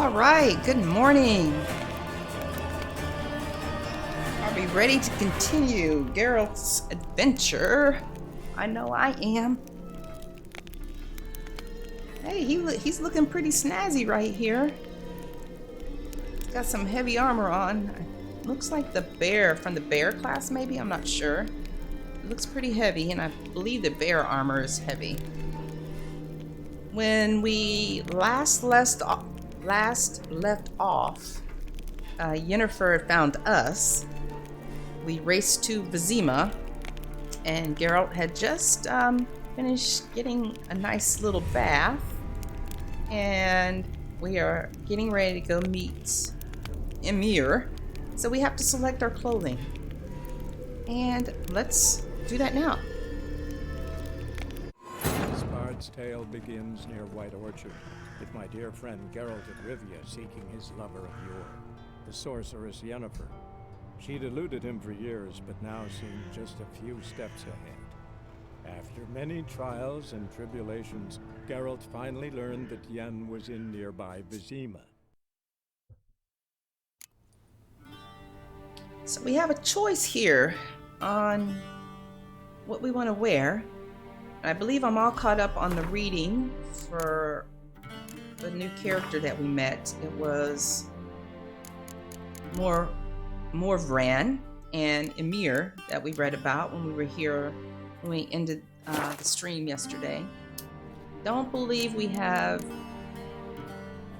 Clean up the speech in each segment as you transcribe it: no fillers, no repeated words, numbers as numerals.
All right, good morning. Are we ready to continue Geralt's adventure? I know I am. Hey, he's looking pretty snazzy right here. He's got some heavy armor on. Looks like the bear from the bear class, maybe? I'm not sure. It looks pretty heavy, and I believe the bear armor is heavy. When we last left off, Yennifer found us. We raced to Vizima, and Geralt had just finished getting a nice little bath, and we are getting ready to go meet Emhyr. So we have to select our clothing, and let's do that now. Bard's tale begins near White Orchard, with my dear friend Geralt of Rivia seeking his lover of yore, the sorceress Yennifer. She'd eluded him for years, but now seemed just a few steps ahead. After many trials and tribulations, Geralt finally learned that Yen was in nearby Vizima. So we have a choice here on what we want to wear. I believe I'm all caught up on the reading for the new character that we met. It was Morvran and Emhyr that we read about when we were here, when we ended the stream yesterday. Don't believe we have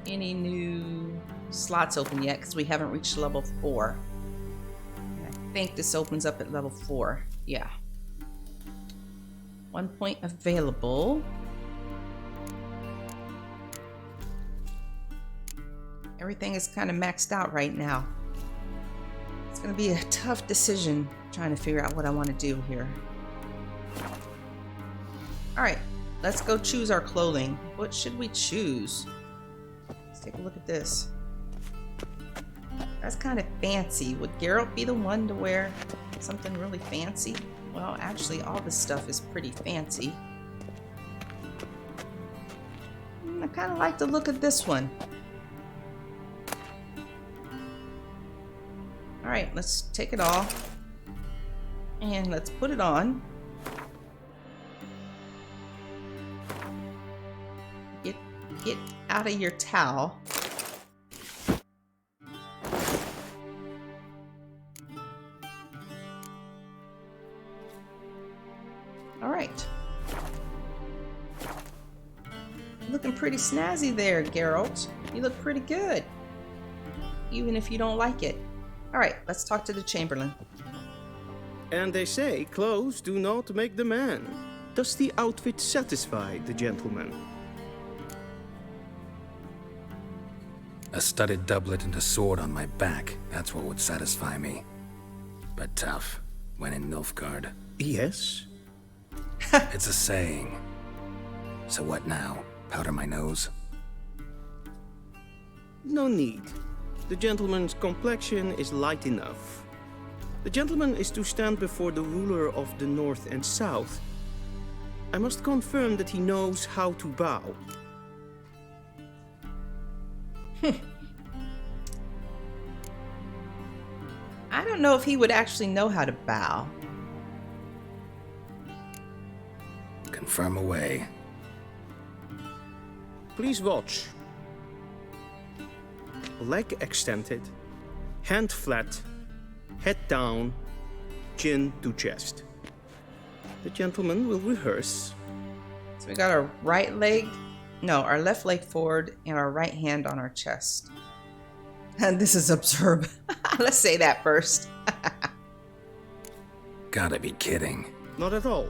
any new slots open yet because we haven't reached level 4. I think this opens up at level 4. Yeah. 1 point available. Everything is kind of maxed out right now. It's going to be a tough decision trying to figure out what I want to do here. All right, let's go choose our clothing. What should we choose? Let's take a look at this. That's kind of fancy. Would Geralt be the one to wear something really fancy? Well, actually, all this stuff is pretty fancy. I kind of like the look of this one. All right, let's take it off. And let's put it on. Get out of your towel. All right. Looking pretty snazzy there, Geralt. You look pretty good, even if you don't like it. All right, let's talk to the Chamberlain. And they say clothes do not make the man. Does the outfit satisfy the gentleman? A studded doublet and a sword on my back, that's what would satisfy me. But tough, when in Nilfgaard. Yes? It's a saying. So what now? Powder my nose? No need. The gentleman's complexion is light enough. The gentleman is to stand before the ruler of the North and South. I must confirm that he knows how to bow. I don't know if he would actually know how to bow. Confirm away. Please watch. Leg extended, hand flat, head down, chin to chest. The gentleman will rehearse. So we got our our left leg forward and our right hand on our chest. And this is absurd. Let's say that first. Gotta be kidding. Not at all.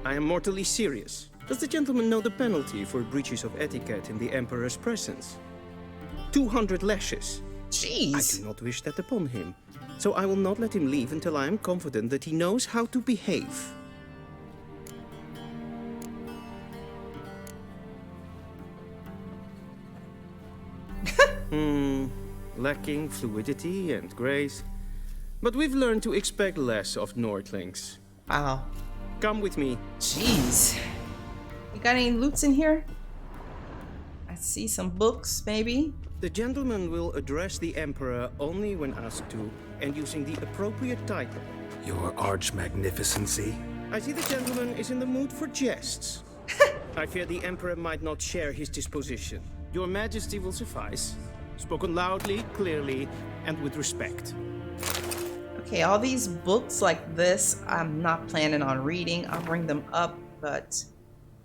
I am mortally serious. Does the gentleman know the penalty for breaches of etiquette in the Emperor's presence? 200 lashes. Jeez. I do not wish that upon him, so I will not let him leave until I am confident that he knows how to behave. Lacking fluidity and grace, but we've learned to expect less of Nordlings. Wow. Come with me. Jeez. You got any loots in here? I see some books, maybe. The gentleman will address the Emperor only when asked to, and using the appropriate title. Your arch-magnificency? I see the gentleman is in the mood for jests. I fear the Emperor might not share his disposition. Your Majesty will suffice. Spoken loudly, clearly, and with respect. Okay, all these books like this, I'm not planning on reading. I'll bring them up, but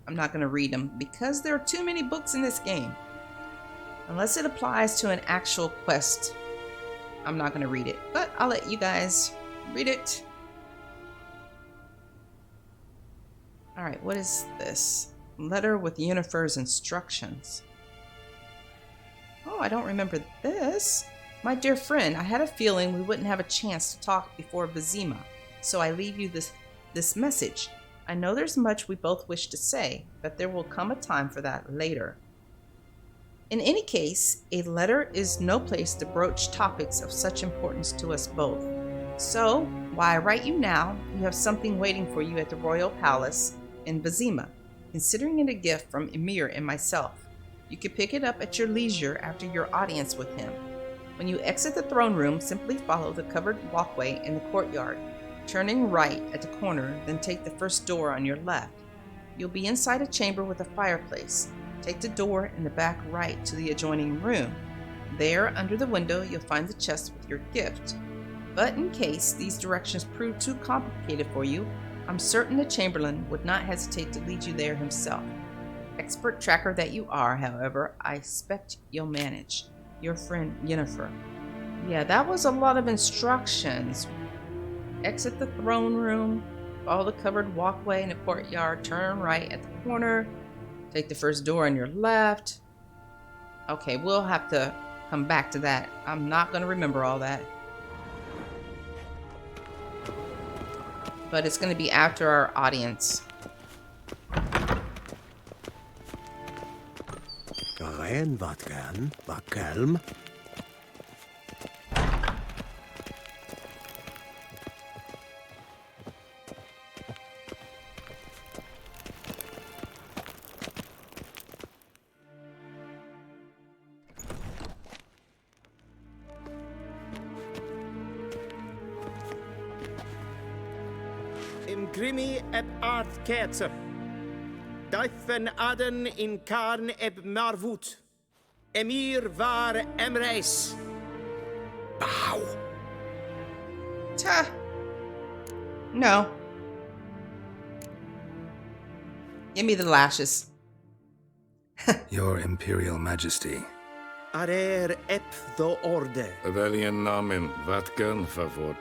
I'm not going to read them because there are too many books in this game. Unless it applies to an actual quest, I'm not going to read it. But I'll let you guys read it. Alright, what is this? Letter with Yennefer's instructions. Oh, I don't remember this. My dear friend, I had a feeling we wouldn't have a chance to talk before Vizima, so I leave you this message. I know there's much we both wish to say, but there will come a time for that later. In any case, a letter is no place to broach topics of such importance to us both. So, while I write you now, you have something waiting for you at the royal palace in Vizima, considering it a gift from Emhyr and myself. You can pick it up at your leisure after your audience with him. When you exit the throne room, simply follow the covered walkway in the courtyard, turning right at the corner, then take the first door on your left. You'll be inside a chamber with a fireplace. Take the door in the back right to the adjoining room. There, under the window, you'll find the chest with your gift. But in case these directions prove too complicated for you, I'm certain the Chamberlain would not hesitate to lead you there himself. Expert tracker that you are, however, I expect you'll manage. Your friend, Yennifer. Yeah, that was a lot of instructions. Exit the throne room, follow the covered walkway in the courtyard, turn right at the corner, take the first door on your left. Okay, we'll have to come back to that. I'm not going to remember all that. But it's going to be after our audience. Karen, wat kan, wat kalm. Im grimi eb aard ketser. Duifen aden in karn eb marvoet. Emhyr var emreis. Bow. Ta. No. Give me the lashes. Your Imperial Majesty. Arer eb the orde. Velen namen, wat kan favort.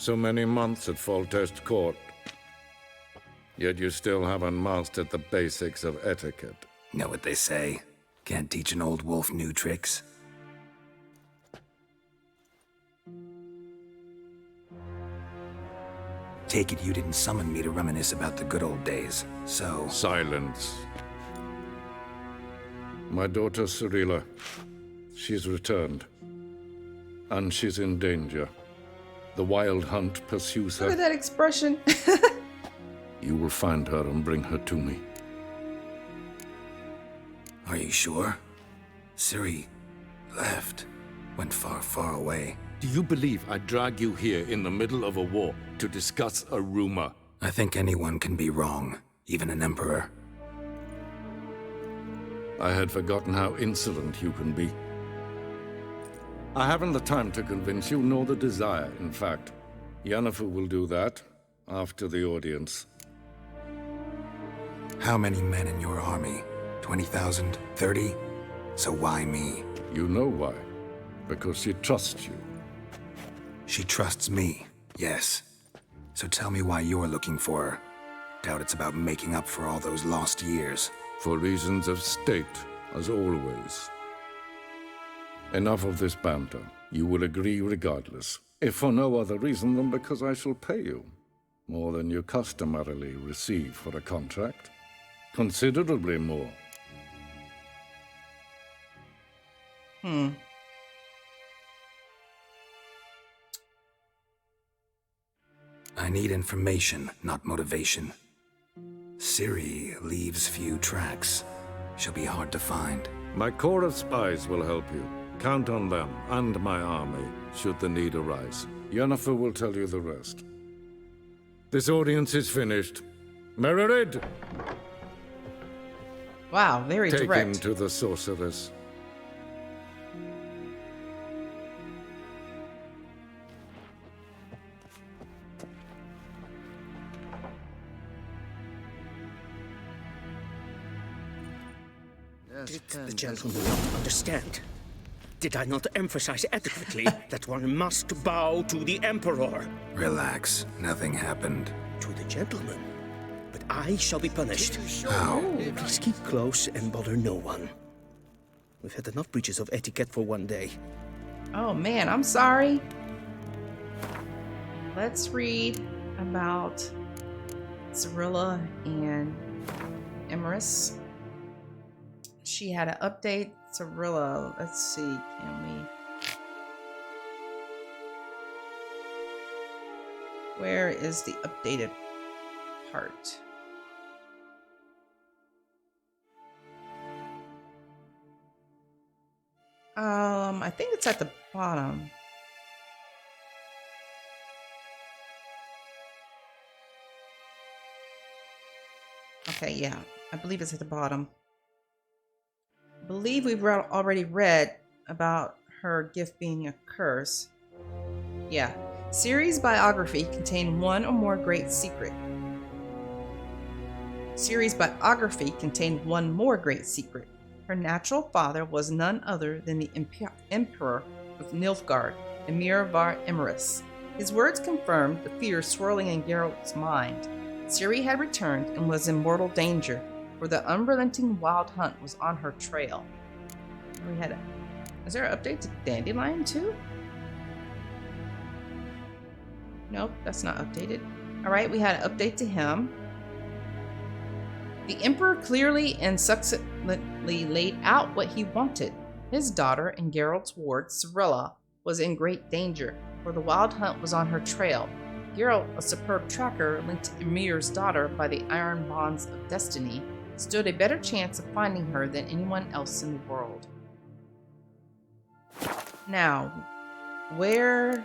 So many months at Foltest Court. Yet you still haven't mastered the basics of etiquette. Know what they say? Can't teach an old wolf new tricks. Take it you didn't summon me to reminisce about the good old days, so... Silence. My daughter Ciri, she's returned. And she's in danger. The wild hunt pursues Look at her. that expression. You will find her and bring her to me. Are you sure? Ciri left. Went far, far away. Do you believe I'd drag you here in the middle of a war to discuss a rumor? I think anyone can be wrong, even an emperor. I had forgotten how insolent you can be. I haven't the time to convince you, nor the desire, in fact. Yennefer will do that after the audience. How many men in your army? 20,000? 30? So why me? You know why. Because she trusts you. She trusts me, yes. So tell me why you're looking for her. Doubt it's about making up for all those lost years. For reasons of state, as always. Enough of this banter. You will agree regardless, if for no other reason than because I shall pay you. More than you customarily receive for a contract. Considerably more. I need information, not motivation. Ciri leaves few tracks. She'll be hard to find. My corps of spies will help you. Count on them and my army, should the need arise. Yennifer will tell you the rest. This audience is finished. Mererid, Wow, very take him direct. to the sorceress. Did the gentleman not understand? Did I not emphasize adequately that one must bow to the Emperor? Relax, nothing happened. To the gentleman. But I shall be punished. How? Please keep close and bother no one. We've had enough breaches of etiquette for one day. Oh man, I'm sorry. Let's read about Cirilla and Emrys. She had an update. Cirilla, let's see, can we? Where is the updated part? I think it's at the bottom. Okay, yeah, I believe it's at the bottom. I believe we've already read about her gift being a curse. Yeah. Ciri's biography contained one or more great secret. Ciri's biography contained one more great secret. Her natural father was none other than the Emperor of Nilfgaard, Emhyr var Emrys. His words confirmed the fear swirling in Geralt's mind. Ciri had returned and was in mortal danger, for the unrelenting wild hunt was on her trail. Is there an update to Dandelion too? Nope, that's not updated. Alright, we had an update to him. The Emperor clearly and succinctly laid out what he wanted. His daughter and Geralt's ward, Cirilla, was in great danger, for the wild hunt was on her trail. Geralt, a superb tracker linked to Emhyr's daughter by the iron bonds of destiny, stood a better chance of finding her than anyone else in the world. Now, where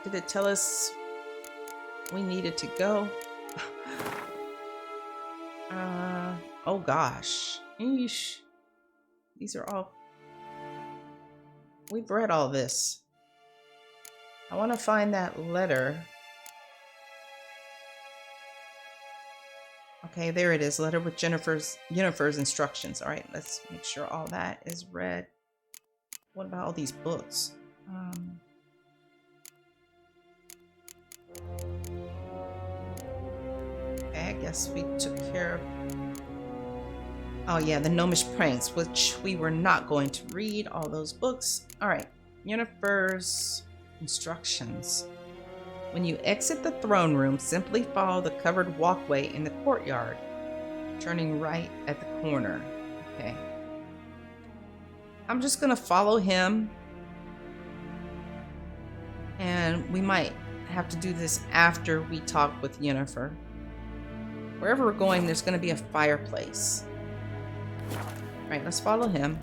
did it tell us we needed to go? Oh gosh. Eesh. These are all... We've read all this. I want to find that letter. Okay, there it is. Letter with Yennefer's instructions. Alright, let's make sure all that is read. What about all these books? Okay, I guess we took care of... Oh yeah, the Gnomish Pranks, which we were not going to read all those books. Alright, Yennefer's instructions. When you exit the throne room, simply follow the covered walkway in the courtyard, turning right at the corner. Okay. I'm just gonna follow him. And we might have to do this after we talk with Yennefer. Wherever we're going, there's gonna be a fireplace. Alright, let's follow him.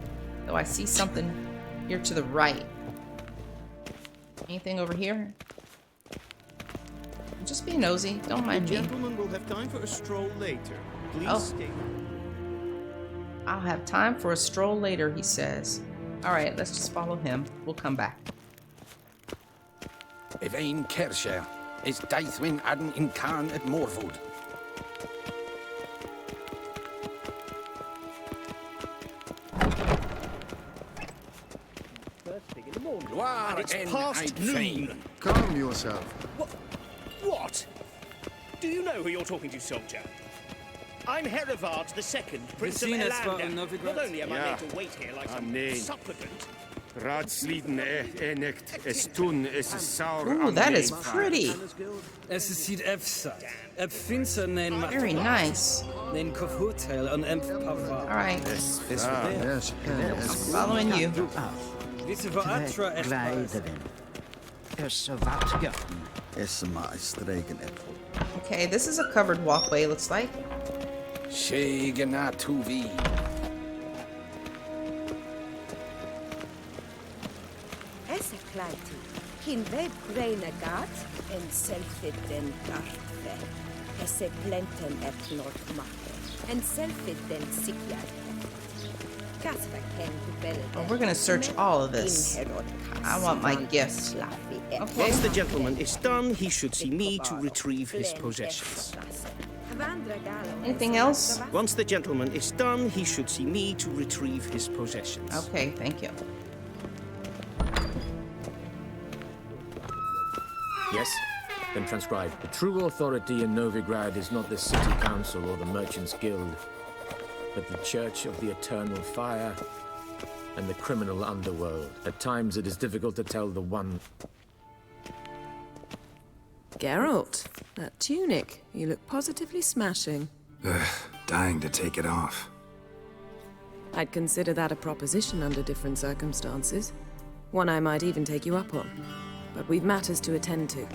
Though I see something here to the right. Anything over here? Just be nosy. Don't mind The me. gentleman will have time for a stroll later. Please stay. I'll have time for a stroll later, he says. Alright, let's just follow him. We'll come back. Evain Kersher is Daithwin Adden in Karn at Morwood. And it's past noon. Calm yourself. What? Do you know who you're talking to, soldier? I'm Herivard II, Prince of Elander. Not only am I made to wait here like some supplicant. Ooh, that is pretty. Very nice. Alright. Yes. Following you. Esma is streken apple. Okay, this is a covered walkway, looks like. Shegenatuvi. Essa kleiti, kin web reine gat, en selfit den gartve. Esse plenten et not mache, en selfit den sikjad. Oh, we're gonna search all of this. I want my gift. Okay. Once the gentleman is done, he should see me to retrieve his possessions. Anything else? Once the gentleman is done, he should see me to retrieve his possessions. Okay, thank you. Yes? Then transcribe. The true authority in Novigrad is not the city council or the merchants' guild, but the Church of the Eternal Fire and the criminal underworld. At times it is difficult to tell the one... Geralt, that tunic. You look positively smashing. Ugh, dying to take it off. I'd consider that a proposition under different circumstances. One I might even take you up on. But we've matters to attend to.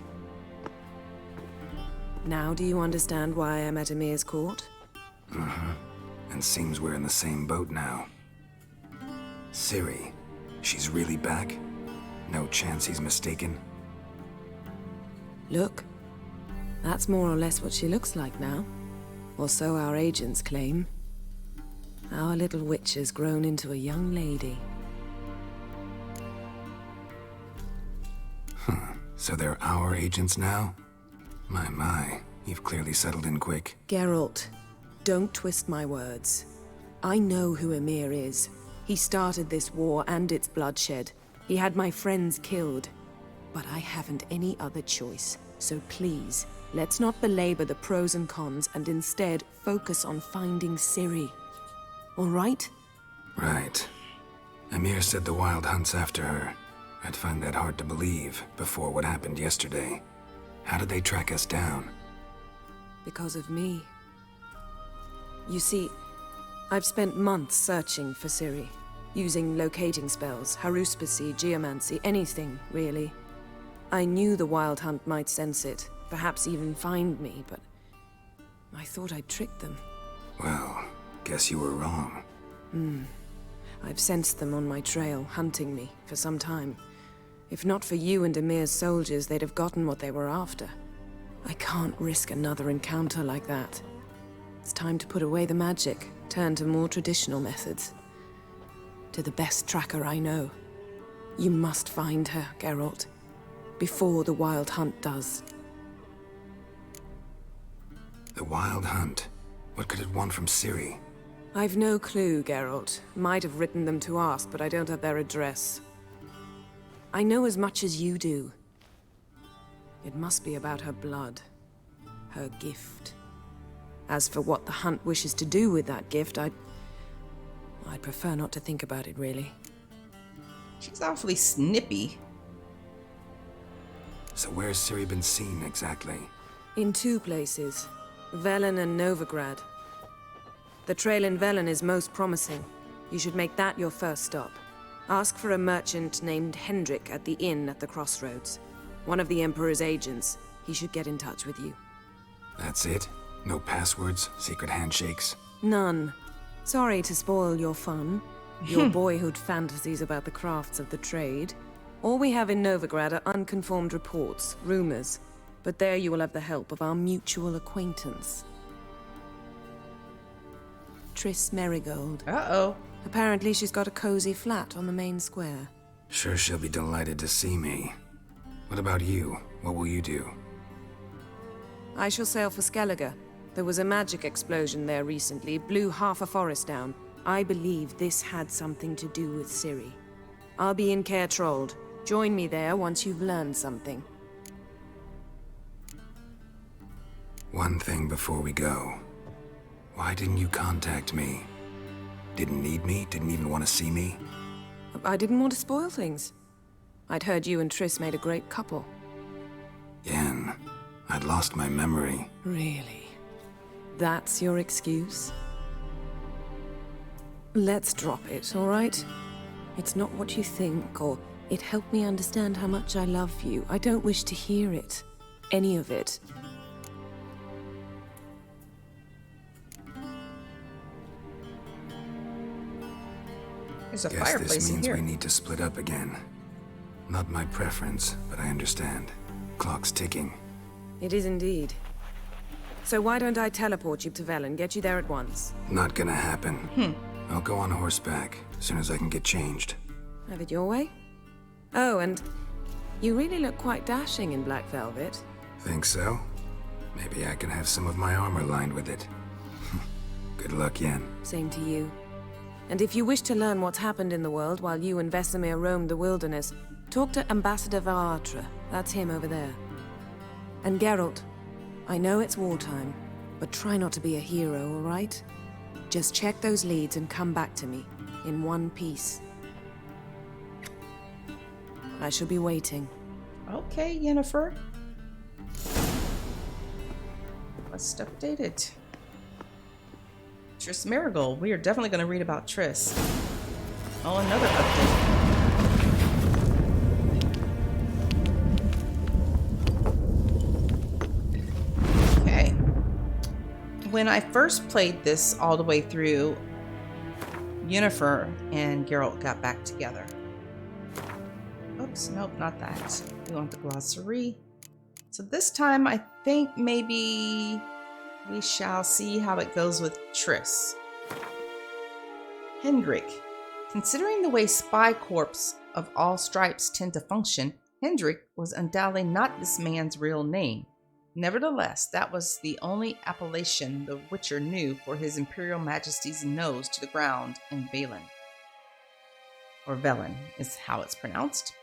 Now do you understand why I'm at Emhyr's court? Uh-huh. And seems we're in the same boat now. Ciri, she's really back? No chance he's mistaken? Look, that's more or less what she looks like now. Or so our agents claim. Our little witch has grown into a young lady. Huh. So they're our agents now? My, you've clearly settled in quick. Geralt, don't twist my words. I know who Emhyr is. He started this war and its bloodshed. He had my friends killed. But I haven't any other choice. So please, let's not belabor the pros and cons and instead focus on finding Ciri. All right? Right. Emhyr said the Wild Hunt's after her. I'd find that hard to believe before what happened yesterday. How did they track us down? Because of me. You see, I've spent months searching for Ciri, using locating spells, haruspicy, geomancy, anything, really. I knew the Wild Hunt might sense it, perhaps even find me, but I thought I'd tricked them. Well, guess you were wrong. I've sensed them on my trail, hunting me, for some time. If not for you and Emhyr's soldiers, they'd have gotten what they were after. I can't risk another encounter like that. It's time to put away the magic, turn to more traditional methods. To the best tracker I know. You must find her, Geralt. Before the Wild Hunt does. The Wild Hunt? What could it want from Ciri? I've no clue, Geralt. Might have written them to ask, but I don't have their address. I know as much as you do. It must be about her blood. Her gift. As for what the Hunt wishes to do with that gift, I'd prefer not to think about it, really. She's awfully snippy. So where's Ciri been seen, exactly? In two places. Velen and Novigrad. The trail in Velen is most promising. You should make that your first stop. Ask for a merchant named Hendrik at the inn at the crossroads. One of the Emperor's agents. He should get in touch with you. That's it? No passwords, secret handshakes? None. Sorry to spoil your fun. Your boyhood fantasies about the crafts of the trade. All we have in Novigrad are unconfirmed reports, rumors. But there you will have the help of our mutual acquaintance. Triss Merigold. Uh-oh. Apparently she's got a cozy flat on the main square. Sure she'll be delighted to see me. What about you? What will you do? I shall sail for Skellige. There was a magic explosion there recently, blew half a forest down. I believe this had something to do with Ciri. I'll be in Caer Trold. Join me there once you've learned something. One thing before we go. Why didn't you contact me? Didn't need me? Didn't even want to see me? I didn't want to spoil things. I'd heard you and Triss made a great couple. Yen, I'd lost my memory. Really? That's your excuse? Let's drop it, all right? It's not what you think, or it helped me understand how much I love you. I don't wish to hear it. any of it. There's a Guess fireplace this in means here. we need to split up again. Not my preference, but I understand. Clock's ticking. It is indeed. So why don't I teleport you to Velen, get you there at once? Not gonna happen. I'll go on horseback as soon as I can get changed. Have it your way? Oh, and you really look quite dashing in black velvet. Think so? Maybe I can have some of my armor lined with it. Good luck, Yen. Same to you. And if you wish to learn what's happened in the world while you and Vesemir roamed the wilderness, talk to Ambassador Varatra. That's him over there. And Geralt, I know it's wartime, but try not to be a hero, all right? Just check those leads and come back to me, in one piece. I shall be waiting. Okay, Yennifer. Quest updated. Triss Marigold. We are definitely going to read about Triss. Oh, another update. Okay. When I first played this all the way through, Yennifer and Geralt got back together. Oops, nope, not that. We want the glossary. So this time I think maybe we shall see how it goes with Triss. Hendrik. Considering the way spy corps of all stripes tend to function, Hendrik was undoubtedly not this man's real name. Nevertheless, that was the only appellation the Witcher knew for his Imperial Majesty's nose to the ground in Velen. Or Velen is how it's pronounced.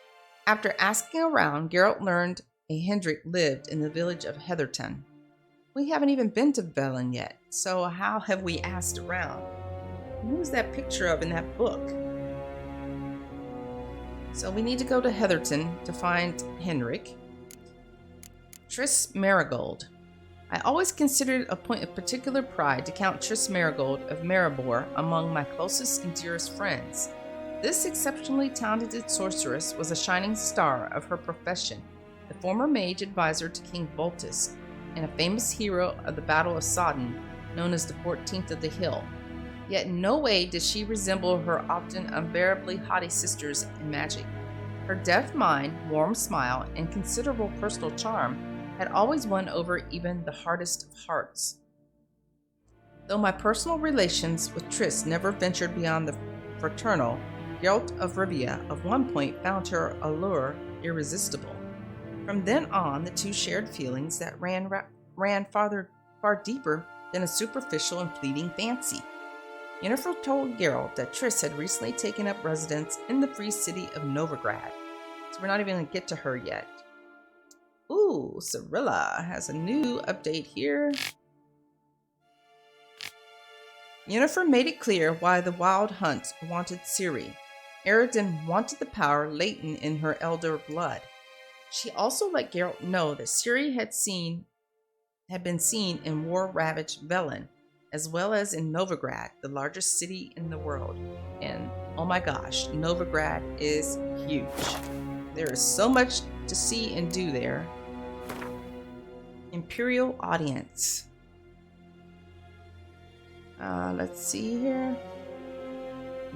After asking around, Geralt learned a Hendrik lived in the village of Heatherton. We haven't even been to Velen yet, so how have we asked around? Who's that picture of in that book? So we need to go to Heatherton to find Hendrik. Triss Marigold. I always considered it a point of particular pride to count Triss Marigold of Maribor among my closest and dearest friends. This exceptionally talented sorceress was a shining star of her profession, the former mage advisor to King Voltus, and a famous hero of the Battle of Sodden, known as the 14th of the Hill. Yet in no way did she resemble her often unbearably haughty sisters in magic. Her deft mind, warm smile, and considerable personal charm had always won over even the hardest of hearts. Though my personal relations with Triss never ventured beyond the fraternal, Geralt of Rivia at one point found her allure irresistible. From then on, the two shared feelings that ran far deeper than a superficial and fleeting fancy. Yennefer told Geralt that Triss had recently taken up residence in the free city of Novigrad, so we're not even going to get to her yet. Ooh, Cirilla has a new update here. Yennefer made it clear why the Wild Hunt wanted Ciri. Eredin wanted the power latent in her elder blood. She also let Geralt know that Ciri had been seen in war-ravaged Velen, as well as in Novigrad, the largest city in the world. And oh my gosh, Novigrad is huge. There is so much to see and do there. Imperial audience. Let's see here.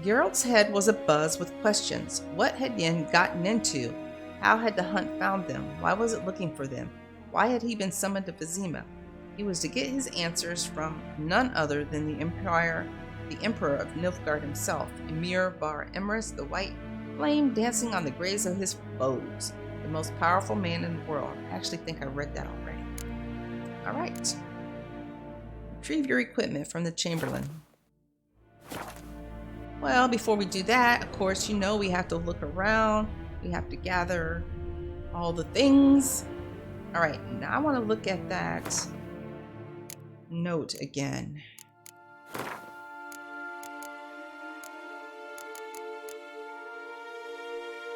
Geralt's head was abuzz with questions. What had Yen gotten into? How had the hunt found them? Why was it looking for them? Why had he been summoned to Vizima? He was to get his answers from none other than the Emperor of Nilfgaard himself, Emhyr bar Emrys, the white flame dancing on the graves of his foes, the most powerful man in the world. I actually think I read that already. All right. Retrieve your equipment from the Chamberlain. Well, before we do that, of course, you know we have to look around. We have to gather all the things. All right, now I want to look at that note again.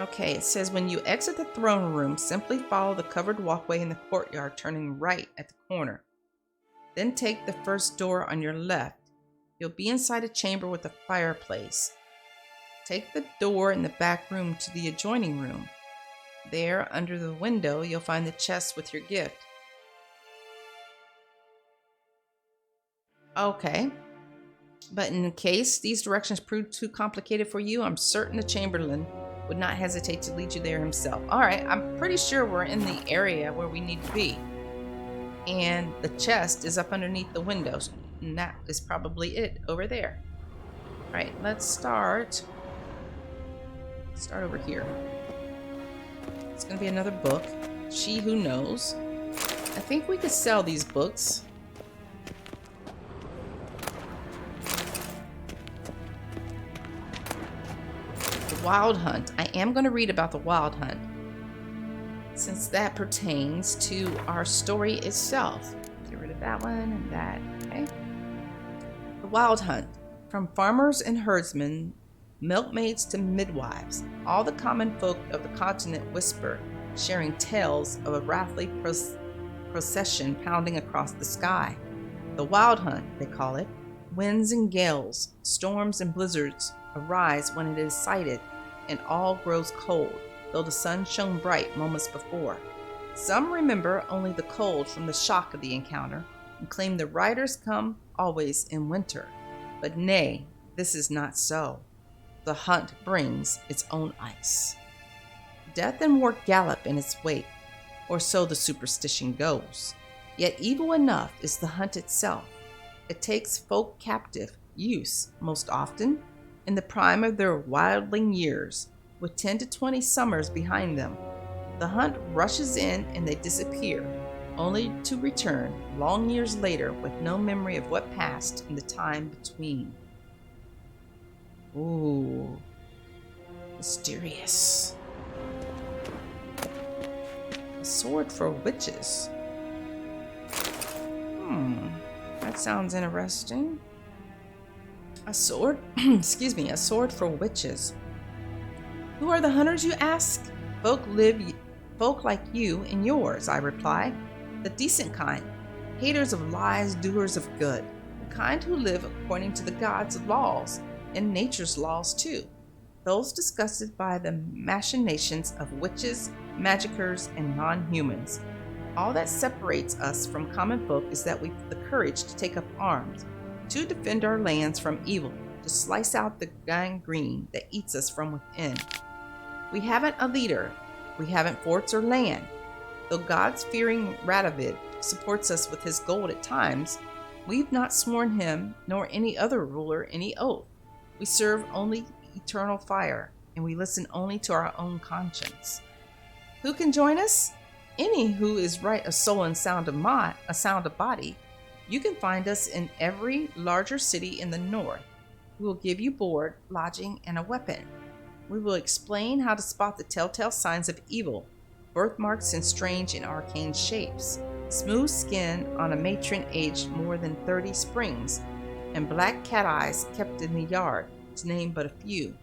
Okay, it says when you exit the throne room, simply follow the covered walkway in the courtyard, turning right at the corner. Then take the first door on your left. You'll be inside a chamber with a fireplace. Take the door in the back room to the adjoining room. There, under the window, you'll find the chest with your gift. Okay. But in case these directions prove too complicated for you, I'm certain the Chamberlain would not hesitate to lead you there himself. All right, I'm pretty sure we're in the area where we need to be. And the chest is up underneath the windows. And that is probably it over there. All right, let's start over here. It's going to be another book. She Who Knows. I think we could sell these books. The Wild Hunt. I am going to read about the Wild Hunt, since that pertains to our story itself. Get rid of that one and that. Okay. The Wild Hunt. From farmers and herdsmen, milkmaids to midwives, all the common folk of the continent whisper, sharing tales of a wrathly procession pounding across the sky. The Wild Hunt, they call it. Winds and gales, storms and blizzards arise when it is sighted, and all grows cold, though the sun shone bright moments before. Some remember only the cold from the shock of the encounter, and claim the riders come always in winter. But nay, this is not so. The hunt brings its own ice. Death and war gallop in its wake, or so the superstition goes. Yet evil enough is the hunt itself. It takes folk captive, use, most often, in the prime of their wildling years, with 10 to 20 summers behind them. The hunt rushes in and they disappear, only to return long years later with no memory of what passed in the time between. Ooh, mysterious. A sword for witches. That sounds interesting. A sword, excuse me, a sword for witches. Who are the hunters, you ask? Folk like you and yours, I reply. The decent kind, haters of lies, doers of good. The kind who live according to the gods' laws and nature's laws too. Those disgusted by the machinations of witches, magicers, and non-humans. All that separates us from common folk is that we've the courage to take up arms, to defend our lands from evil, to slice out the gangrene that eats us from within. We haven't a leader, we haven't forts or land. Though God's fearing Radovid supports us with his gold at times, we've not sworn him nor any other ruler any oath. We serve only eternal fire, and we listen only to our own conscience. Who can join us? Any who is right of soul and sound of body. You can find us in every larger city in the north. We will give you board, lodging, and a weapon. We will explain how to spot the telltale signs of evil, birthmarks in strange and arcane shapes, smooth skin on a matron aged more than 30 springs, and black cat eyes kept in the yard, to name but a few.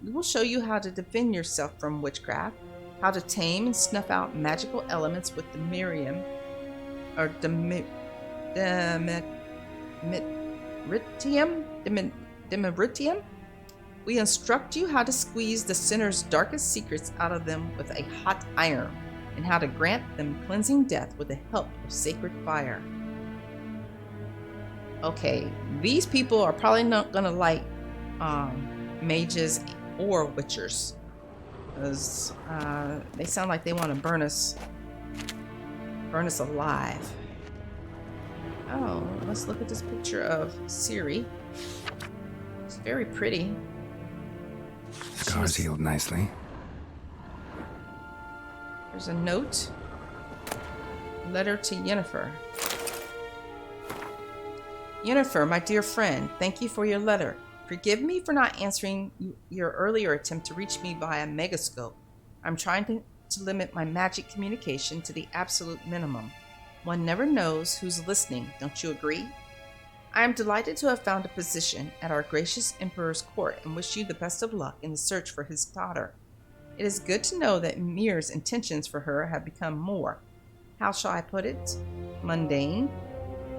We will show you how to defend yourself from witchcraft, how to tame and snuff out magical elements with Demeritium, or Demeritium. We instruct you how to squeeze the sinner's darkest secrets out of them with a hot iron, and how to grant them cleansing death with the help of sacred fire. Okay, these people are probably not gonna like mages or witchers, because they sound like they want to burn us alive. Oh, let's look at this picture of Ciri. It's very pretty. Scars healed nicely. There's a note. Letter to Yennifer. Yennifer, my dear friend, thank you for your letter. Forgive me for not answering your earlier attempt to reach me via megascope. I'm trying to limit my magic communication to the absolute minimum. One never knows who's listening, don't you agree? I am delighted to have found a position at our gracious Emperor's court and wish you the best of luck in the search for his daughter. It is good to know that Emhyr's intentions for her have become more, how shall I put it, mundane?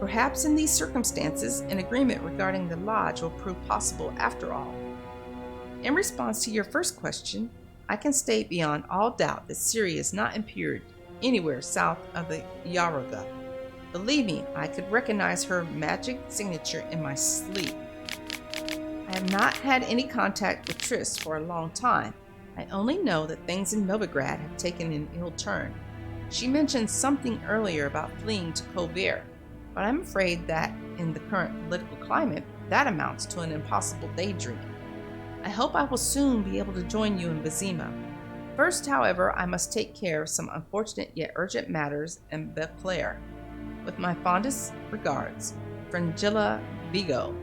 Perhaps in these circumstances, an agreement regarding the lodge will prove possible after all. In response to your first question, I can state beyond all doubt that Ciri is not impaired anywhere south of the Yaruga. The Believe me, I could recognize her magic signature in my sleep. I have not had any contact with Triss for a long time. I only know that things in Novigrad have taken an ill turn. She mentioned something earlier about fleeing to Kovir, but I'm afraid that in the current political climate, that amounts to an impossible daydream. I hope I will soon be able to join you in Vizima. First, however, I must take care of some unfortunate yet urgent matters in Beclair. With my fondest regards, Fringilla Vigo.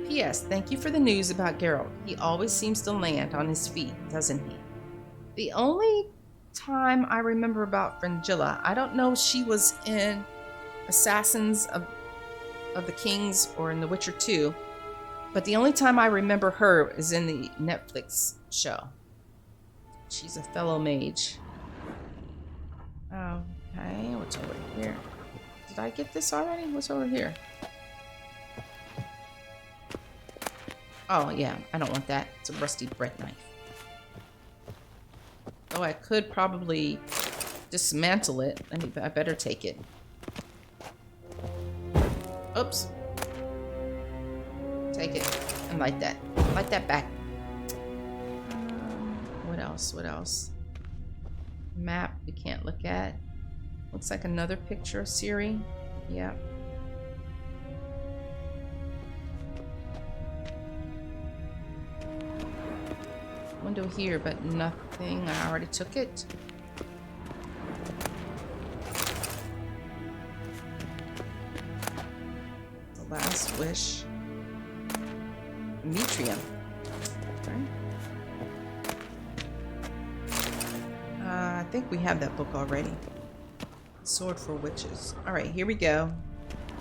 P.S. Thank you for the news about Geralt. He always seems to land on his feet, doesn't he? The only time I remember about Fringilla, I don't know if she was in Assassins of the Kings or in The Witcher 2, but the only time I remember her is in the Netflix show. She's a fellow mage. Okay, what's over here? Did I get this already? What's over here? Oh, yeah, I don't want that. It's a rusty bread knife. Oh, I could probably dismantle it. I better take it. Oops. Take it and light that. Light that back. What else? What else? Map we can't look at. Looks like another picture of Ciri. Yep. Window here, but nothing. I already took it. The last wish. Metrium. Okay. I think we have that book already. Sword for Witches. Alright, here we go.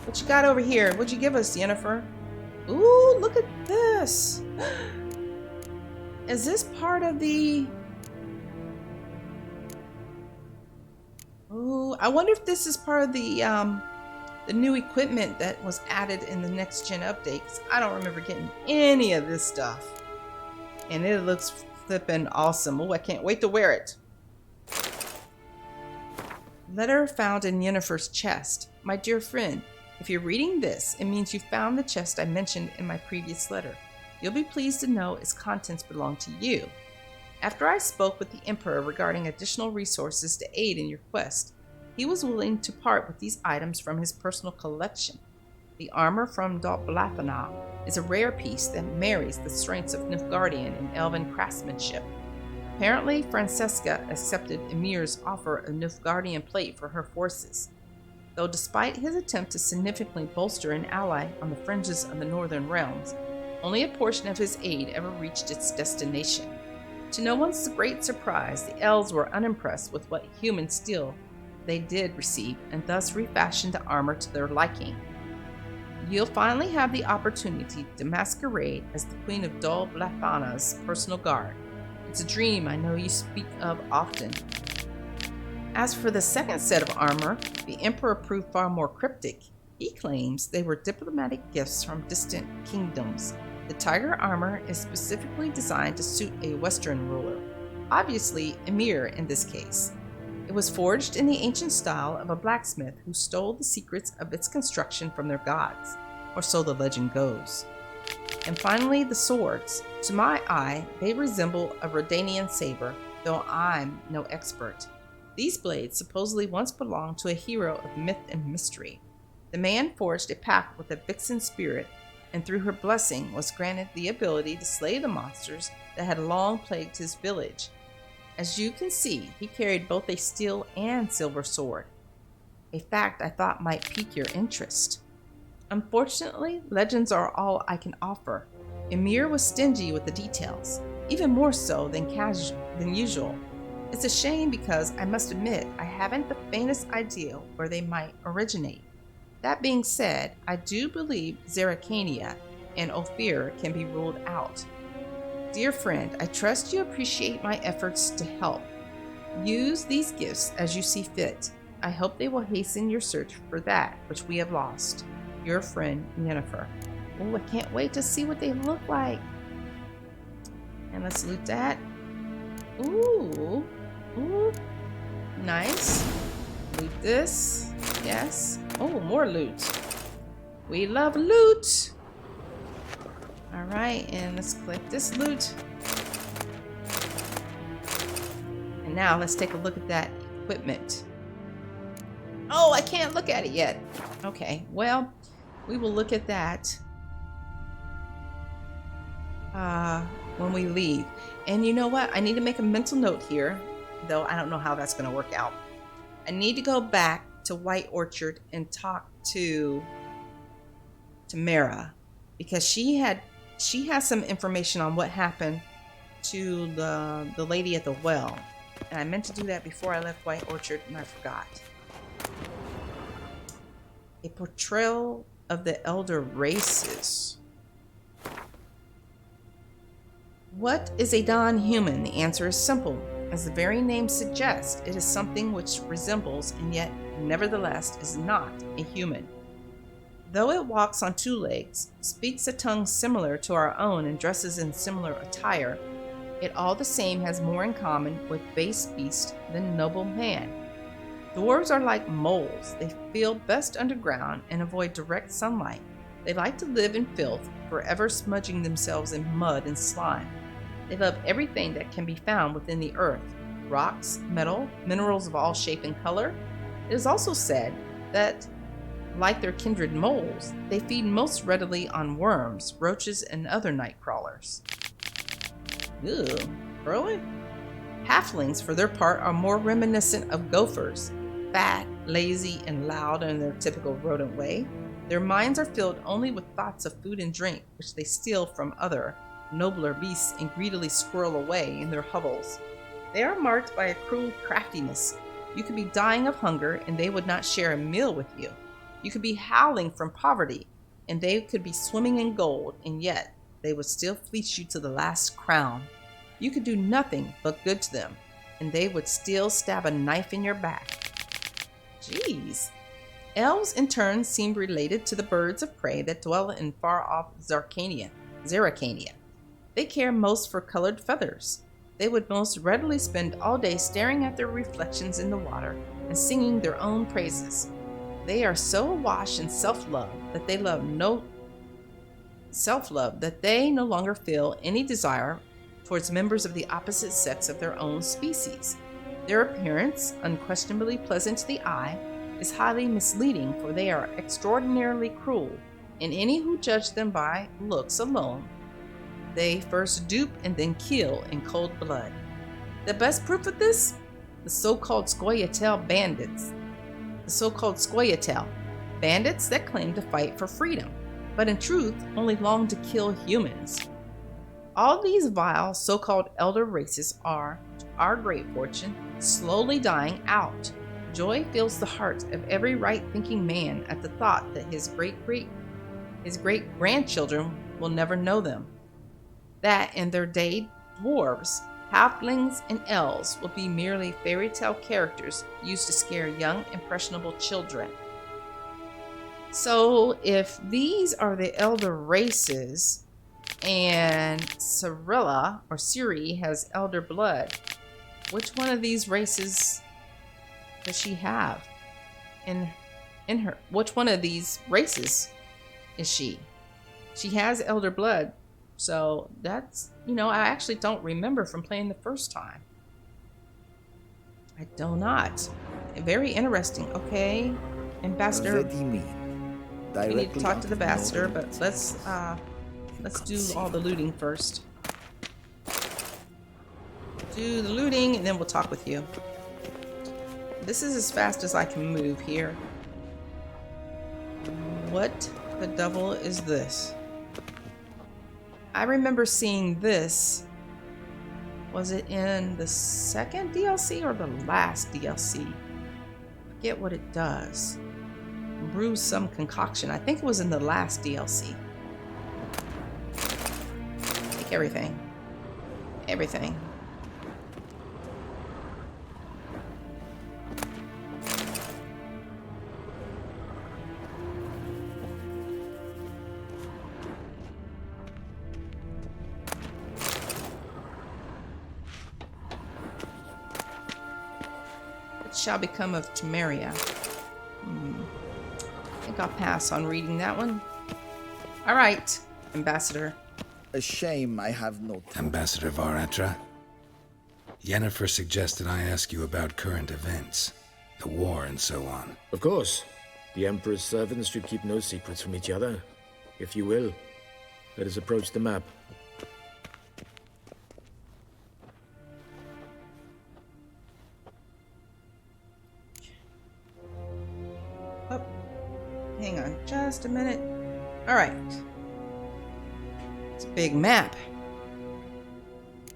What you got over here? What'd you give us, Yennifer? Ooh, look at this. Is this part of the... Ooh, I wonder if this is part of the new equipment that was added in the next gen updates. I don't remember getting any of this stuff. And it looks flippin' awesome. Oh, I can't wait to wear it. Letter found in Yennefer's chest. My dear friend, if you're reading this, it means you found the chest I mentioned in my previous letter. You'll be pleased to know its contents belong to you. After I spoke with the Emperor regarding additional resources to aid in your quest, he was willing to part with these items from his personal collection. The armor from Dol Blathanna is a rare piece that marries the strengths of Nilfgaardian and elven craftsmanship. Apparently, Francesca accepted Emhyr's offer of Nilfgaardian plate for her forces, though despite his attempt to significantly bolster an ally on the fringes of the Northern Realms, only a portion of his aid ever reached its destination. To no one's great surprise, the elves were unimpressed with what human steel they did receive, and thus refashioned the armor to their liking. You'll finally have the opportunity to masquerade as the Queen of Dol Blathanna's personal guard. It's a dream I know you speak of often. As for the second set of armor, the Emperor proved far more cryptic. He claims they were diplomatic gifts from distant kingdoms. The tiger armor is specifically designed to suit a Western ruler, obviously Emhyr in this case. It was forged in the ancient style of a blacksmith who stole the secrets of its construction from their gods, or so the legend goes. And finally, the swords. To my eye, they resemble a Redanian saber, though I'm no expert. These blades supposedly once belonged to a hero of myth and mystery. The man forged a pact with a vixen spirit, and through her blessing was granted the ability to slay the monsters that had long plagued his village. As you can see, he carried both a steel and silver sword, a fact I thought might pique your interest. Unfortunately, legends are all I can offer. Emhyr was stingy with the details, even more so than usual. It's a shame because, I must admit, I haven't the faintest idea where they might originate. That being said, I do believe Zerrikania and Ophir can be ruled out. Dear friend, I trust you appreciate my efforts to help. Use these gifts as you see fit. I hope they will hasten your search for that which we have lost. Your friend, Yennifer. Oh, I can't wait to see what they look like. And let's loot that. Ooh. Ooh. Nice. Loot this. Yes. Oh, more loot. We love loot. All right, and let's collect this loot. And now let's take a look at that equipment. Oh, I can't look at it yet. Okay, well, we will look at that when we leave. And you know what? I need to make a mental note here, though I don't know how that's going to work out. I need to go back to White Orchard and talk to Tameria, because she has some information on what happened to the lady at the well. And I meant to do that before I left White Orchard, and I forgot. A portrayal of the elder races. What is a non-human? The answer is simple. As the very name suggests, it is something which resembles and yet nevertheless is not a human. Though it walks on two legs, speaks a tongue similar to our own, and dresses in similar attire, it all the same has more in common with base beast than noble man. Dwarves are like moles. They feel best underground and avoid direct sunlight. They like to live in filth, forever smudging themselves in mud and slime. They love everything that can be found within the earth: rocks, metal, minerals of all shape and color. It is also said that, like their kindred moles, they feed most readily on worms, roaches, and other night crawlers. Ew, really? Halflings, for their part, are more reminiscent of gophers, fat, lazy, and loud in their typical rodent way. Their minds are filled only with thoughts of food and drink, which they steal from other, nobler beasts and greedily squirrel away in their hovels. They are marked by a cruel craftiness. You could be dying of hunger, and they would not share a meal with you. You could be howling from poverty, and they could be swimming in gold, and yet they would still fleece you to the last crown. You could do nothing but good to them, and they would still stab a knife in your back. Jeez. Elves, in turn, seem related to the birds of prey that dwell in far-off Zeracania. They care most for colored feathers. They would most readily spend all day staring at their reflections in the water and singing their own praises. They are so awash in self-love that they no longer feel any desire towards members of the opposite sex of their own species. Their appearance, unquestionably pleasant to the eye, is highly misleading, for they are extraordinarily cruel, and any who judge them by looks alone, they first dupe and then kill in cold blood. The best proof of this? The so-called Skellige bandits. Bandits that claim to fight for freedom, but in truth only long to kill humans. All these vile so-called elder races are, to our great fortune, slowly dying out. Joy fills the heart of every right-thinking man at the thought that his great-grandchildren will never know them. That in their day, dwarves, halflings, and elves will be merely fairy tale characters used to scare young, impressionable children. So, if these are the elder races, and Ciri has elder blood, which one of these races does she have in her? Which one of these races is she? She has elder blood. So that's, I actually don't remember from playing the first time. I do not. Very interesting. Okay, Ambassador. We need to talk to the Ambassador, but let's do all the looting first. Do the looting, and then we'll talk with you. This is as fast as I can move here. What the devil is this? I remember seeing this. Was it in the second DLC or the last DLC? Forget what it does. Brew some concoction. I think it was in the last DLC. Take everything. Everything. Shall become of Tameria. think I'll pass on reading that one. All right, Ambassador. A shame I have no time. Ambassador Varatra, Yennifer suggested I ask you about current events, the war and so on. Of course. The Emperor's servants should keep no secrets from each other. If you will, let us approach the map. Oh, hang on just a minute. All right. It's a big map.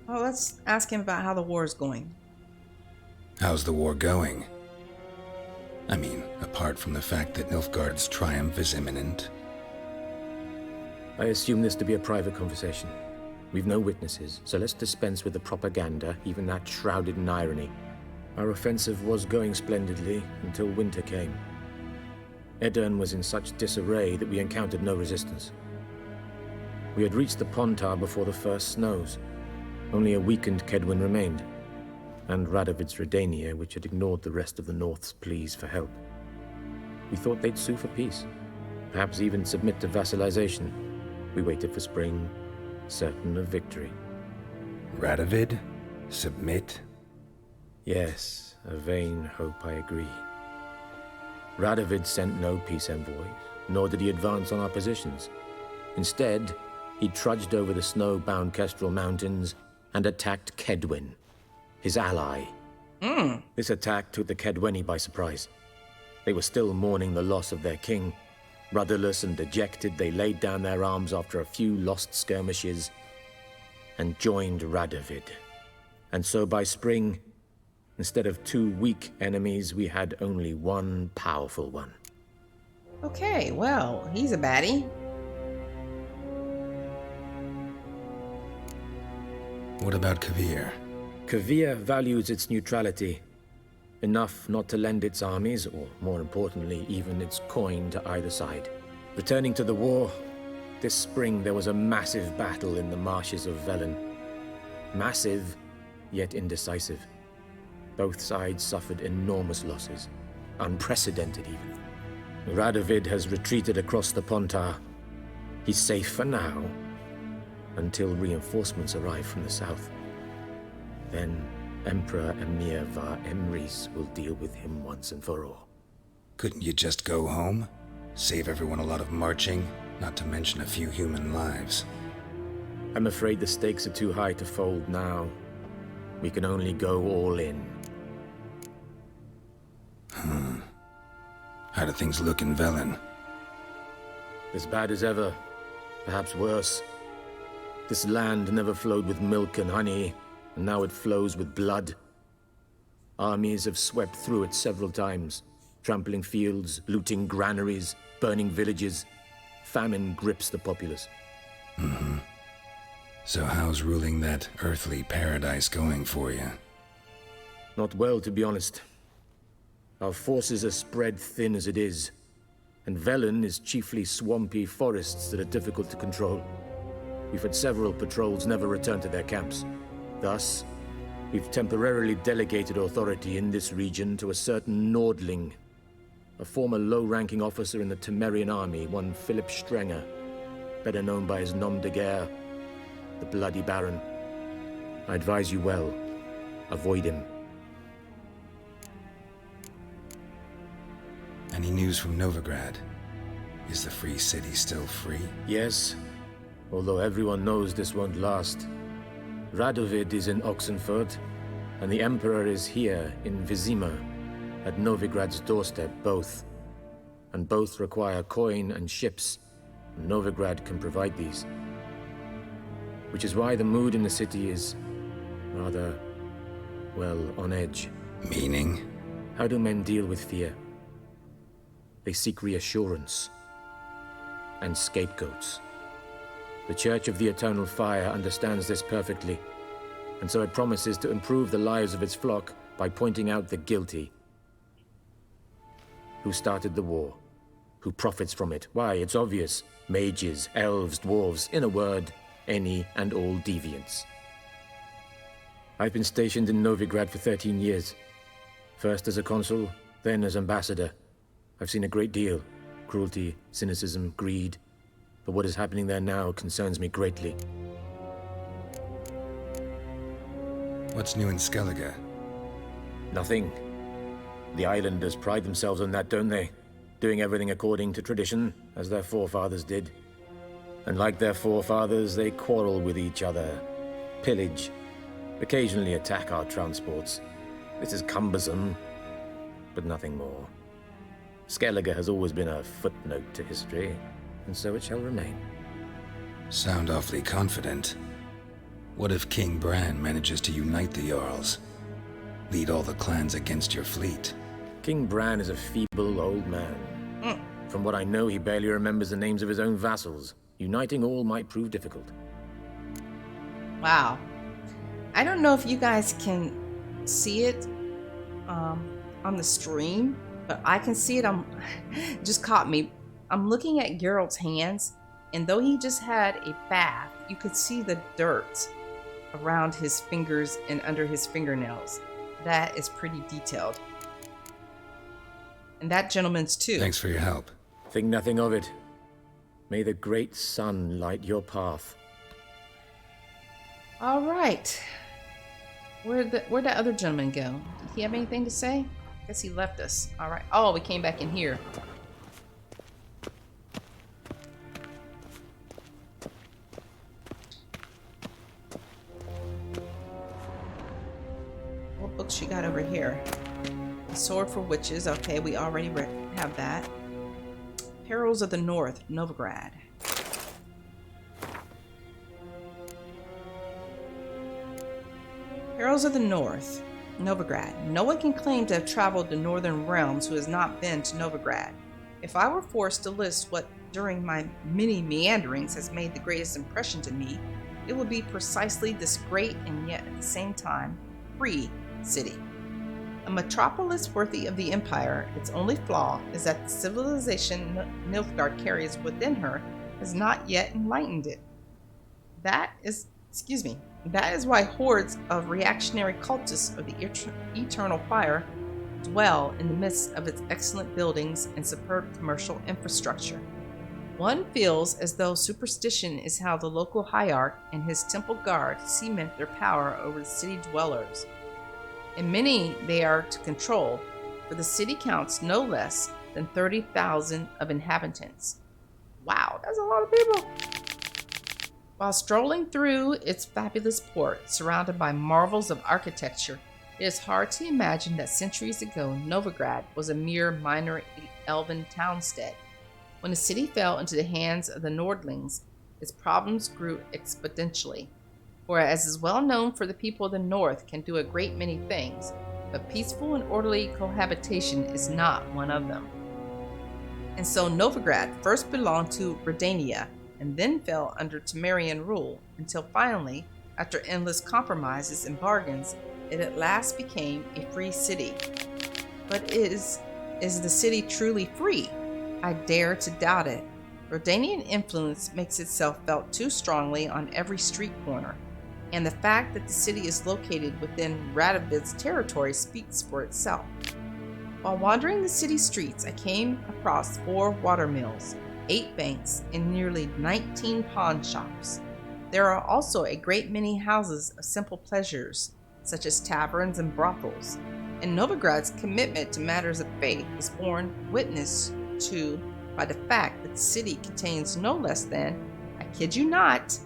Oh, let's ask him about how the war is going. How's the war going? I mean, apart from the fact that Nilfgaard's triumph is imminent. I assume this to be a private conversation. We've no witnesses, so let's dispense with the propaganda, even that shrouded in irony. Our offensive was going splendidly until winter came. Edirn was in such disarray that we encountered no resistance. We had reached the Pontar before the first snows. Only a weakened Kedwin remained, and Radovid's Redania, which had ignored the rest of the North's pleas for help. We thought they'd sue for peace, perhaps even submit to vassalization. We waited for spring, certain of victory. Radovid? Submit? Yes, a vain hope, I agree. Radovid sent no peace envoys, nor did he advance on our positions. Instead, he trudged over the snow-bound Kestrel Mountains and attacked Kedwin, his ally. This attack took the Kedweni by surprise. They were still mourning the loss of their king. Rudderless and dejected, they laid down their arms after a few lost skirmishes and joined Radovid. And so by spring, instead of 2 weak enemies, we had only one powerful one. Okay, well, he's a baddie. What about Kavir? Kavir values its neutrality, enough not to lend its armies, or more importantly, even its coin to either side. Returning to the war, this spring there was a massive battle in the marshes of Velen. Massive, yet indecisive. Both sides suffered enormous losses, unprecedented even. Radovid has retreated across the Pontar. He's safe for now, until reinforcements arrive from the south. Then Emperor Emhyr var Emrys will deal with him once and for all. Couldn't you just go home? Save everyone a lot of marching, not to mention a few human lives. I'm afraid the stakes are too high to fold now. We can only go all in. How do things look in Velen? As bad as ever, perhaps worse. This land never flowed with milk and honey, and now it flows with blood. Armies have swept through it several times, trampling fields, looting granaries, burning villages. Famine grips the populace. So how's ruling that earthly paradise going for you? Not well, to be honest. Our forces are spread thin as it is, and Velen is chiefly swampy forests that are difficult to control. We've had several patrols never return to their camps. Thus, we've temporarily delegated authority in this region to a certain Nordling, a former low-ranking officer in the Tamerian army, one Philip Strenger, better known by his nom de guerre, the Bloody Baron. I advise you well. Avoid him. Any news from Novigrad? Is the free city still free? Yes, although everyone knows this won't last. Radovid is in Oxenfurt, and the Emperor is here in Vizima, at Novigrad's doorstep, both. And both require coin and ships, and Novigrad can provide these. Which is why the mood in the city is rather, well, on edge. Meaning? How do men deal with fear? They seek reassurance and scapegoats. The Church of the Eternal Fire understands this perfectly, and so it promises to improve the lives of its flock by pointing out the guilty. Who started the war? Who profits from it? Why, it's obvious. Mages, elves, dwarves, in a word, any and all deviants. I've been stationed in Novigrad for 13 years. First as a consul, then as ambassador. I've seen a great deal. cruelty, cynicism, greed. But what is happening there now concerns me greatly. What's new in Skellige? Nothing. The islanders pride themselves on that, don't they? Doing everything according to tradition, as their forefathers did. And like their forefathers, they quarrel with each other, pillage, occasionally attack our transports. This is cumbersome, but nothing more. Skellige has always been a footnote to history, and so it shall remain. Sound awfully confident. What if King Bran manages to unite the Jarls? Lead all the clans against your fleet? King Bran is a feeble old man. From what I know, he barely remembers the names of his own vassals. Uniting all might prove difficult. Wow. I don't know if you guys can see it on the stream, but I can see it. Just caught me. I'm looking at Geralt's hands, and though he just had a bath, you could see the dirt around his fingers and under his fingernails. That is pretty detailed. And that gentleman's too. Thanks for your help. Think nothing of it. May the great sun light your path. All right. Where'd the other gentleman go? Did he have anything to say? I guess he left us. All right. Oh, we came back in here. What books you got over here? Sword for Witches. Okay, we already have that. Perils of the North, Novigrad. Perils of the North, Novigrad. No one can claim to have traveled the northern realms who has not been to Novigrad. If I were forced to list what during my many meanderings has made the greatest impression to me, it would be precisely this great and yet at the same time free city. A metropolis worthy of the Empire, its only flaw is that the civilization Nilfgaard carries within her has not yet enlightened it. That is why hordes of reactionary cultists of the Eternal Fire dwell in the midst of its excellent buildings and superb commercial infrastructure. One feels as though superstition is how the local hierarch and his temple guard cement their power over the city dwellers. And many they are to control, for the city counts no less than 30,000 of inhabitants. Wow, that's a lot of people. While strolling through its fabulous port, surrounded by marvels of architecture, it is hard to imagine that centuries ago Novigrad was a mere minor elven townstead. When the city fell into the hands of the Nordlings, its problems grew exponentially. For as is well known, for the people of the north can do a great many things, but peaceful and orderly cohabitation is not one of them. And so Novigrad first belonged to Redania, and then fell under Tamerian rule, until finally, after endless compromises and bargains, it at last became a free city. But is the city truly free? I dare to doubt it. Redanian influence makes itself felt too strongly on every street corner, and the fact that the city is located within Radovid's territory speaks for itself. While wandering the city streets, I came across 4 watermills, 8 banks, and nearly 19 pawn shops. There are also a great many houses of simple pleasures, such as taverns and brothels, and Novigrad's commitment to matters of faith is borne witness to by the fact that the city contains no less than, I kid you not,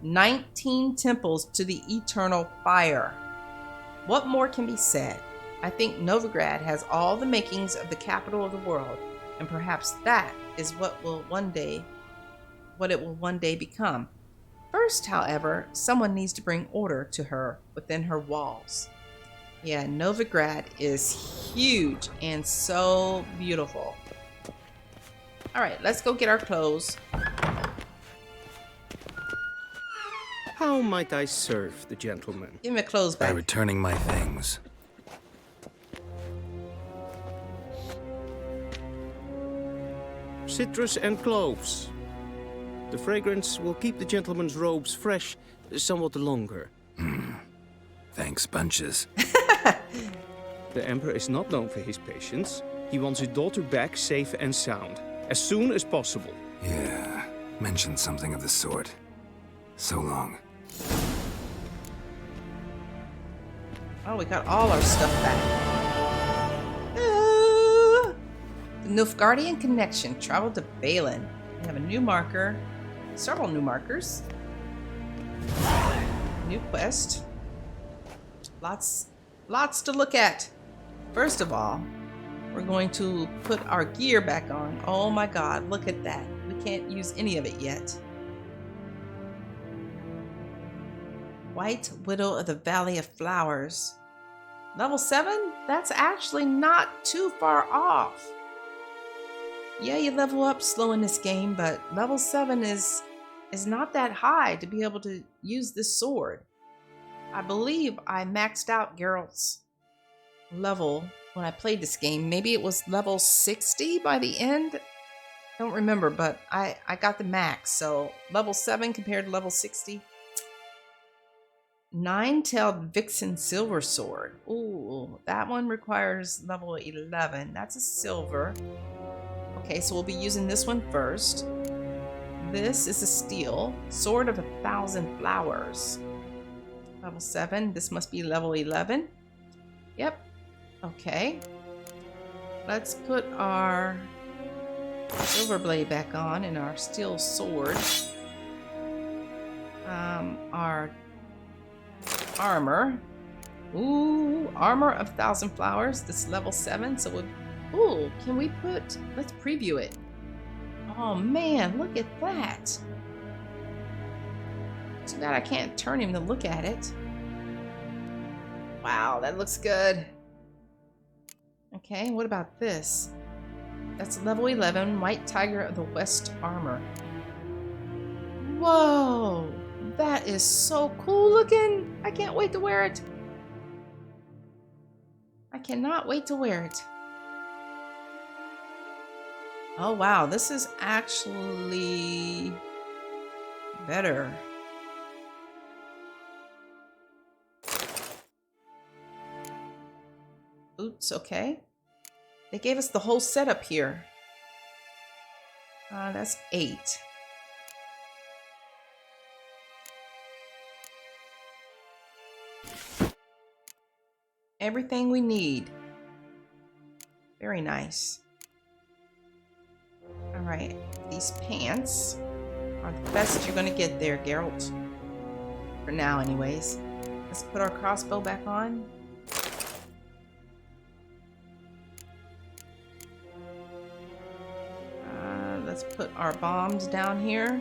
19 temples to the Eternal Fire. What more can be said? I think Novigrad has all the makings of the capital of the world, and perhaps that is what it will one day become. First, however, someone needs to bring order to her within her walls. Yeah, Novigrad is huge and so beautiful. All right, let's go get our clothes. How might I serve the gentleman? Give me my clothes By back. returning my things. Citrus and cloves. The fragrance will keep the gentleman's robes fresh somewhat longer. Thanks, bunches. The Emperor is not known for his patience. He wants his daughter back safe and sound. as soon as possible. Yeah, mentioned something of the sort. So long. Oh, we got all our stuff back. The Nilfgaardian connection. Travel to Velen. We have a new marker. Several new markers. New quest. Lots to look at. First of all, we're going to put our gear back on. Oh my god, look at that. We can't use any of it yet. White Widow of the Valley of Flowers. Level 7? That's actually not too far off. Yeah, you level up slow in this game, but level 7 is not that high to be able to use this sword. I believe I maxed out Geralt's level when I played this game. Maybe it was level 60 by the end. I don't remember, but I got the max. So level 7 compared to level 60. Nine-tailed Vixen silver sword. Ooh, that one requires level 11. That's a silver. Okay, so we'll be using this one first. This is a steel sword of 1,000 flowers. Level 7. This must be level 11. Yep. Okay. Let's put our silver blade back on and our steel sword. Our armor. Ooh, armor of 1,000 flowers. This is level 7. So we'll. Ooh, can we put? Let's preview it. Oh man, look at that. Too bad I can't turn him to look at it. Wow, that looks good. Okay, what about this? That's level 11, White Tiger of the West armor. Whoa, that is so cool looking. I can't wait to wear it. I cannot wait to wear it. Oh wow, this is actually better. Boots, okay. They gave us the whole setup here. That's 8. Everything we need. Very nice. Alright, these pants are the best you're gonna get there, Geralt. For now, anyways. Let's put our crossbow back on. Let's put our bombs down here.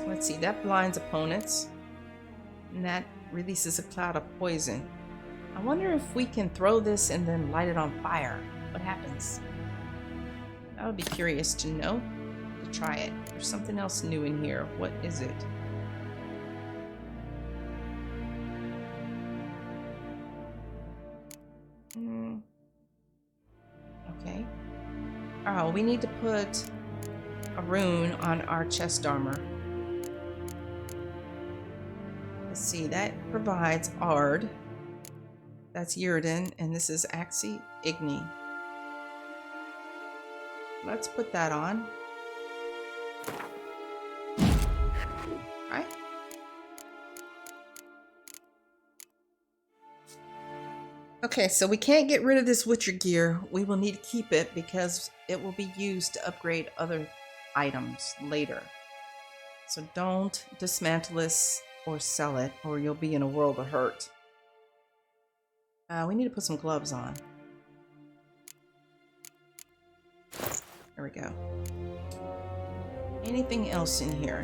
Let's see, that blinds opponents. And that releases a cloud of poison. I wonder if we can throw this and then light it on fire. What happens? I would be curious to know. To try it. There's something else new in here. What is it? Okay. Oh, we need to put a rune on our chest armor. Let's see, that provides Ard. That's Yrden, and this is Axi Igni. Let's put that on. Alright. Okay, so we can't get rid of this Witcher gear. We will need to keep it because it will be used to upgrade other items later. So don't dismantle this or sell it, or you'll be in a world of hurt. We need to put some gloves on. There we go. Anything else in here?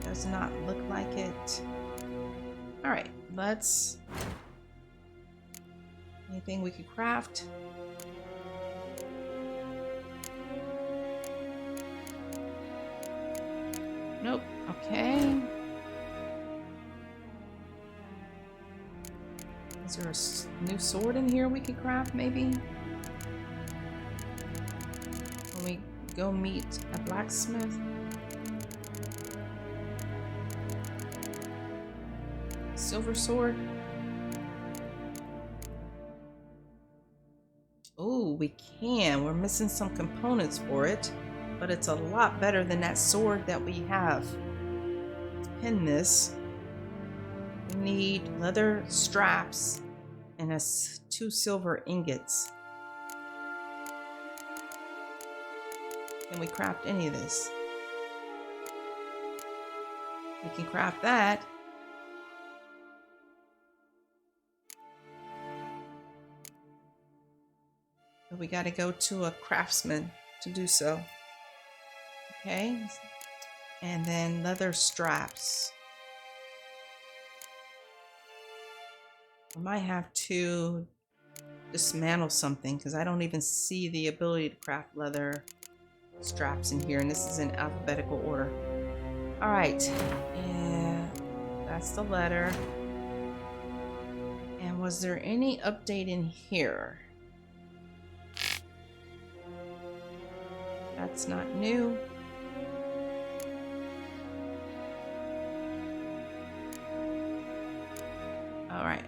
Does not look like it. Alright, let's... Anything we could craft? Nope. Okay. Is there a new sword in here we could craft, maybe? When we go meet a blacksmith? Silver sword? Oh, we can. We're missing some components for it, but it's a lot better than that sword that we have. To pin this, we need leather straps and 2 silver ingots. Can we craft any of this? We can craft that. But we got to go to a craftsman to do so. Okay. And then leather straps. I might have to dismantle something because I don't even see the ability to craft leather straps in here, and this is in alphabetical order. All right, and that's the letter. And was there any update in here? That's not new. All right,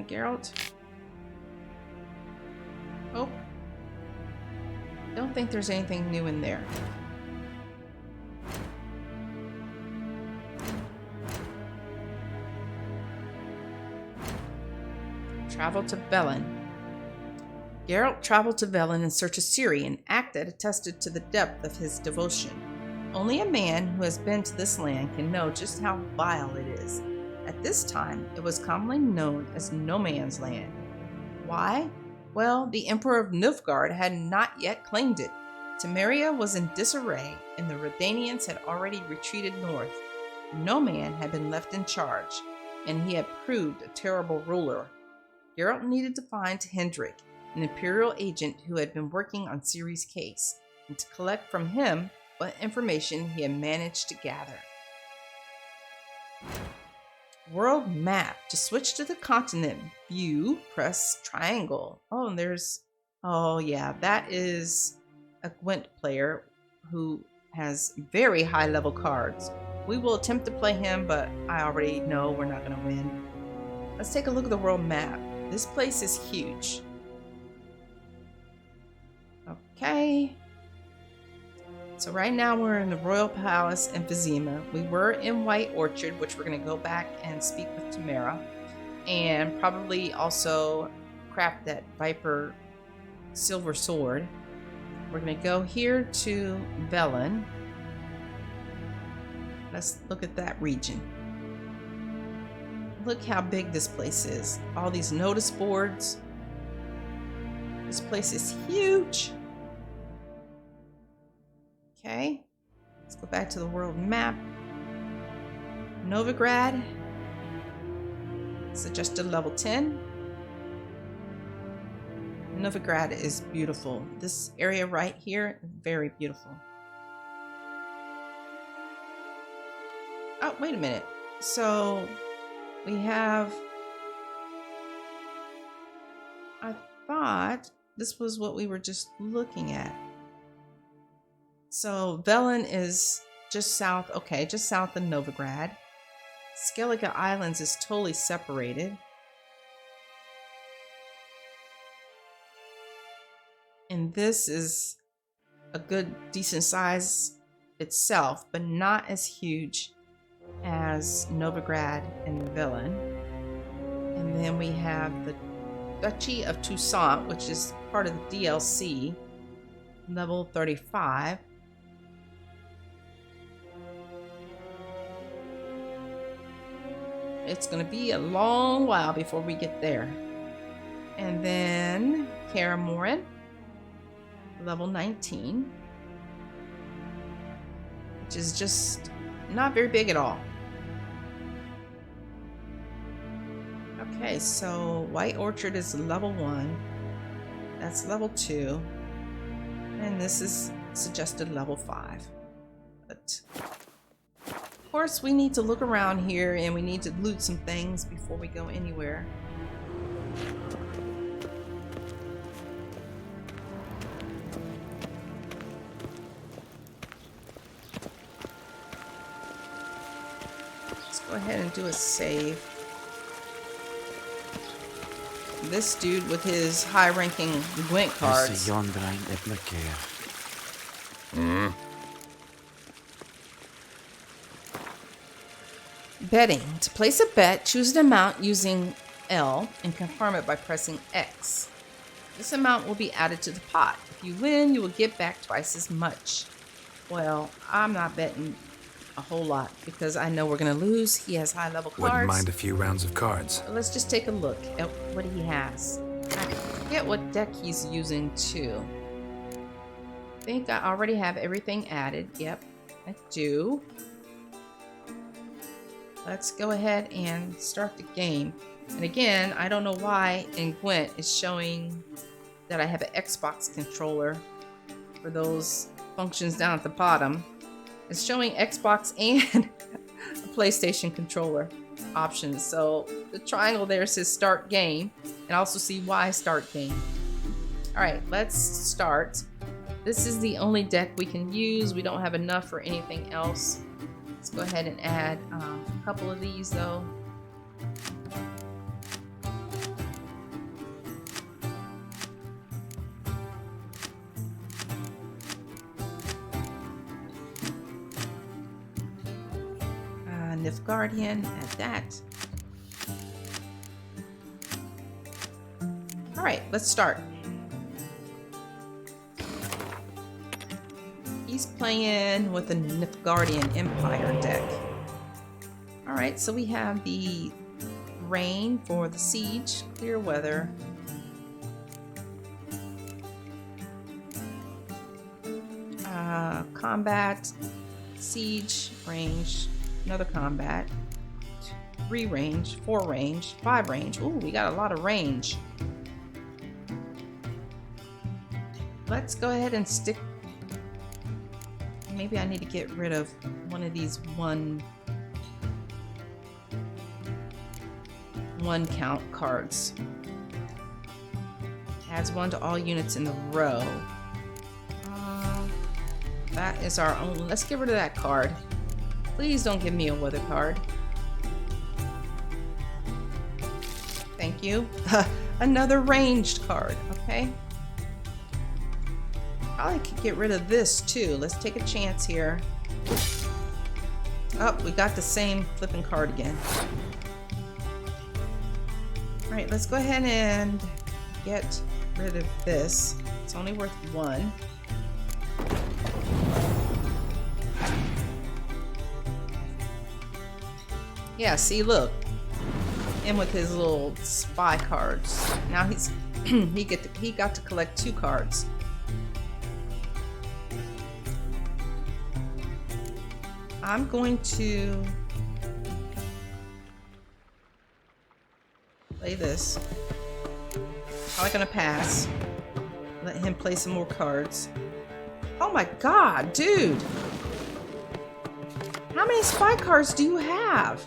Geralt. Oh, don't think there's anything new in there. Travel to Velen. Geralt traveled to Velen in search of Ciri, an act that attested to the depth of his devotion. Only a man who has been to this land can know just how vile it is. At this time, it was commonly known as No Man's Land. Why? Well, the Emperor of Nilfgaard had not yet claimed it. Tameria was in disarray, and the Redanians had already retreated north. No man had been left in charge, and he had proved a terrible ruler. Geralt needed to find Hendrik, an Imperial agent who had been working on Ciri's case, and to collect from him what information he had managed to gather. World map. To switch to the continent view, press triangle. Oh, and there's... Oh, yeah, that is a Gwent player who has very high level cards. We will attempt to play him, but I already know we're not going to win. Let's take a look at the world map. This place is huge. Okay. So right now we're in the Royal Palace in Vizima. We were in White Orchard, which we're going to go back and speak with Tameria. And probably also craft that Viper silver sword. We're going to go here to Velen. Let's look at that region. Look how big this place is. All these notice boards. This place is huge. Okay, let's go back to the world map. Novigrad. Suggested level 10. Novigrad is beautiful. This area right here, very beautiful. Oh, wait a minute. So we have... I thought this was what we were just looking at. So Velen is just south, okay, just south of Novigrad. Skellige Islands is totally separated. And this is a good, decent size itself, but not as huge as Novigrad and Velen. And then we have the Duchy of Toussaint, which is part of the DLC, level 35. It's going to be a long while before we get there. And then Caramoran, level 19, which is just not very big at all. Okay, so White Orchard is level 1. That's level 2. And this is suggested level 5. But of course, we need to look around here and we need to loot some things before we go anywhere. Let's go ahead and do a save. this dude with his high-ranking Gwent cards. Betting. To place a bet, choose an amount using L and confirm it by pressing X. This amount will be added to the pot. If you win, you will get back twice as much. Well, I'm not betting a whole lot because I know we're going to lose. He has high-level cards. Wouldn't mind a few rounds of cards. Let's just take a look at what he has. I forget what deck he's using too. I think I already have everything added. Yep, I do. Let's go ahead and start the game. And again, I don't know why in Gwent it's showing that I have an Xbox controller for those functions down at the bottom. It's showing Xbox and a PlayStation controller options. So the triangle there says start game, and I also see Y start game. All right, let's start. This is the only deck we can use. We don't have enough for anything else. Let's go ahead and add a couple of these though. Nilfgaardian, add that. All right, let's start. He's playing with the Nilfgaardian Empire deck. All right, so we have the rain for the siege, clear weather. Combat, siege, range, another combat, 3 range, 4 range, 5 range. Ooh, we got a lot of range. Let's go ahead and stick. Maybe I need to get rid of one of these one count cards. Adds 1 to all units in the row. That is our only. Let's get rid of that card. Please don't give me a weather card. Thank you. Another ranged card, okay? Probably could get rid of this too. Let's take a chance here. Oh, we got the same flipping card again. All right, let's go ahead and get rid of this. It's only worth 1. Yeah, see, look. Him with his little spy cards. Now he's he got to collect 2 cards. I'm going to play this. Probably gonna pass. Let him play some more cards. Oh my god, dude! How many spy cards do you have?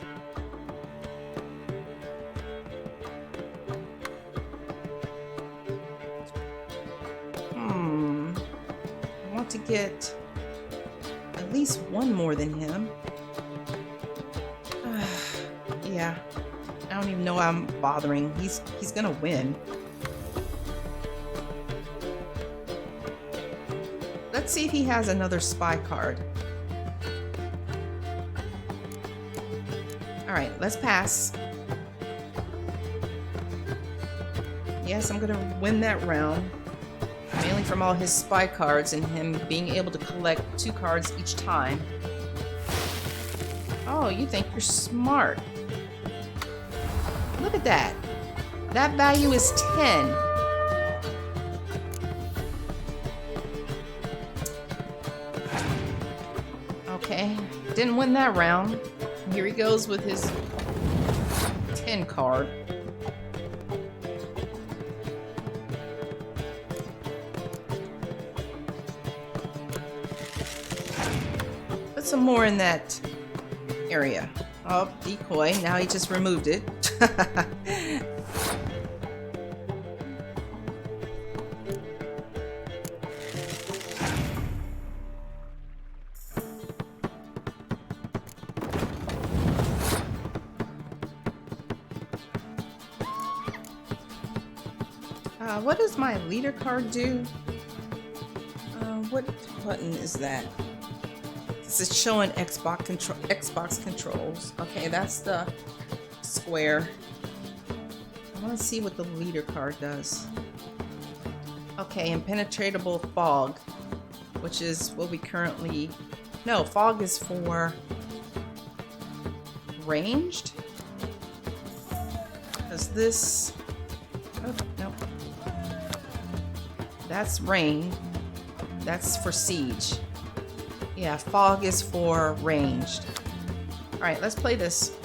I want to get at least 1 more than him. Yeah. I don't even know why I'm bothering. He's gonna win. Let's see if he has another spy card. Alright, let's pass. Yes, I'm gonna win that round. Mainly from all his spy cards and him being able to collect 2 cards each time. Oh, you think you're smart. Look at that. That value is 10. Okay, didn't win that round. Here he goes with his 10 card. Put some more in that area. Oh, decoy. Now he just removed it. What does my leader card do? What button is that? This is showing Xbox controls. Okay, that's the square. I want to see what the leader card does. Okay, impenetrable fog, which is what we currently... No, fog is for ranged. Because this... Oh, no. That's rain. That's for siege. Yeah, fog is for ranged. Alright, let's play this.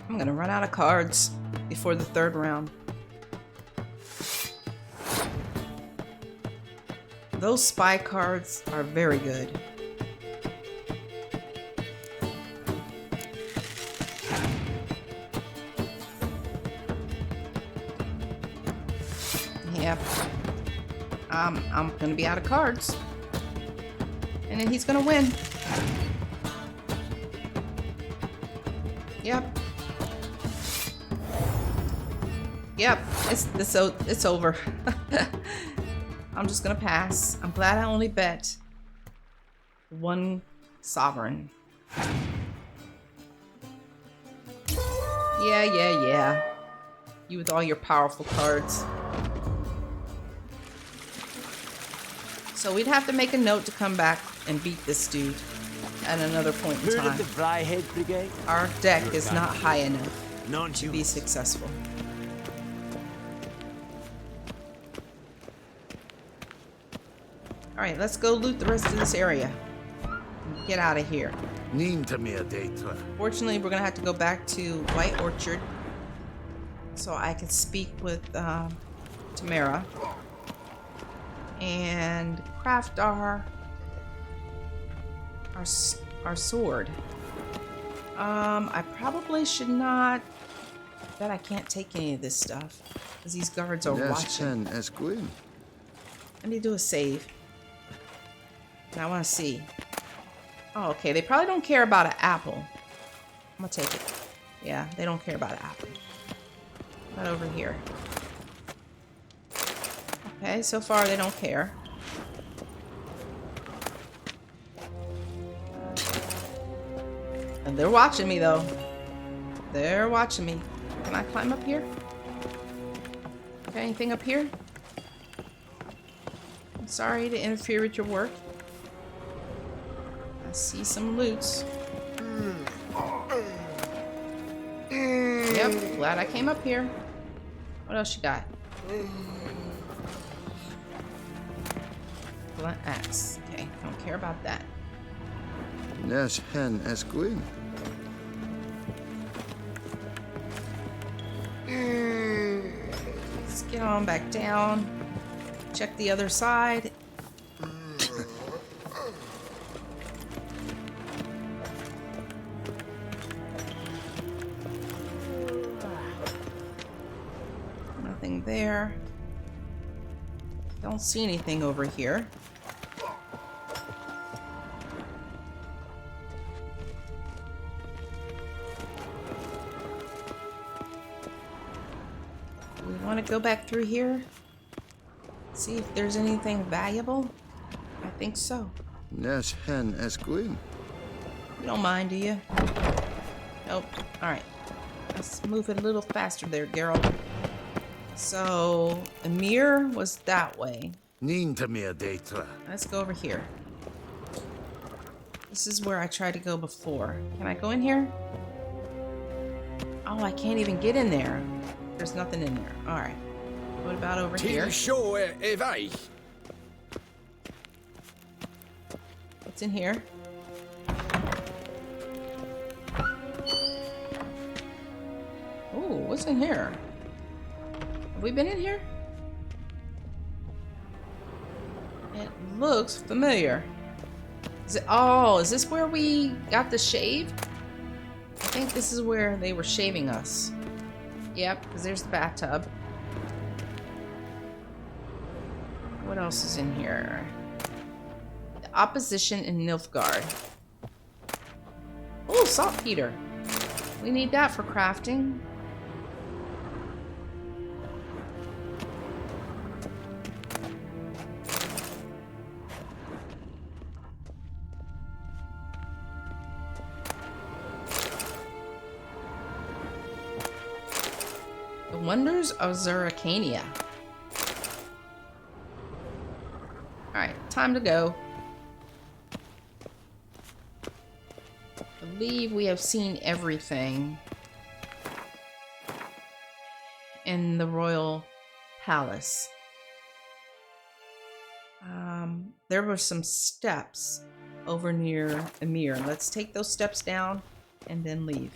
I'm gonna run out of cards before the third round. Those spy cards are very good. Yep. I'm gonna be out of cards. And then he's gonna win. Yep. Yep, it's over. I'm just gonna pass. I'm glad I only bet one sovereign. Yeah. You with all your powerful cards. So we'd have to make a note to come back and beat this dude at another point in time. Our deck is not high enough to be successful. Alright, let's go loot the rest of this area. And get out of here. Fortunately, we're gonna have to go back to White Orchard so I can speak with Tameria and craft our sword. I probably should not. I bet I can't take any of this stuff because these guards are watching. Let me do a save. I want to see. Oh, okay. They probably don't care about an apple. I'm gonna take it. Yeah, they don't care about an apple. Not over here. Okay, so far they don't care. And they're watching me though. They're watching me. Can I climb up here? Okay, anything up here? I'm sorry to interfere with your work. I see some loots. Yep, glad I came up here. What else you got? Blunt axe. Okay, don't care about that. Let's get on back down. Check the other side. Nothing there. Don't see anything over here. We want to go back through here. See if there's anything valuable. I think so. Yes, hen as queen. You don't mind, do you? Nope. Alright. Let's move it a little faster there, Geralt. So, Emhyr was that way. Let's go over here. This is where I tried to go before. Can I go in here? Oh, I can't even get in there. There's nothing in there. Alright. What about over here? What's in here? Ooh, what's in here? Have we been in here? It looks familiar. Is it? Oh, is this where we got the shave? I think this is where they were shaving us. Yep, because there's the bathtub. What else is in here? The opposition in Nilfgaard. Oh, saltpeter. We need that for crafting. The Wonders of Zeracania. Alright, time to go. I believe we have seen everything in the royal palace. There were some steps over near Emhyr. Let's take those steps down and then leave.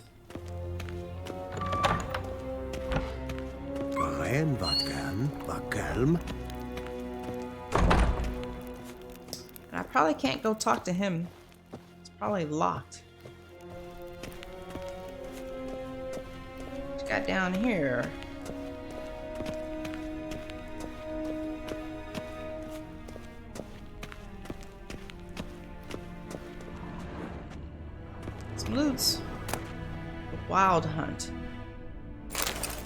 And I probably can't go talk to him. It's probably locked. What you got down here? Some loots. The Wild Hunt.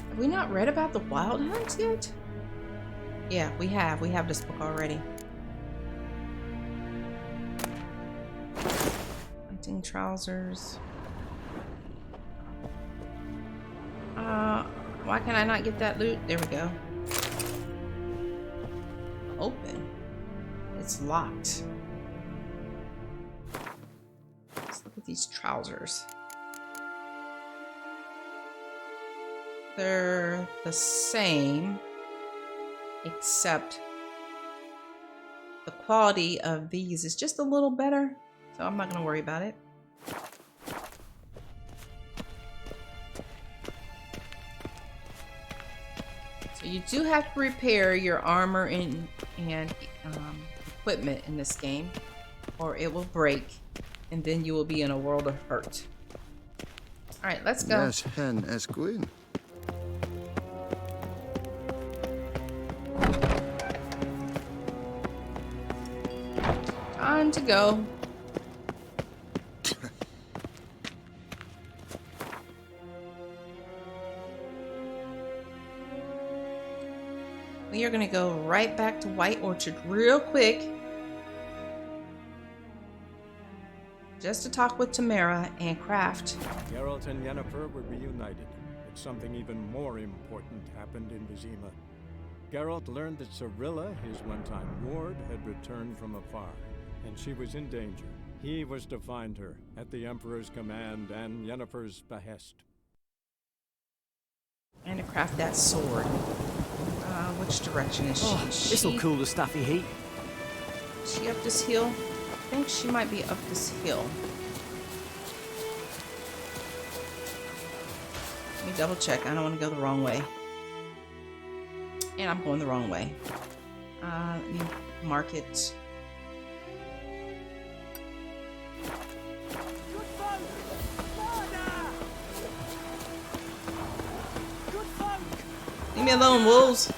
Have we not read about the Wild Hunt yet? Yeah, we have. We have this book already. Hunting trousers. Why can I not get that loot? There we go. Open. It's locked. Let's look at these trousers. They're the same, except the quality of these is just a little better, so I'm not going to worry about it. So you do have to repair your armor and equipment in this game, or it will break, and then you will be in a world of hurt. All right, let's go. Yes, hen as queen. Time to go. We are going to go right back to White Orchard real quick. Just to talk with Tameria and craft. Geralt and Yennifer were reunited, but something even more important happened in Vizima. Geralt learned that Cirilla, his one-time ward, had returned from afar, and she was in danger. He was to find her, at the Emperor's command and Yennefer's behest. And to craft that sword. Which direction is she? Oh, this'll cool the stuffy heat. Is she up this hill? I think she might be up this hill. Let me double check. I don't want to go the wrong way. And I'm going the wrong way. Let me mark it. Leave me alone, wolves.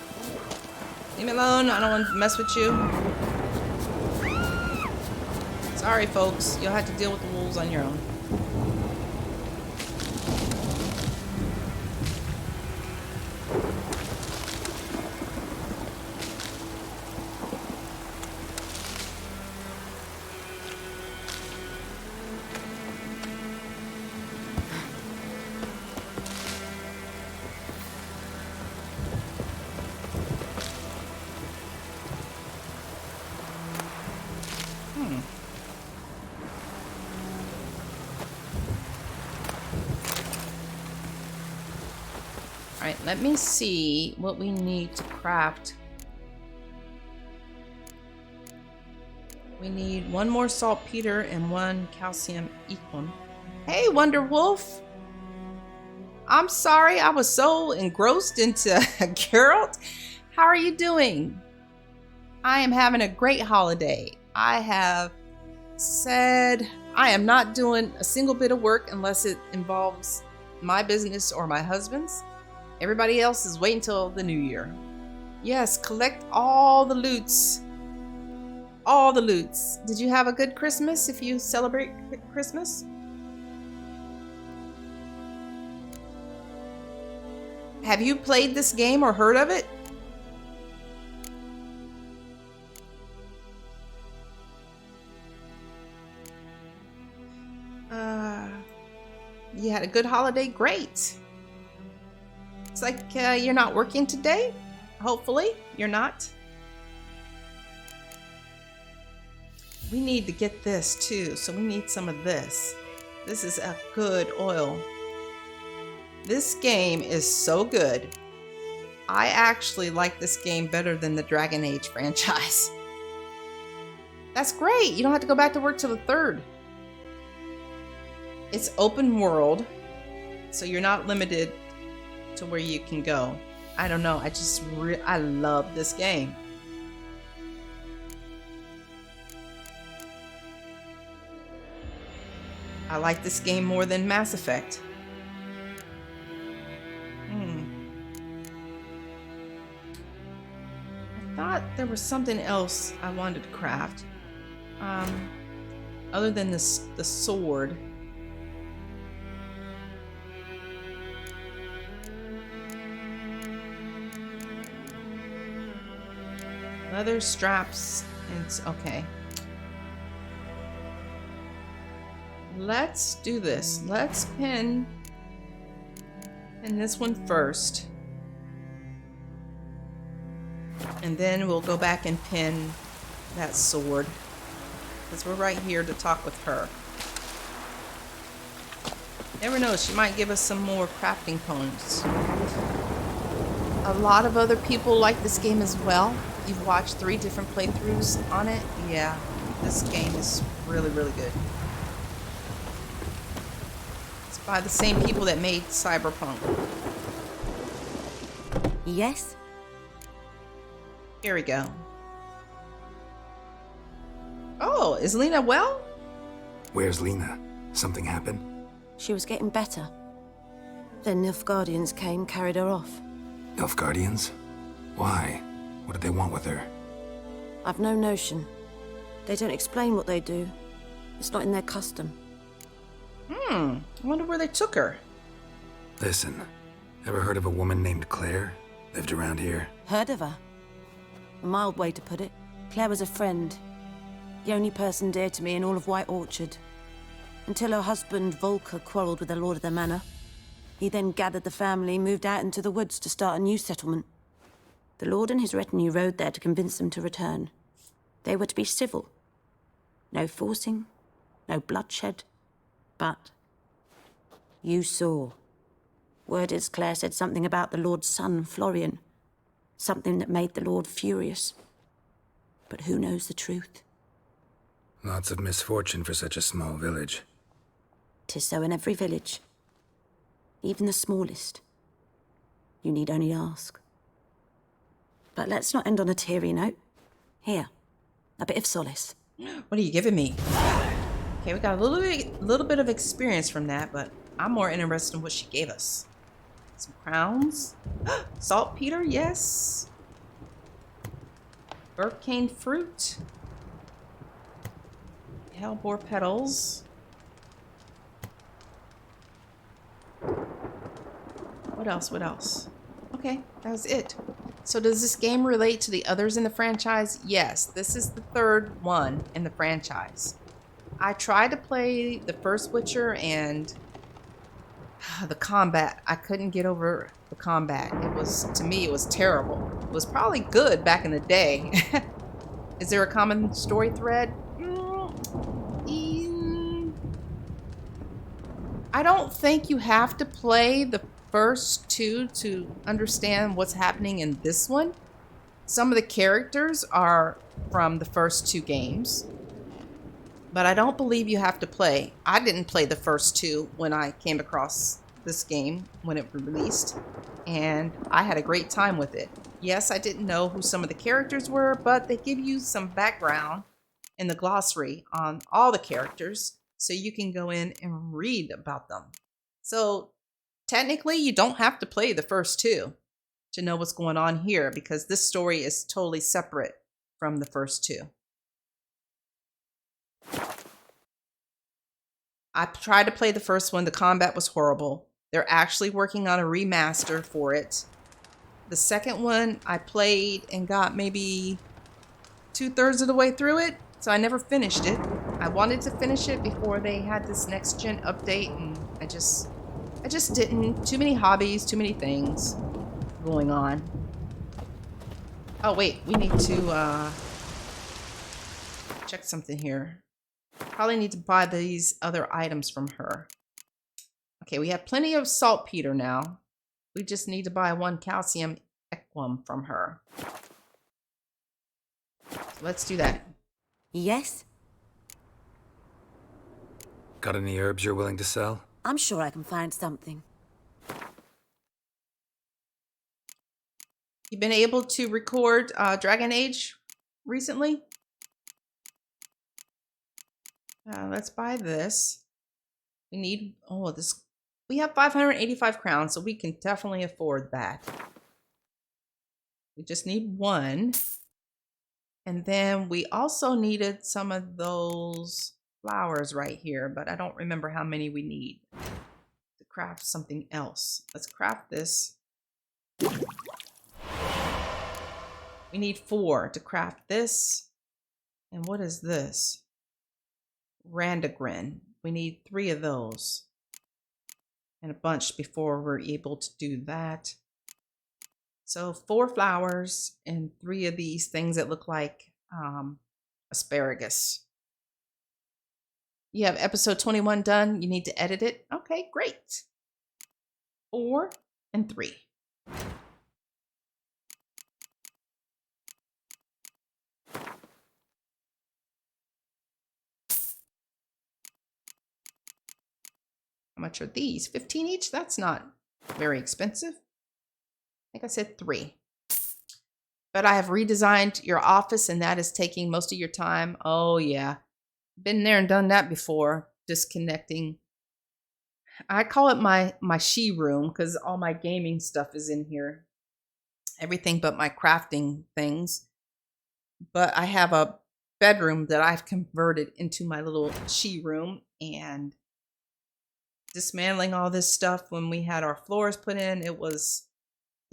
Leave me alone. I don't want to mess with you. Sorry, folks. You'll have to deal with the wolves on your own. Alright, let me see what we need to craft. We need one more saltpeter and one calcium equum. Hey, Wonder Wolf! I'm sorry, I was so engrossed into Geralt. How are you doing? I am having a great holiday. I have said I am not doing a single bit of work unless it involves my business or my husband's. Everybody else is waiting till the new year. Yes, collect all the loots. All the loots. Did you have a good Christmas if you celebrate Christmas? Have you played this game or heard of it? You had a good holiday? Great. It's like you're not working today? Hopefully, you're not. We need to get this too, so we need some of this. This is a good oil. This game is so good. I actually like this game better than the Dragon Age franchise. That's great. You don't have to go back to work till the 3rd. It's open world, so you're not limited to where you can go. I don't know. I love this game. I like this game more than Mass Effect. I thought there was something else I wanted to craft. Other than the sword. Leather straps. Okay. Let's do this. Let's pin this one first. And then we'll go back and pin that sword. Because we're right here to talk with her. Never know, she might give us some more crafting points. A lot of other people like this game as well. You've watched 3 different playthroughs on it. Yeah, this game is really, really good. It's by the same people that made Cyberpunk. Yes? Here we go. Oh, is Lena well? Where's Lena? Something happened? She was getting better. Then Nilfgaardians came, carried her off. Nilfgaardians? Why? What did they want with her? I've no notion. They don't explain what they do. It's not in their custom. I wonder where they took her. Listen, ever heard of a woman named Claire? Lived around here? Heard of her? A mild way to put it. Claire was a friend. The only person dear to me in all of White Orchard. Until her husband, Volker, quarreled with the lord of the manor. He then gathered the family, moved out into the woods to start a new settlement. The lord and his retinue rode there to convince them to return. They were to be civil. No forcing, no bloodshed. But you saw. Word is Claire said something about the lord's son, Florian. Something that made the lord furious. But who knows the truth? Lots of misfortune for such a small village. 'Tis so in every village. Even the smallest. You need only ask. But let's not end on a teary note. Here, a bit of solace. What are you giving me? Okay, we got a little bit of experience from that, but I'm more interested in what she gave us. Some crowns. Saltpeter, yes. Hurricane fruit. Hellebore petals. What else? What else? Okay, that was it. So does this game relate to the others in the franchise? Yes, this is the 3rd one in the franchise. I tried to play the first Witcher and the combat. I couldn't get over the combat. To me, it was terrible. It was probably good back in the day. Is there a common story thread? I don't think you have to play the first 2 to understand what's happening in this one. Some of the characters are from the first 2 games, but I don't believe you have to play. I didn't play the first 2 when I came across this game when it released, and I had a great time with it. Yes, I didn't know who some of the characters were, but they give you some background in the glossary on all the characters, so you can go in and read about them. So technically, you don't have to play the first two to know what's going on here, because this story is totally separate from the first two. I tried to play the first one. The combat was horrible. They're actually working on a remaster for it. The second one I played and got maybe 2/3 of the way through it, so I never finished it. I wanted to finish it before they had this next gen update, and I just didn't. Too many hobbies, too many things going on. Oh wait, we need to check something here. Probably need to buy these other items from her. Okay, we have plenty of saltpeter now. We just need to buy 1 calcium equum from her. Let's do that. Yes? Got any herbs you're willing to sell? I'm sure I can find something. You been able to record Dragon Age recently? Let's buy this. We need, oh, this, we have 585 crowns, so we can definitely afford that. We just need 1. And then we also needed some of those flowers right here, but I don't remember how many we need to craft something else. Let's craft this. We need 4 to craft this. And what is this? Randagrin. We need 3 of those. And a bunch before we're able to do that. So 4 flowers and 3 of these things that look like asparagus. You have episode 21 done. You need to edit it. Okay, great. 4 and 3. How much are these? 15 each? That's not very expensive. I think I said 3. But I have redesigned your office, and that is taking most of your time. Oh, yeah. Been there and done that before. Disconnecting. I call it my she room because all my gaming stuff is in here. Everything but my crafting things. But I have a bedroom that I've converted into my little she room, and dismantling all this stuff when we had our floors put in, it was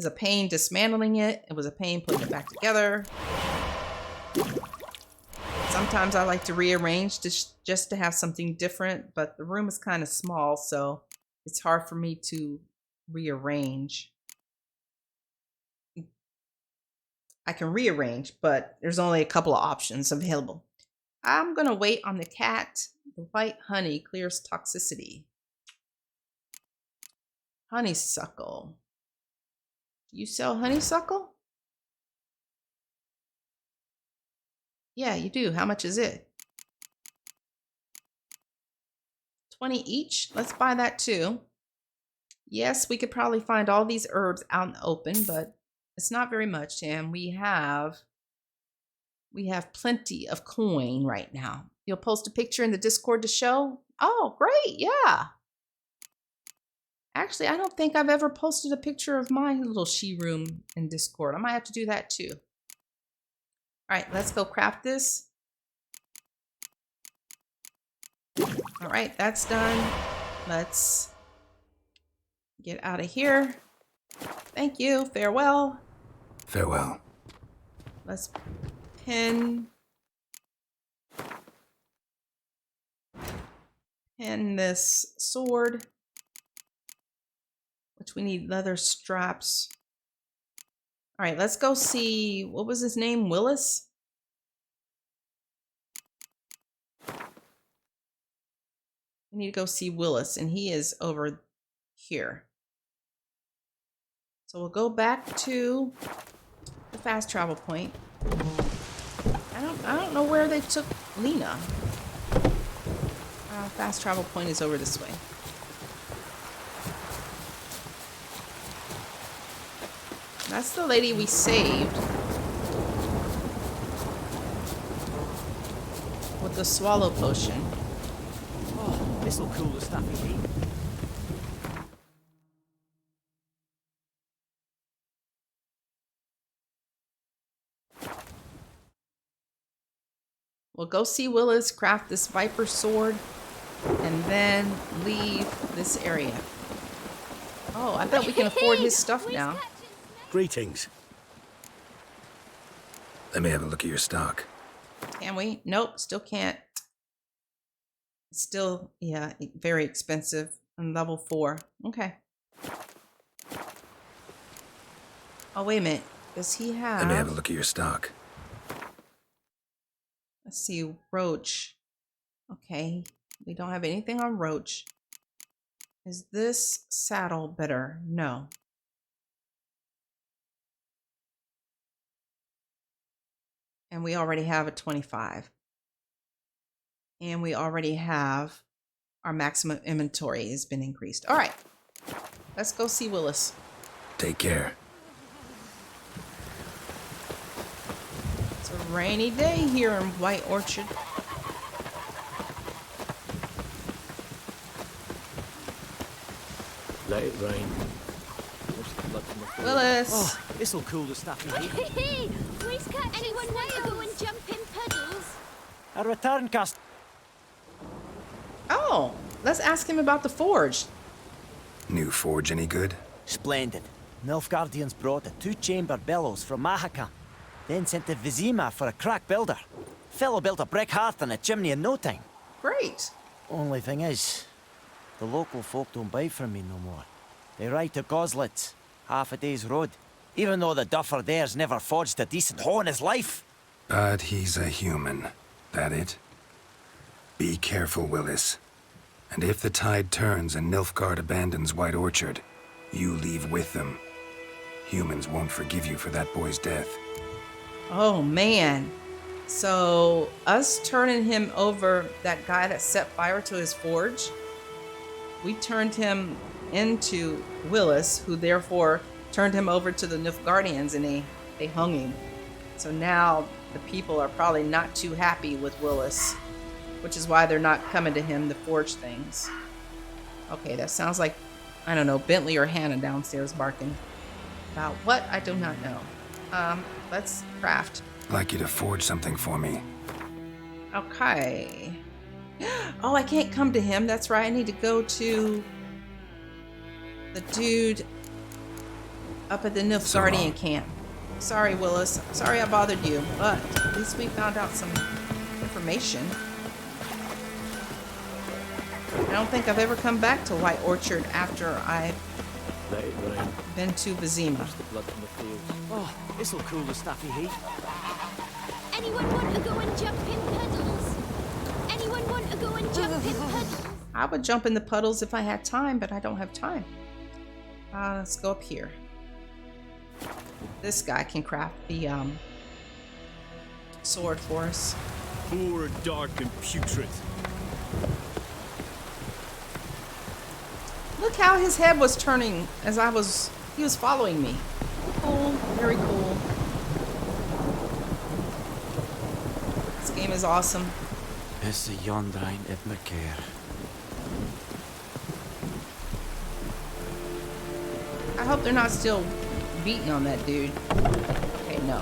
a pain dismantling it. It was a pain putting it back together. Sometimes I like to rearrange just to have something different, but the room is kind of small, so it's hard for me to rearrange. I can rearrange, but there's only a couple of options available. I'm going to wait on the cat. The white honey clears toxicity. Honeysuckle. You sell honeysuckle? Yeah, you do. How much is it? 20 each? Let's buy that too. Yes, we could probably find all these herbs out in the open, but it's not very much, and we have plenty of coin right now. You'll post a picture in the Discord to show? Oh, great. Yeah. Actually, I don't think I've ever posted a picture of my little she room in Discord. I might have to do that too. All right, let's go craft this. All right, that's done. Let's get out of here. Thank you. Farewell. Farewell. Let's pin this sword. Which we need leather straps. All right, let's go see, what was his name? Willis? We need to go see Willis, and he is over here. So we'll go back to the fast travel point. I don't know where they took Lena. Fast travel point is over this way. That's the lady we saved. With the swallow potion. Oh, this'll cool the stuffy heat. We'll go see Willis craft this viper sword and then leave this area. Oh, I bet we can afford his stuff now. Greetings. Let me have a look at your stock. Can we? Nope, still can't. Still, yeah, very expensive. And level 4. Okay. Oh, wait a minute. Does he have... Let me have a look at your stock. Let's see, Roach. Okay, we don't have anything on Roach. Is this saddle better? No. And we already have a 25. And we already have our maximum inventory has been increased. All right, let's go see Willis. Take care. It's a rainy day here in White Orchard. Let it rain. Willis! Oh, this'll cool the stuffy heat. Hey, please catch anyone want to go and jump in puddles? A return cast. Oh, let's ask him about the forge. New forge any good? Splendid. Nilfgaardians brought a 2-chamber bellows from Mahaka, then sent to Vizima for a crack builder. Fellow built a brick hearth and a chimney in no time. Great. Only thing is, the local folk don't buy from me no more. They ride to Goslitz, half a day's road, even though the duffer there's never forged a decent hoe in his life. But he's a human. That it? Be careful, Willis. And if the tide turns and Nilfgaard abandons White Orchard, you leave with them. Humans won't forgive you for that boy's death. Oh, man. So, us turning him over, that guy that set fire to his forge, we turned him into Willis, who therefore turned him over to the Nilfgaardians, and they hung him. So now the people are probably not too happy with Willis, which is why they're not coming to him to forge things. Okay, that sounds like, I don't know, Bentley or Hannah downstairs barking. About what? I do not know. Let's craft. I'd like you to forge something for me. Okay. Oh, I can't come to him. That's right. I need to go to the dude up at the Nilfgaardian camp. Sorry, Willis. Sorry I bothered you, but at least we found out some information. I don't think I've ever come back to White Orchard after I've been to Vizima. Oh, this'll cool the stuffy heat. Anyone want to go and jump in puddles? Anyone want to go and jump in puddles? I would jump in the puddles if I had time, but I don't have time. Let's go up here. This guy can craft the sword for us. Poor, dark, and putrid. Look how his head was turning as he was following me. Cool, very cool. This game is awesome. It's a Yondrain Emhyr. I hope they're not still beating on that dude. Okay, no.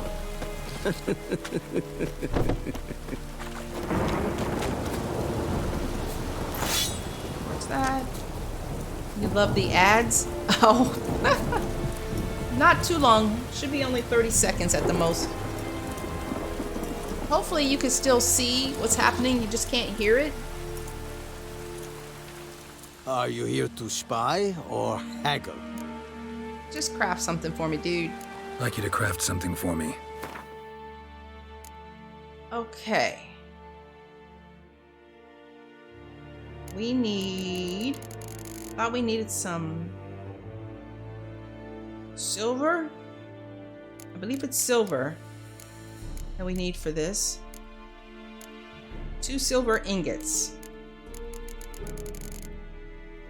What's that? You love the ads? Oh. Not too long. Should be only 30 seconds at the most. Hopefully you can still see what's happening. You just can't hear it. Are you here to spy or haggle? Just craft something for me, dude. I'd like you to craft something for me. Okay. We need... Thought we needed some silver. I believe it's silver that we need for this. 2 silver ingots.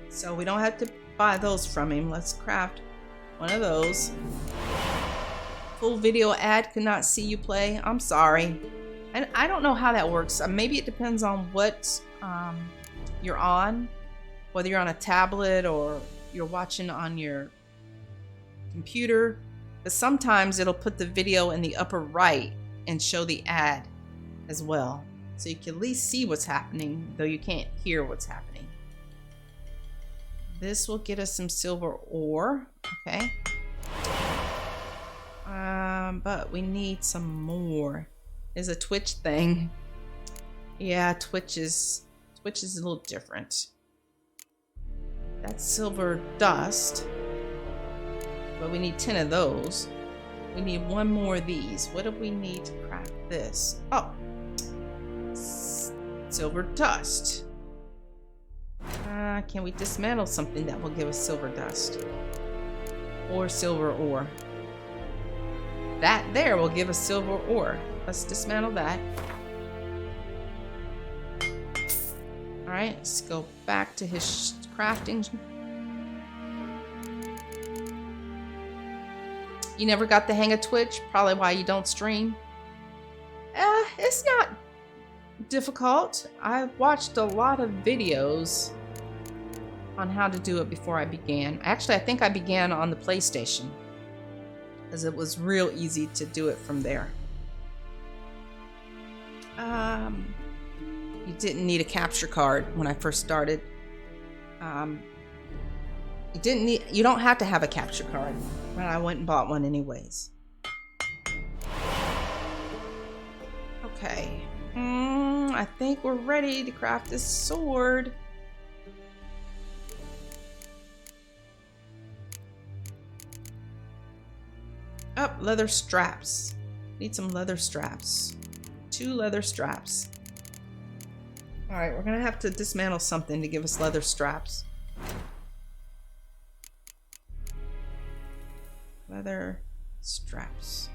So we don't have to buy those from him. Let's craft one of those. full video ad could not see you play. I'm sorry. And I don't know how that works. Maybe it depends on what you're on, whether you're on a tablet or you're watching on your computer. But sometimes it'll put the video in the upper right and show the ad as well. So you can at least see what's happening, though you can't hear what's happening. This will get us some silver ore. Okay. But we need some more. There's a Twitch thing. Yeah, Twitch is a little different. That's silver dust. But we need 10 of those. We need one more of these. What do we need to craft this? Oh, silver dust. Can we dismantle something that will give us silver dust? Or silver ore? That there will give us silver ore. Let's dismantle that. Alright, let's go back to his crafting. You never got the hang of Twitch? Probably why you don't stream. It's not difficult. I've watched a lot of videos on how to do it before I began. Actually, I think I began on the PlayStation, because it was real easy to do it from there. You didn't need a capture card when I first started. You don't have to have a capture card, but I went and bought one anyways. Okay. I think we're ready to craft this sword. Oh, leather straps. Need some leather straps. 2 leather straps. Alright, we're gonna have to dismantle something to give us leather straps. Leather straps.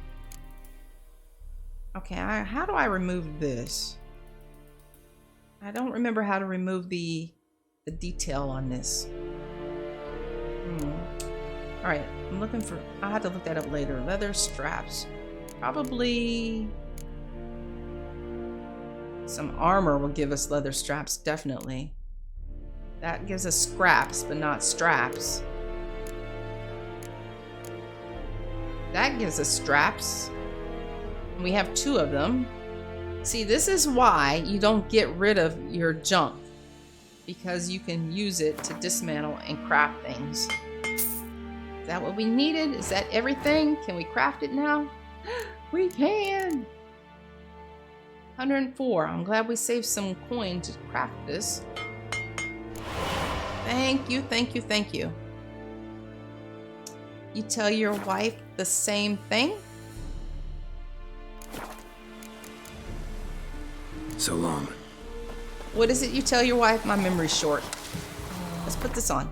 Okay, how do I remove this? I don't remember how to remove the detail on this. Alright, I'm looking for... I'll have to look that up later. Leather straps. Probably... some armor will give us leather straps, definitely. That gives us scraps, but not straps. That gives us straps. And we have 2 of them. See, this is why you don't get rid of your junk. Because you can use it to dismantle and craft things. Is that what we needed? Is that everything? Can we craft it now? We can! 104. I'm glad we saved some coin to craft this. Thank you, thank you, thank you. You tell your wife the same thing? So long. What is it you tell your wife? My memory's short. Let's put this on.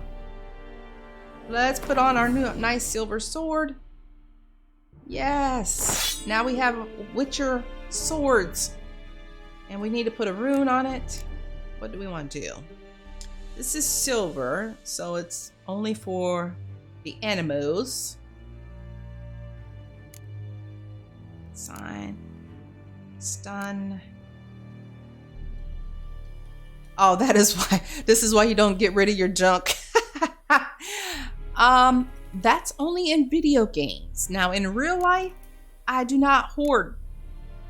Let's put on our new nice silver sword. Yes! Now we have Witcher swords. And we need to put a rune on it. What do we want to do? This is silver, so it's only for the animals. Sign. Stun. Oh, that is why. This is why you don't get rid of your junk. That's only in video games. Now, in real life, I do not hoard.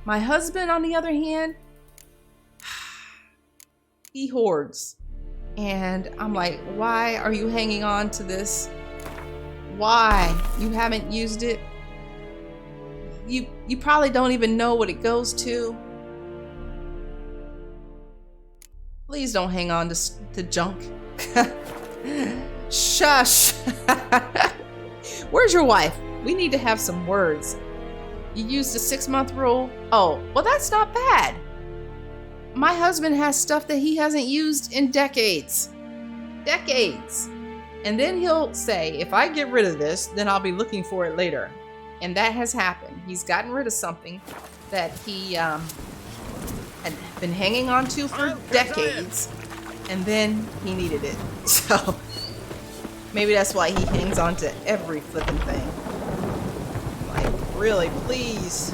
My husband, on the other hand, he hoards. And I'm like, why are you hanging on to this? Why? You haven't used it? You probably don't even know what it goes to. Please don't hang on to junk. Shush. Where's your wife? We need to have some words. You used a 6-month rule? Oh, well, that's not bad. My husband has stuff that he hasn't used in decades. Decades. And then he'll say, if I get rid of this, then I'll be looking for it later. And that has happened. He's gotten rid of something that he had been hanging on to for decades. And then he needed it. So maybe that's why he hangs on to every flipping thing. Like, Really, please.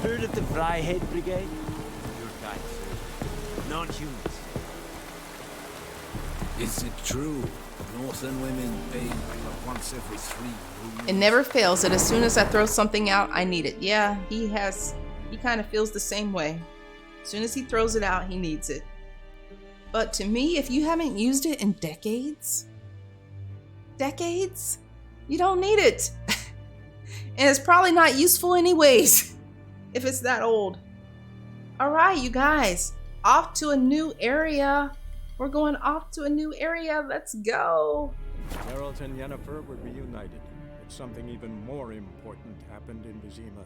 Heard of the Fryhead Brigade? Your kind, sir. Non-humans. Is it true? Northern women bathe once every 3 moons? It never fails that as soon as I throw something out, I need it. Yeah, he kind of feels the same way. As soon as he throws it out, he needs it. But to me, if you haven't used it in decades, you don't need it. And it's probably not useful anyways, if it's that old. All right, you guys, off to a new area. We're going off to a new area. Let's go. Geralt and Yennefer were reunited, but something even more important happened in Vizima.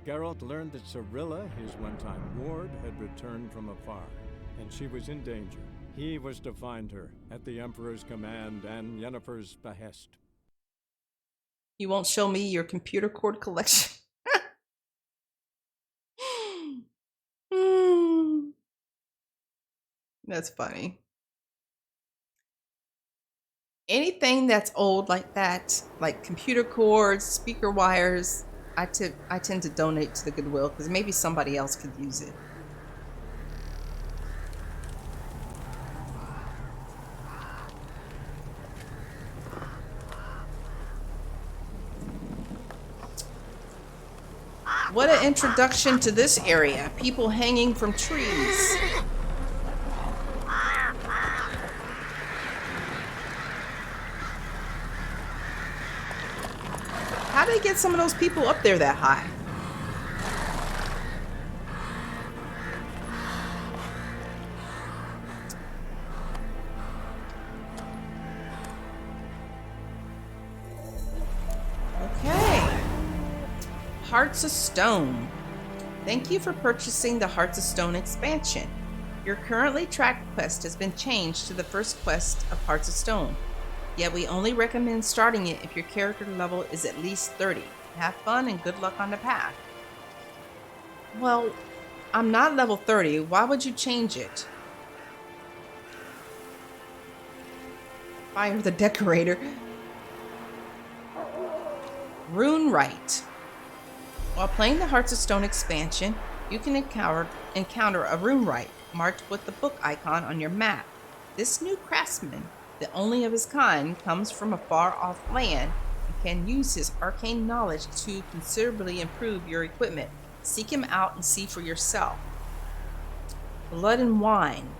Geralt learned that Cirilla, his one-time ward, had returned from afar, and she was in danger. He was to find her at the Emperor's command and Yennefer's behest. You won't show me your computer cord collection. That's funny. Anything that's old like that, like computer cords, speaker wires, I tend to donate to the Goodwill because maybe somebody else could use it. What an introduction to this area. People hanging from trees. How do they get some of those people up there that high? Okay. Hearts of Stone. Thank you for purchasing the Hearts of Stone expansion. Your currently tracked quest has been changed to the first quest of Hearts of Stone. Yet we only recommend starting it if your character level is at least 30. Have fun and good luck on the path. Well, I'm not level 30. Why would you change it? Fire the Decorator. Rune Rite. While playing the Hearts of Stone expansion, you can encounter a Rune Rite marked with the book icon on your map. This new craftsman, the only of his kind, comes from a far-off land and can use his arcane knowledge to considerably improve your equipment. Seek him out and see for yourself. Blood and Wine.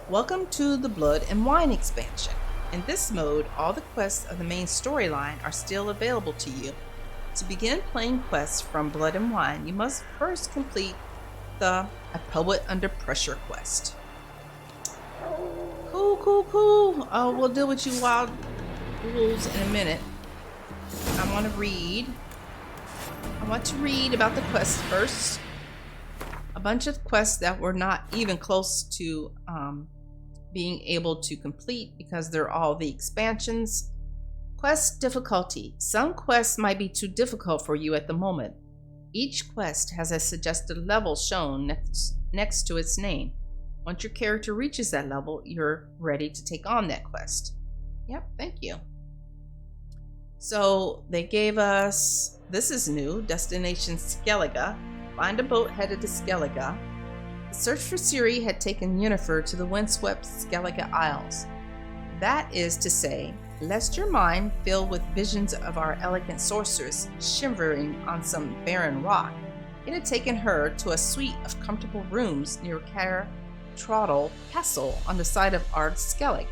Welcome to the Blood and Wine expansion. In this mode, all the quests of the main storyline are still available to you. To begin playing quests from Blood and Wine, you must first complete the A Poet Under Pressure quest. Cool. Oh, we'll deal with you wild wolves in a minute. I want to read about the quest first. A bunch of quests that were not even close to being able to complete because they're all the expansions. Quest difficulty. Some quests might be too difficult for you at the moment. Each quest has a suggested level shown next to its name. Once your character reaches that level, you're ready to take on that quest. Yep, thank you. So they gave us, this is new, Destination Skellige. Find a boat headed to Skellige. The search for Ciri had taken Yennefer to the windswept Skellige Isles. That is to say, lest your mind fill with visions of our elegant sorceress shivering on some barren rock, it had taken her to a suite of comfortable rooms near Trottle Castle on the side of Ard Skellige.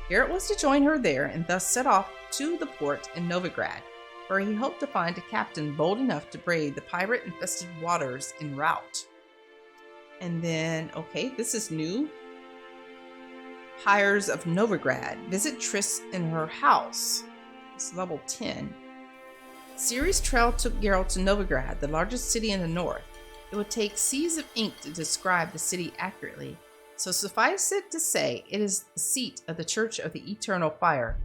Geralt was to join her there and thus set off to the port in Novigrad, where he hoped to find a captain bold enough to brave the pirate-infested waters en route. And then, okay, this is new. Pyres of Novigrad. Visit Triss in her house. It's level 10. Ciri's trail took Geralt to Novigrad, the largest city in the north. It would take seas of ink to describe the city accurately, so suffice it to say it is the seat of the Church of the Eternal Fire,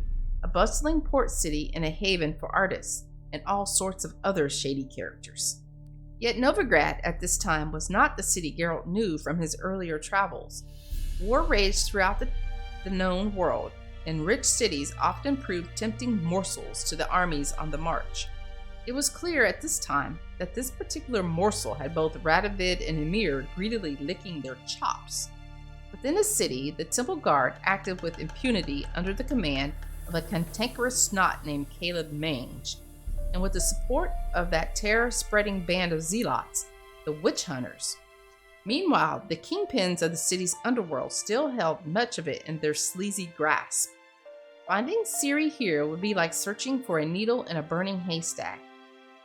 a bustling port city and a haven for artists and all sorts of other shady characters. Yet Novigrad at this time was not the city Geralt knew from his earlier travels. War raged throughout the known world, and rich cities often proved tempting morsels to the armies on the march. It was clear at this time that this particular morsel had both Radovid and Emhyr greedily licking their chops. Within the city, the Temple Guard acted with impunity under the command of a cantankerous snot named Caleb Mange, and with the support of that terror-spreading band of zealots, the Witch Hunters. Meanwhile, the kingpins of the city's underworld still held much of it in their sleazy grasp. Finding Ciri here would be like searching for a needle in a burning haystack.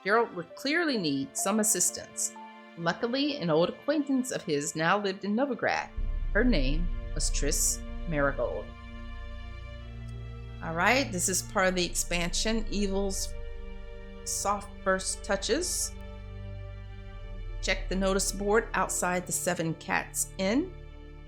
Geralt would clearly need some assistance. Luckily, an old acquaintance of his now lived in Novigrad. Her name was Triss Merigold. Alright, this is part of the expansion, Evil's Soft First Touches. Check the notice board outside the Seven Cats Inn.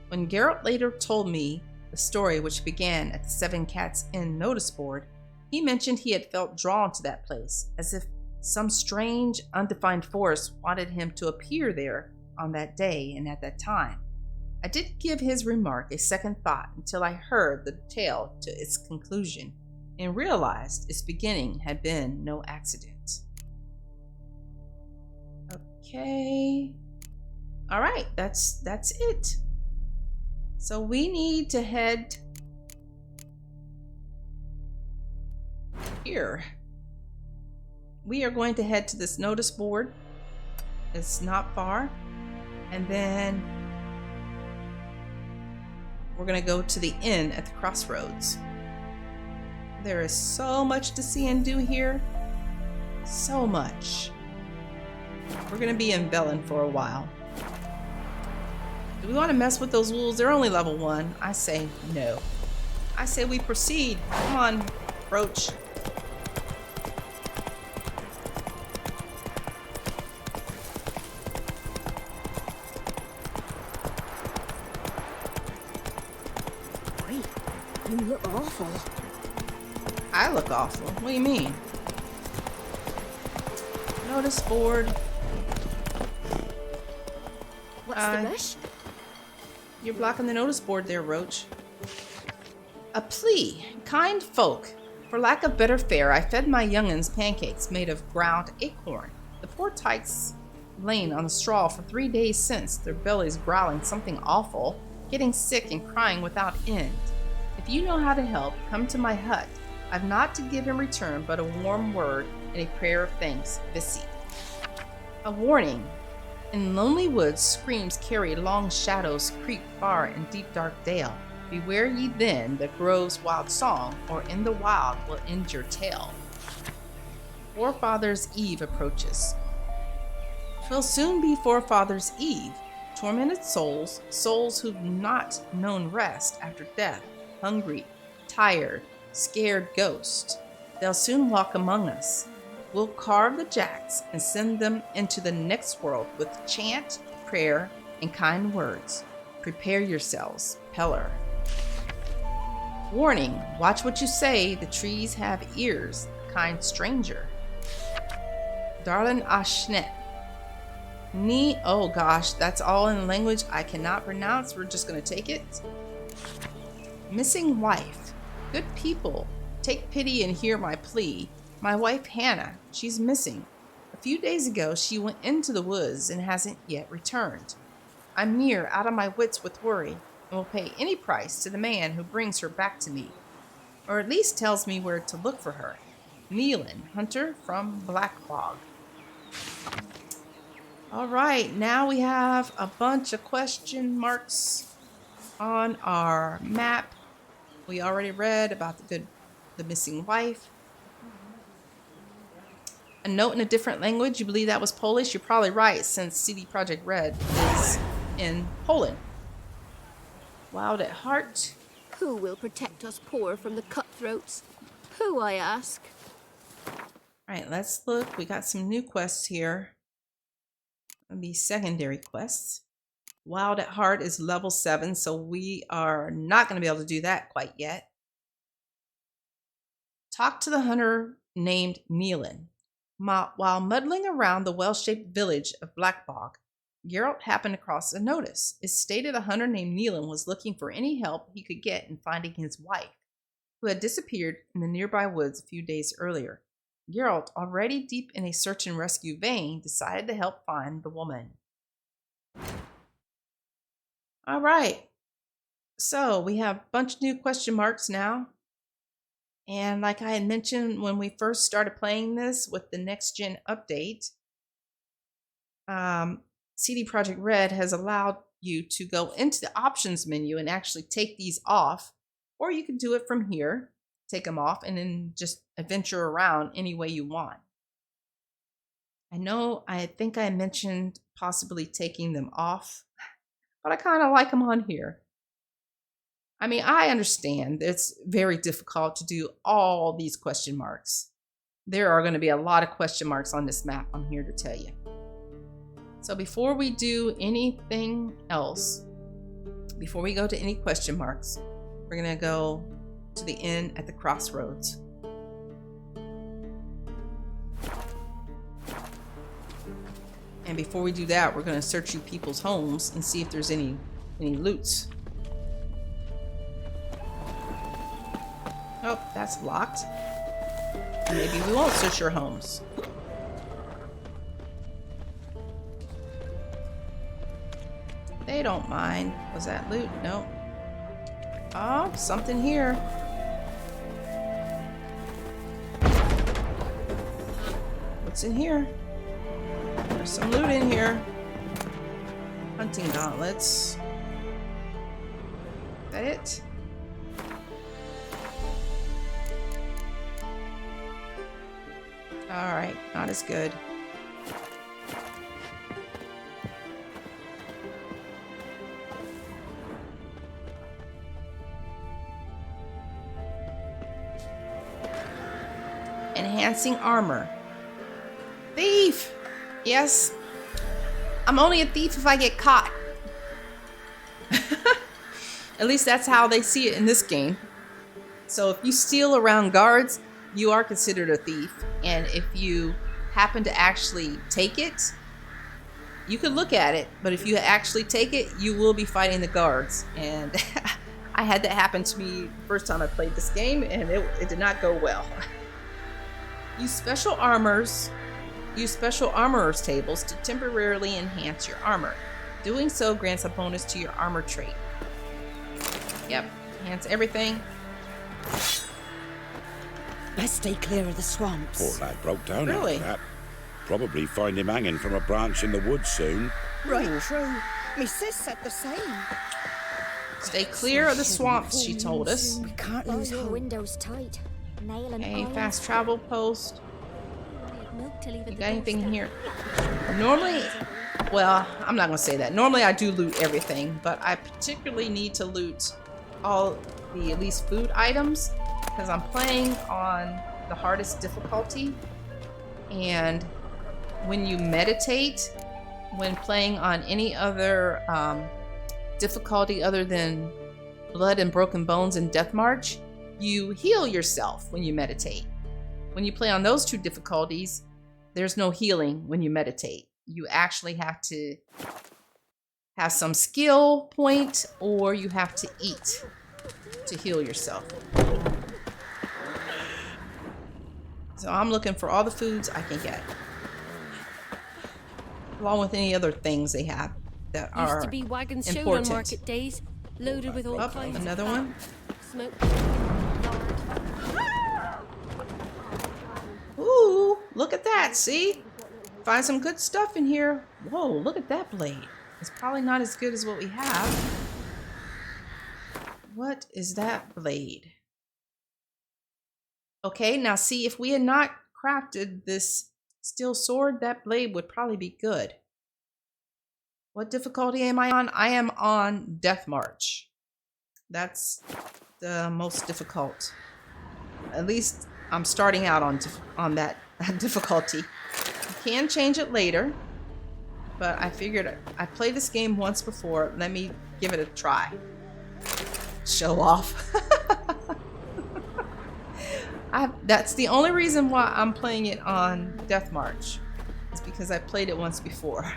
When Geralt later told me the story which began at the Seven Cats Inn notice board, he mentioned he had felt drawn to that place, as if some strange, undefined force wanted him to appear there on that day and at that time. I didn't give his remark a second thought until I heard the tale to its conclusion and realized its beginning had been no accident. Okay. All right, that's it. So we need to head here. We are going to head to this notice board. It's not far. And then we're going to go to the inn at the crossroads. There is so much to see and do here. So much. We're going to be in Velen for a while. Do we want to mess with those wolves? They're only level 1. I say no. I say we proceed. Come on, Roach. You look awful. I look awful. What do you mean? Notice board. What's the rush? You're blocking the notice board there, Roach. A plea. Kind folk. For lack of better fare, I fed my young'uns pancakes made of ground acorn. The poor tykes lain on the straw for 3 days since, their bellies growling something awful, getting sick and crying without end. If you know how to help, come to my hut. I've not to give in return but a warm word and a prayer of thanks, Visi. A warning. In lonely woods, screams carry long shadows creep far in deep dark dale. Beware ye then that grows wild song, or in the wild will end your tale. Forefathers' Eve approaches. 'Twill soon be Forefathers' Eve. Tormented souls, souls who've not known rest after death, hungry, tired, scared ghosts. They'll soon walk among us. We'll carve the jacks and send them into the next world with chant, prayer, and kind words. Prepare yourselves, Peller. Warning, watch what you say, the trees have ears, kind stranger. Darlin Ashnet. Oh gosh, that's all in a language I cannot pronounce. We're just gonna take it. Missing wife. Good people, take pity and hear my plea. My wife Hannah, she's missing. A few days ago she went into the woods and hasn't yet returned. I'm near out of my wits with worry and will pay any price to the man who brings her back to me, or at least tells me where to look for her. Nealon, hunter from Blackbog. All right, now we have a bunch of question marks on our map. We already read about the missing wife. A note in a different language. You believe that was Polish? You're probably right, since CD Projekt Red is in Poland. Wild at heart. Who will protect us poor from the cutthroats? Who, I ask? All right, let's look. We got some new quests here. These secondary quests. Wild at Heart is level 7, so we are not going to be able to do that quite yet. Talk to the hunter named Nealon. While muddling around the well-shaped village of Blackbog, Geralt happened across a notice. It stated a hunter named Nealon was looking for any help he could get in finding his wife, who had disappeared in the nearby woods a few days earlier. Geralt, already deep in a search and rescue vein, decided to help find the woman. All right. So we have a bunch of new question marks now. And like I had mentioned when we first started playing this with the next gen update, CD Projekt Red has allowed you to go into the options menu and actually take these off, or you can do it from here, take them off, and then just adventure around any way you want. I think I mentioned possibly taking them off, but I kind of like them on here. I mean, I understand it's very difficult to do all these question marks. There are going to be a lot of question marks on this map, I'm here to tell you. So before we do anything else, before we go to any question marks, we're going to go to the inn at the crossroads. And before we do that, we're going to search you people's homes and see if there's any loots. Oh, that's locked. Maybe we won't search your homes. They don't mind. Was that loot? Nope. Oh, something here. What's in here? There's some loot in here. Hunting gauntlets. Is that it? Alright, not as good. Enhancing armor. Thief! Yes. I'm only a thief if I get caught. At least that's how they see it in this game. So if you steal around guards, you are considered a thief. And if you happen to actually take it, you could look at it, but if you actually take it, you will be fighting the guards. And I had that happen to me the first time I played this game, and it did not go well. Use special armorers tables to temporarily enhance your armor. Doing so grants a bonus to your armor trait. Yep, enhance everything. Best stay clear of the swamps. Poor lad broke down Really? after that. Probably find him hanging from a branch in the woods soon. Right, true. Me sis said the same. Stay clear of the swamps, she told us. We can't Hold lose your hope. windows tight. Nail and Okay, iron. fast travel post. Milk to leave at You the got anything doorstep. here? Normally, well, I'm not gonna say that. Normally I do loot everything, but I particularly need to loot all the at least food items because I'm playing on the hardest difficulty. And when you meditate, when playing on any other difficulty other than Blood and Broken Bones and Death March, you heal yourself when you meditate. When you play on those two difficulties, there's no healing when you meditate. You actually have to have some skill point, or you have to eat to heal yourself. So I'm looking for all the foods I can get, along with any other things they have that are Used to be wagons shown on important. market days, loaded with all Oh, kinds another of one. smoke. Ooh, look at that, see? Find some good stuff in here. Whoa, look at that blade. It's probably not as good as what we have. What is that blade? Okay, now see, if we had not crafted this steel sword, that blade would probably be good. What difficulty am I on? I am on Death March. That's the most difficult. At least I'm starting out on that difficulty. You can change it later, but I figured I played this game once before. Let me give it a try. Show off. That's the only reason why I'm playing it on Death March. It's because I played it once before.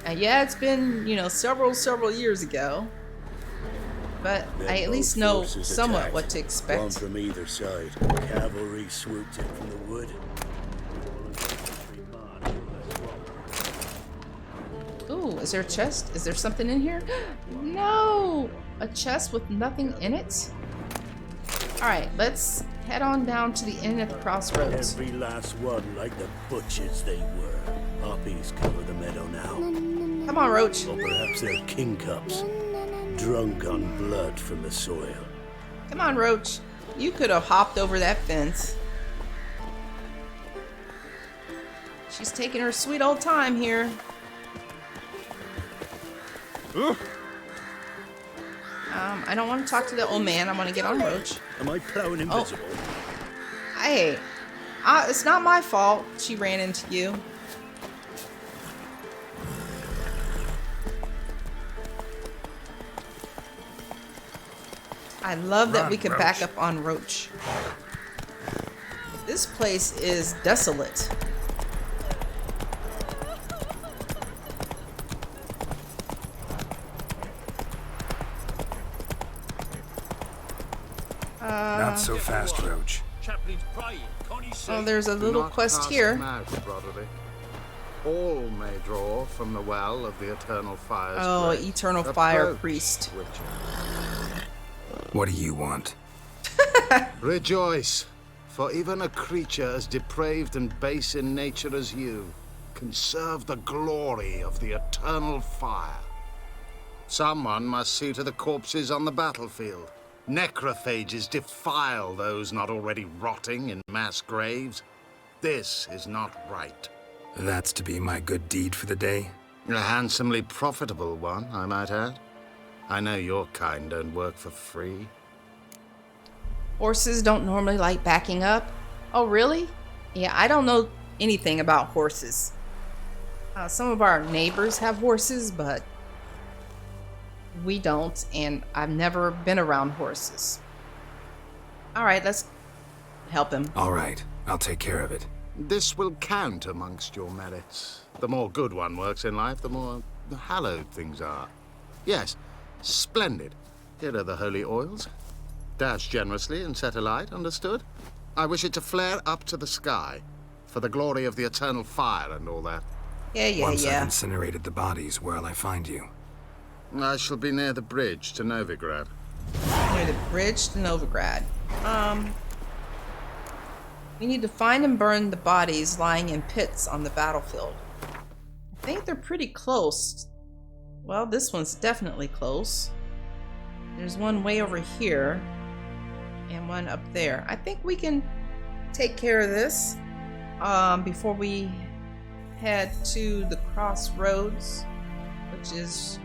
And yeah, it's been, several years ago. but Then I at both least know forces somewhat attacked. what to One expect. from either side. Cavalry swooped in from the wood. Ooh, is there a chest? Is there something in here? No! A chest with nothing in it? Alright, let's head on down to the end of the crossroads. Every last one, like the butchers they were. Poppies cover the meadow now. Come on, Roach. Or perhaps they're kingcups, drunk on blood from the soil. Come on, Roach. You could have hopped over that fence. She's taking her sweet old time here. I don't want to talk to the old man. I want to get on Roach. Am I plowing invisible? Hey, it's not my fault she ran into you. I love that we can back up on Roach. This place is desolate. Not so fast, Roach. Oh, there's a little quest here. All may draw from the well of the Eternal Fire's Oh, grace. Eternal Fire Approach, Priest. What do you want? Rejoice, for even a creature as depraved and base in nature as you can serve the glory of the Eternal Fire. Someone must see to the corpses on the battlefield. Necrophages defile those not already rotting in mass graves. This is not right. That's to be my good deed for the day? A handsomely profitable one, I might add. I know your kind don't work for free. Horses don't normally like backing up. Oh, really? Yeah, I don't know anything about horses. Some of our neighbors have horses, but we don't, and I've never been around horses. All right, let's help him. All right, I'll take care of it. This will count amongst your merits. The more good one works in life, the more hallowed things are. Yes, splendid. Here are the holy oils. Dash generously and set alight, understood? I wish it to flare up to the sky, for the glory of the Eternal Fire and all that. Once I've incinerated the bodies, where'll I find you? I shall be near the bridge to Novigrad. Near the bridge to Novigrad. We need to find and burn the bodies lying in pits on the battlefield. I think they're pretty close. Well, this one's definitely close. There's one way over here and one up there. I think we can take care of this before we head to the crossroads, which is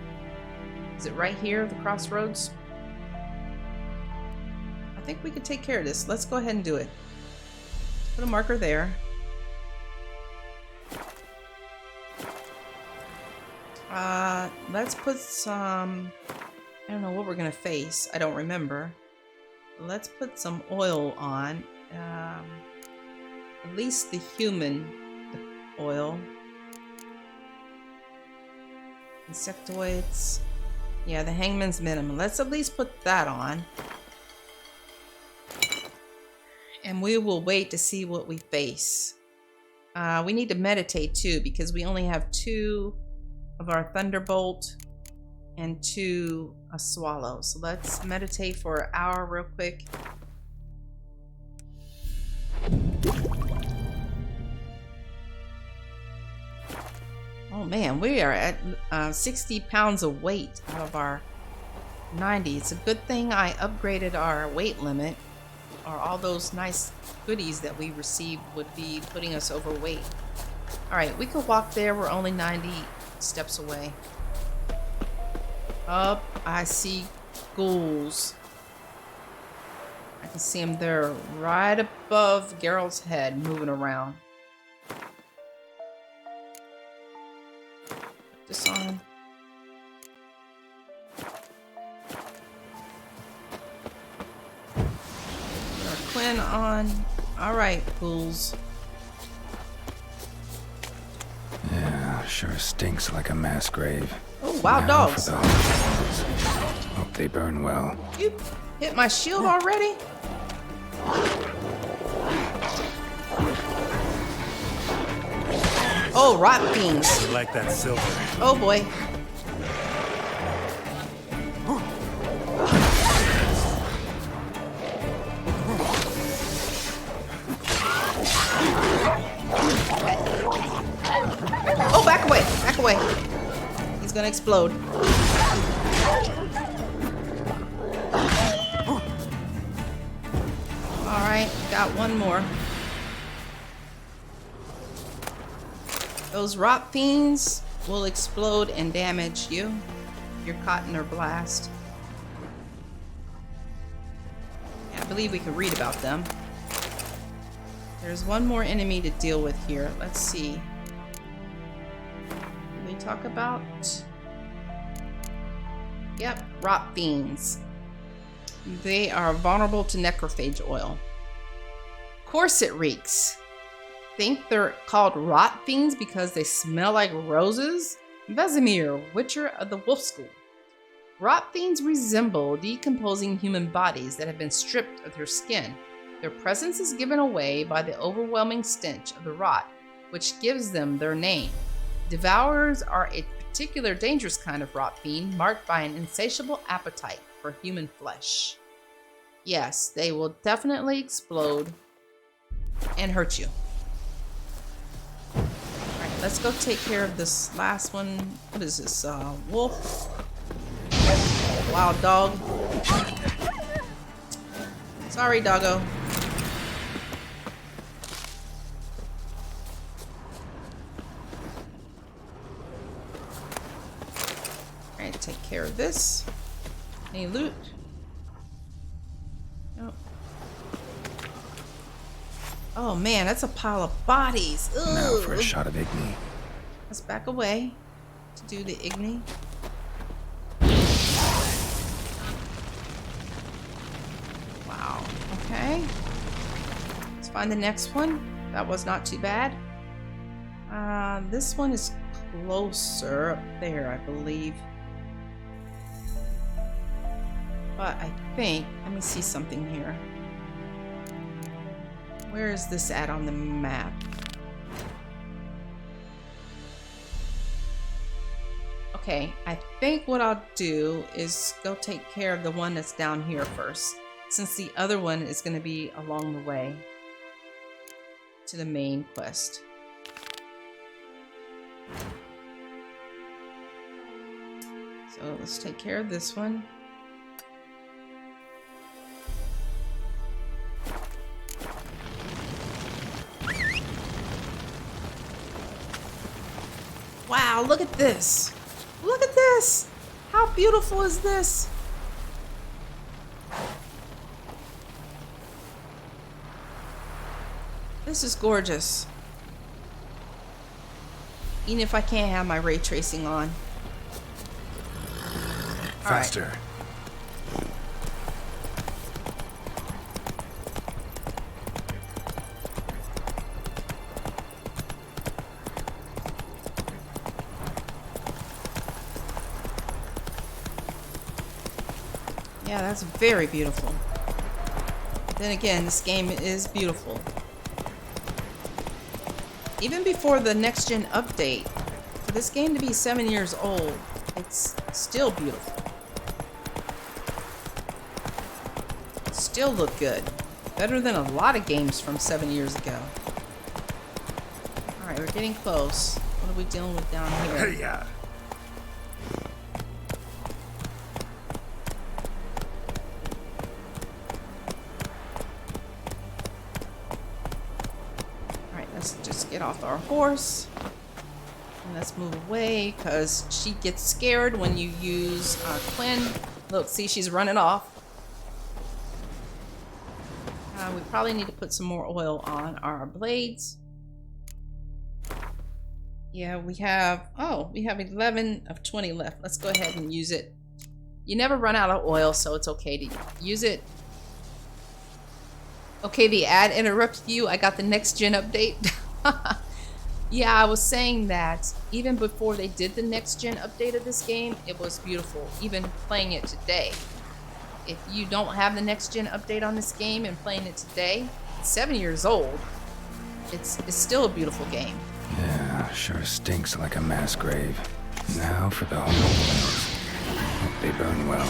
it right here, the crossroads? I think we could take care of this. Let's go ahead and do it. Put a marker there. Let's put some, I don't know what we're gonna face. I don't remember. Let's put some oil on. At least the human oil. Insectoids. Yeah, the hangman's minimum. Let's at least put that on. And we will wait to see what we face. We need to meditate too, because we only have 2 of our Thunderbolt and 2 a Swallow. So let's meditate for an hour real quick. Oh man, we are at 60 pounds of weight out of our 90. It's a good thing I upgraded our weight limit, or all those nice goodies that we received would be putting us overweight. Alright, we could walk there. We're only 90 steps away. Up, I see ghouls. I can see them there right above Geralt's head, moving around. Put this on. Put our Quinn on. Alright, ghouls. Yeah, sure stinks like a mass grave. Oh, wild Now dogs. for the torches. Hope they burn well. You hit my shield already? Oh, rot fiends. Like that silver. Oh boy. Oh, back away. Back away. He's gonna explode. Alright, got one more. Those rot fiends will explode and damage you. You're caught in their blast. I believe we can read about them. There's one more enemy to deal with here. Let's see. Did we talk about? Yep, rot fiends. They are vulnerable to necrophage oil. Of course it reeks. Think they're called rot fiends because they smell like roses? Vesemir, Witcher of the Wolf School. Rot fiends resemble decomposing human bodies that have been stripped of their skin. Their presence is given away by the overwhelming stench of the rot, which gives them their name. Devourers are a particular dangerous kind of rot fiend marked by an insatiable appetite for human flesh. Yes, they will definitely explode and hurt you. Alright, let's go take care of this last one. What is this? Wolf? Wild dog? Sorry, doggo. Alright, take care of this. Any loot? Nope. Oh man, that's a pile of bodies. Ugh. Now for a shot of Igni. Let's back away to do the Igni. Wow. Okay. Let's find the next one. That was not too bad. This one is closer up there, I believe. But I think, let me see something here. Where is this at on the map? Okay, I think what I'll do is go take care of the one that's down here first, since the other one is going to be along the way to the main quest. So let's take care of this one. Wow, look at this. Look at this. How beautiful is this? This is gorgeous. Even if I can't have my ray tracing on. Faster. Right. Yeah, that's very beautiful. Then again, this game is beautiful. Even before the next gen update, for this game to be 7 years old, it's still beautiful. Still look good. Better than a lot of games from 7 years ago. Alright, we're getting close. What are we dealing with down here? Yeah. Get off our horse and let's move away because she gets scared when you use Quinn. Look, see, she's running off. We probably need to put some more oil on our blades. Yeah, we have 11 of 20 left. Let's go ahead and use it. You never run out of oil, so it's okay to use it. Okay, the ad interrupted you. I got the next gen update. Yeah, I was saying that even before they did the next gen update of this game, it was beautiful. Even playing it today. If you don't have the next gen update on this game and playing it today, it's 7 years old. It's still a beautiful game. Yeah, sure stinks like a mass grave. Now for the home. Hope they burn well.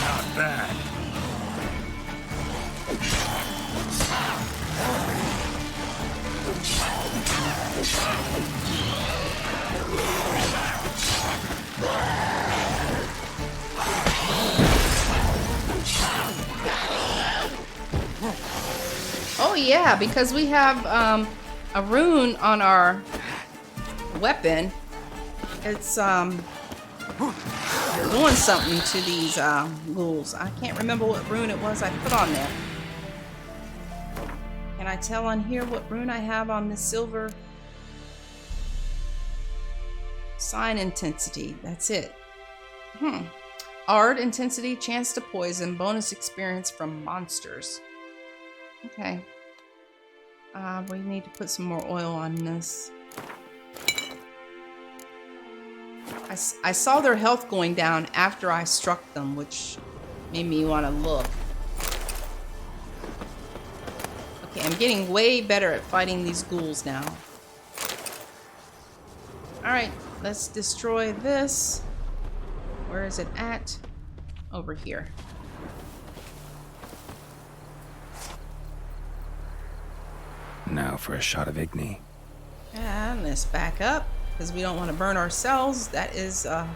Not bad. Oh yeah, because we have a rune on our weapon. It's doing something to these ghouls. I can't remember what rune it was I put on there. Can I tell on here what rune I have on this silver? Sign intensity. That's it. Ard intensity, chance to poison, bonus experience from monsters. Okay. We need to put some more oil on this. I saw their health going down after I struck them, which made me want to look. Okay, I'm getting way better at fighting these ghouls now. Alright, let's destroy this. Where is it at? Over here. Now for a shot of Igni. And let's back up, because we don't want to burn ourselves. That is a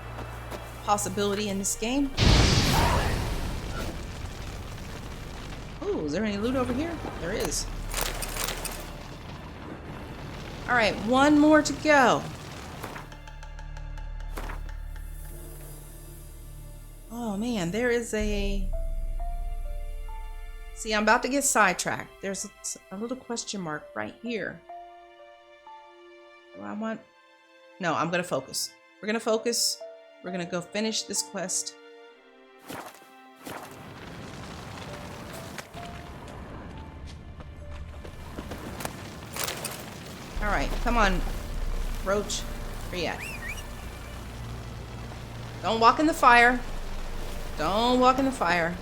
possibility in this game. Ooh, is there any loot over here? There is. Alright, one more to go. Oh man, there is a... See, I'm about to get sidetracked. There's a little question mark right here. Do I want... No, I'm going to focus. We're going to focus. We're going to go finish this quest. Alright, come on, Roach. Where you at? Don't walk in the fire. Don't walk in the fire.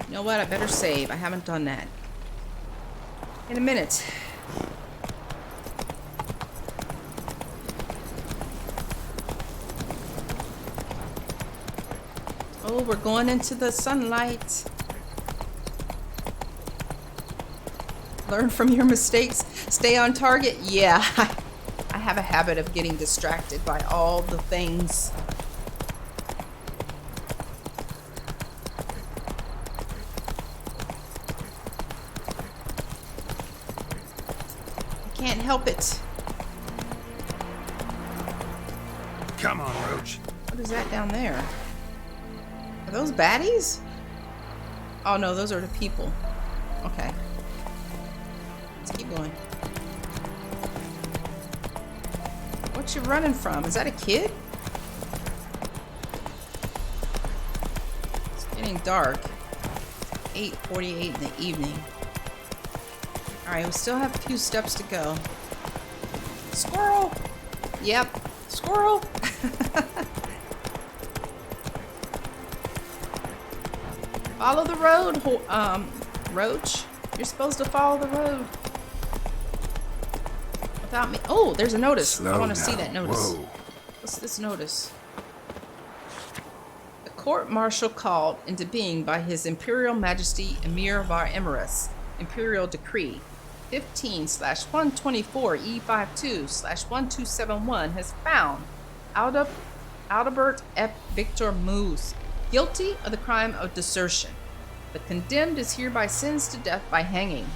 You know what? I better save. I haven't done that in a minute. Oh, we're going into the sunlight. Learn from your mistakes. Stay on target. Yeah, I have a habit of getting distracted by all the things. I can't help it. Come on, Roach. What is that down there? Are those baddies? Oh no, those are the people. Okay. Let's keep going. What you running from? Is that a kid? It's getting dark. 8:48 in the evening. Alright, we still have a few steps to go. Squirrel! Yep, squirrel! Follow the road, Roach. You're supposed to follow the road. Without me. Oh, there's a notice. Slow I want to now. see that notice. Whoa. What's this notice? The court-martial called into being by His Imperial Majesty Emhyr var Emrys, Imperial Decree 15/124 E52/1271 has found Aldebert F. Victor Moose guilty of the crime of desertion. The condemned is hereby sentenced to death by hanging.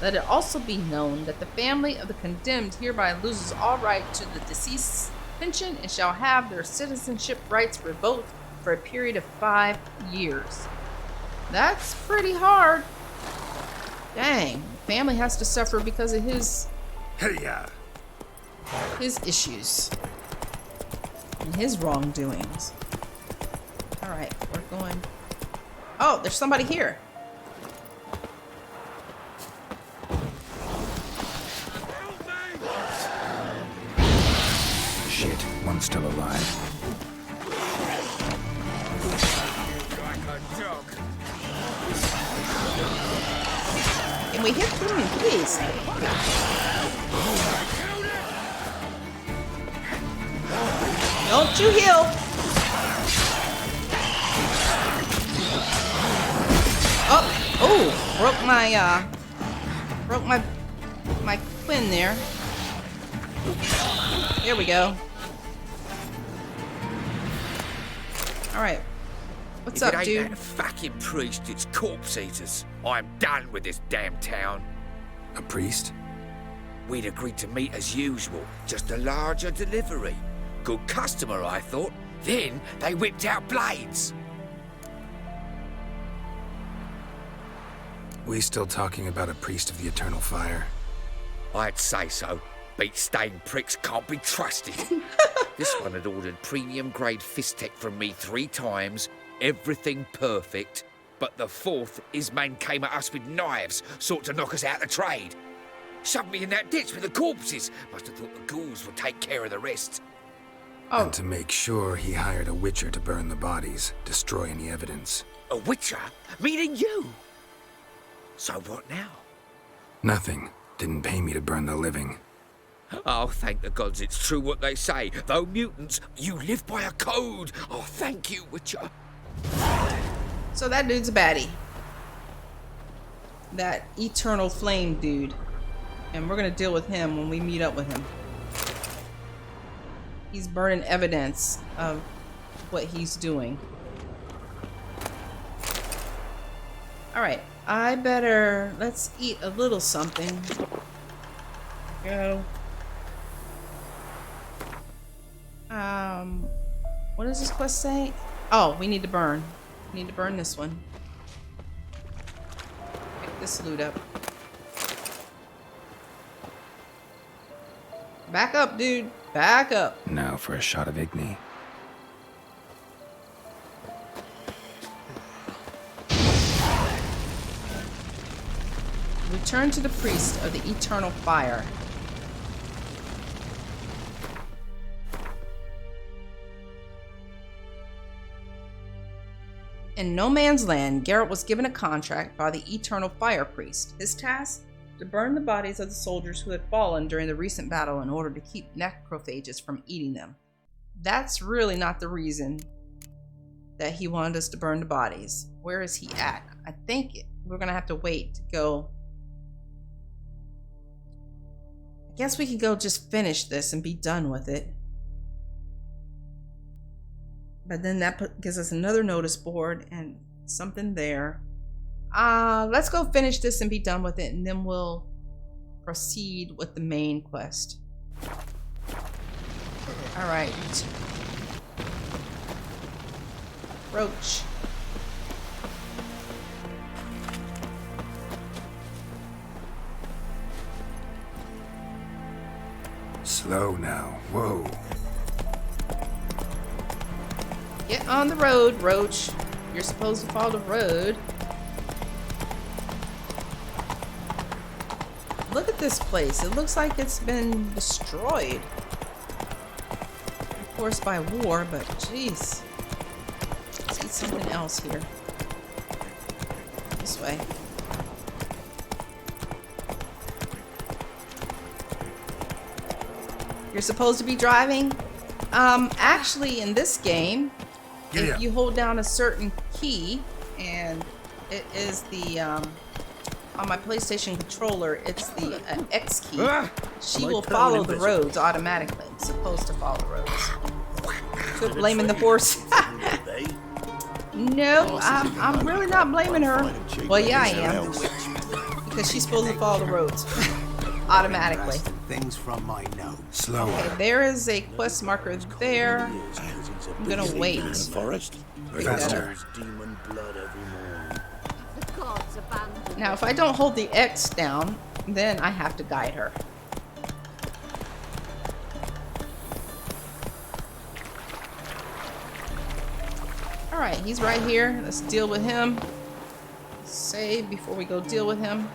Let it also be known that the family of the condemned hereby loses all right to the deceased's suspension and shall have their citizenship rights revoked for a period of 5 years. That's pretty hard. Dang, family has to suffer because of his issues and his wrongdoings. All right, we're going. Oh, there's somebody here. Shit, one's still alive. Can we hit them, please? Don't you heal. Oh, broke my Quinn there. There we go. All right. What's up, dude? If it ain't that fucking priest, it's corpse eaters. I'm done with this damn town. A priest? We'd agreed to meet as usual, just a larger delivery. Good customer, I thought. Then they whipped out blades. We still talking about a priest of the Eternal Fire? I'd say so. Beat-stained pricks can't be trusted. This one had ordered premium-grade fist tech from me 3 times, everything perfect. But the 4th, his man came at us with knives, sought to knock us out of trade. Shoved me in that ditch with the corpses. Must have thought the ghouls would take care of the rest. Oh. And to make sure, he hired a witcher to burn the bodies, destroy any evidence. A witcher? Meaning you? So what now? Nothing. Didn't pay me to burn the living. Oh, thank the gods it's true what they say. Though mutants, you live by a code. Oh, thank you, Witcher. So that dude's a baddie. That Eternal Flame dude. And we're gonna deal with him when we meet up with him. He's burning evidence of what he's doing. Alright, let's eat a little something. Go. What does this quest say? Oh, we need to burn. We need to burn this one. Pick this loot up. Back up, dude. Back up. Now for a shot of Igni. Return to the priest of the Eternal Fire. In No Man's Land, Geralt was given a contract by the Eternal Fire Priest. His task? To burn the bodies of the soldiers who had fallen during the recent battle in order to keep necrophages from eating them. That's really not the reason that he wanted us to burn the bodies. Where is he at? I think we're gonna have to wait to go. I guess we could go just finish this and be done with it. But then that gives us another notice board and something there. Let's go finish this and be done with it, and then we'll proceed with the main quest. Alright. Roach. Slow now. Whoa. Get on the road, Roach. You're supposed to follow the road. Look at this place. It looks like it's been destroyed. Of course by war, but jeez. Let's eat something else here. This way. You're supposed to be driving? Actually in this game, if you hold down a certain key, and it is the, on my PlayStation controller, it's the X key, she will follow the roads automatically. It's supposed to follow the roads. Quit blaming the horse. No, I'm really not blaming her. Well, yeah, I am. Because she's supposed to follow the roads. automatically. Things from my nose. Slower. Okay, there is a quest marker there. I'm gonna wait. Forest. Faster. Demon blood every morning. The gods abandoned. Now, if I don't hold the X down, then I have to guide her. Alright, he's right here. Let's deal with him. Save before we go deal with him.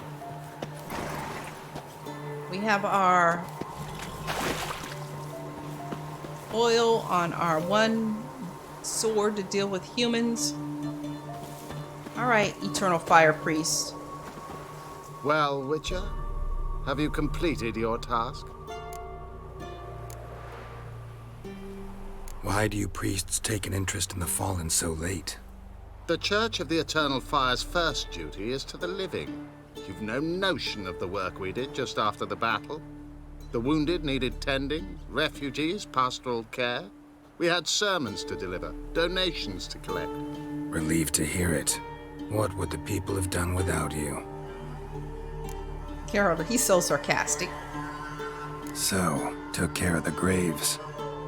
We have our oil on our one sword to deal with humans. Alright, Eternal Fire Priest. Well, Witcher, have you completed your task? Why do you priests take an interest in the fallen so late? The Church of the Eternal Fire's first duty is to the living. You've no notion of the work we did just after the battle. The wounded needed tending, refugees, pastoral care. We had sermons to deliver, donations to collect. Relieved to hear it. What would the people have done without you? Geralt, he's so sarcastic. So, took care of the graves.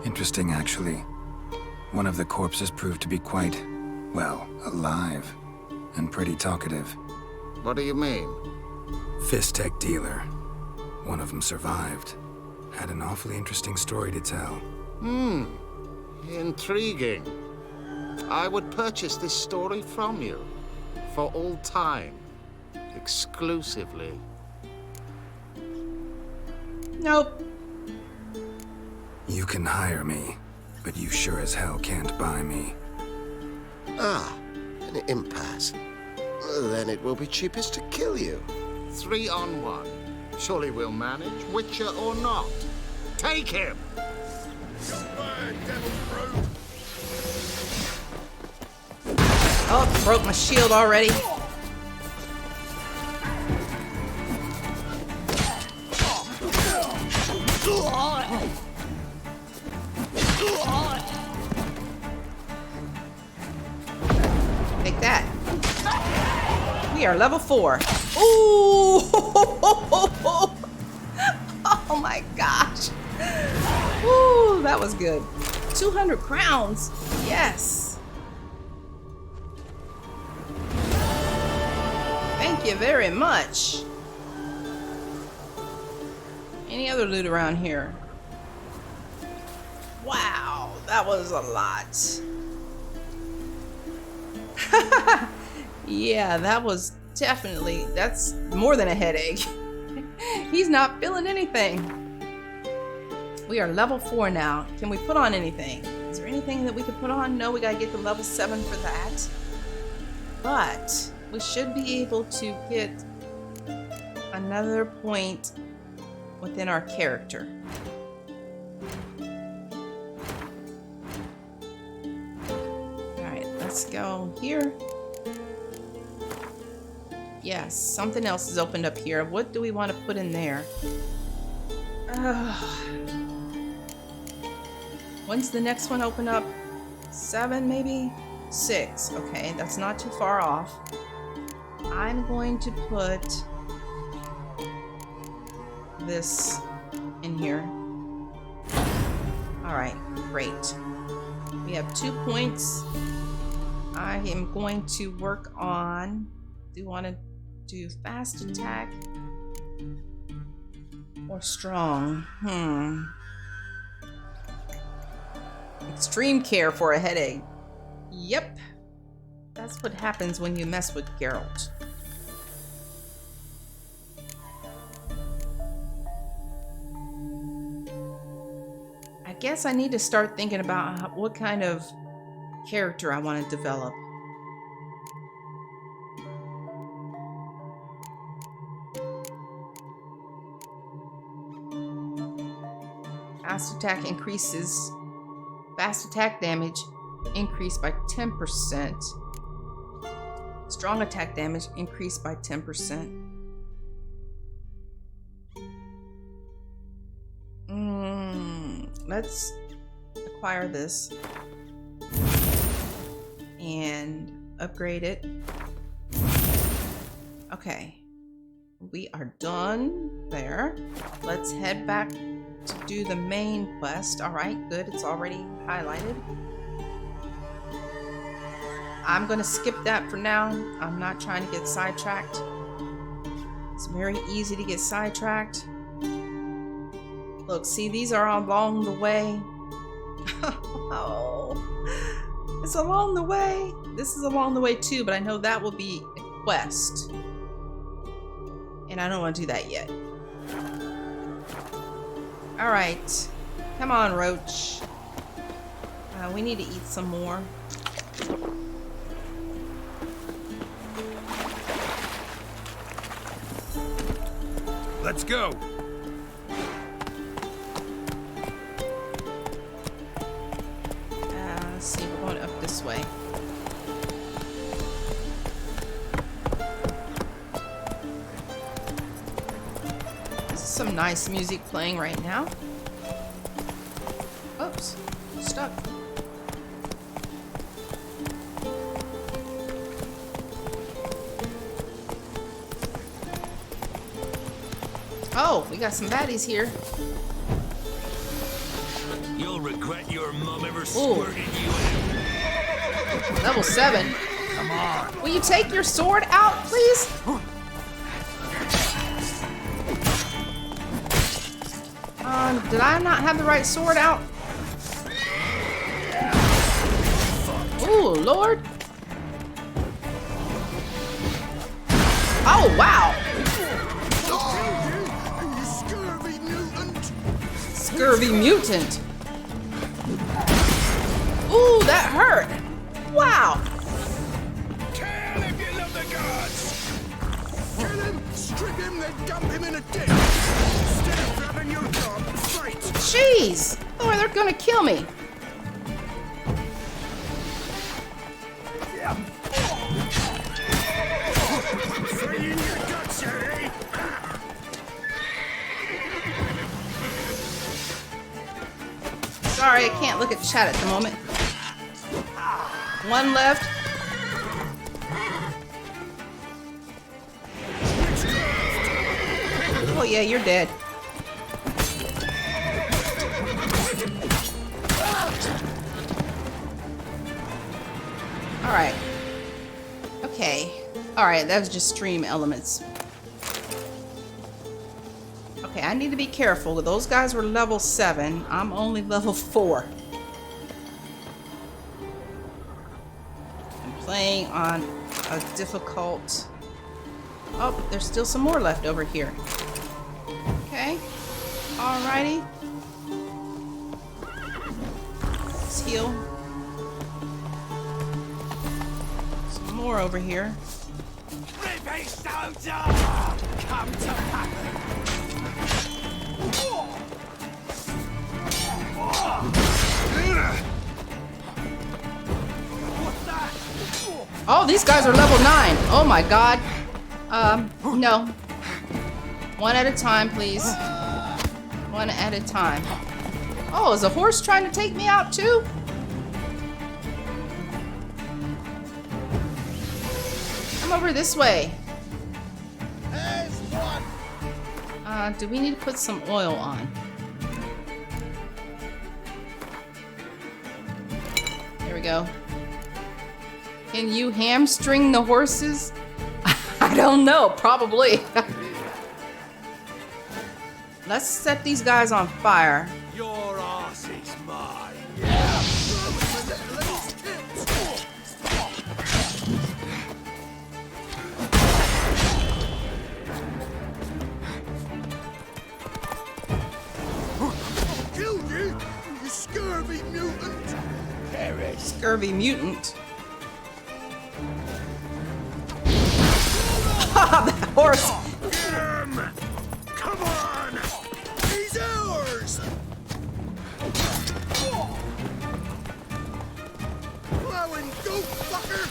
Interesting, actually. One of the corpses proved to be quite, well, alive. And pretty talkative. What do you mean? Fist tech dealer. One of them survived. Had an awfully interesting story to tell. Intriguing. I would purchase this story from you. For all time. Exclusively. Nope. You can hire me, but you sure as hell can't buy me. Ah, an impasse. Then it will be cheapest to kill you. 3 on 1. Surely we'll manage, Witcher or not. Take him! Oh, broke my shield already. Take that. We are level 4. Ooh! Oh my gosh. Ooh, that was good. 200 crowns. Yes. Thank you very much. Any other loot around here? Wow, that was a lot. Yeah, that was definitely, that's more than a headache. He's not feeling anything. We are level 4 now. Can we put on anything? Is there anything that we could put on? No, we gotta get to level 7 for that. But we should be able to get another point within our character. Alright, let's go here. Yes, something else is opened up here. What do we want to put in there? When's the next one open up? 7 maybe? 6. Okay, that's not too far off. I'm going to put this in here. Alright, great. We have 2 points. I am going to work on... Do you want to do fast attack or strong? Extreme care for a headache. Yep. That's what happens when you mess with Geralt. I guess I need to start thinking about what kind of character I want to develop. Fast attack increases. Fast attack damage increased by 10%. Strong attack damage increased by 10%. Let's acquire this and upgrade it. Okay. we are done there. Let's head back to do the main quest. All right, good. It's already highlighted. I'm gonna skip that for now. I'm not trying to get sidetracked. It's very easy to get sidetracked. Look, see, these are along the way. Oh, it's along the way. This is along the way too, but I know that will be a quest. And I don't want to do that yet. All right, come on, Roach. We need to eat some more. Let's go. Let's see, we're going up this way. This is some nice music playing right now. Oops, stuck. Oh, we got some baddies here. You'll regret your mom ever squirted you in. Level 7. Come on. Will you take your sword out, please? Did I not have the right sword out? Ooh, Lord. Oh, wow. Scurvy mutant. Ooh, that hurt. Wow. Kill if you love the gods. Kill him, strip him, then dump him in a ditch. Instead of grabbing your gun, fight. Jeez. Oh, they're gonna kill me. Free in your guts, Ciri. Sorry, I can't look at chat at the moment. One left. Oh yeah, you're dead. Alright. Okay. Alright, that was just stream elements. Okay, I need to be careful. Those guys were level 7. I'm only level 4. I'm playing on a difficult... Oh, there's still some more left over here. Okay. Alrighty. Let's heal. Some more over here. Rippy soldier! Come to battle! Oh, these guys are level 9. Oh my god. No. One at a time, please. One at a time. Oh, is a horse trying to take me out too? Come over this way. Do we need to put some oil on? There we go. Can you hamstring the horses? I don't know, probably. Let's set these guys on fire. Your ass is mine. Killed you, you scurvy mutant. Scurvy mutant. That horse. Come on! He's ours! Plowing goat fucker!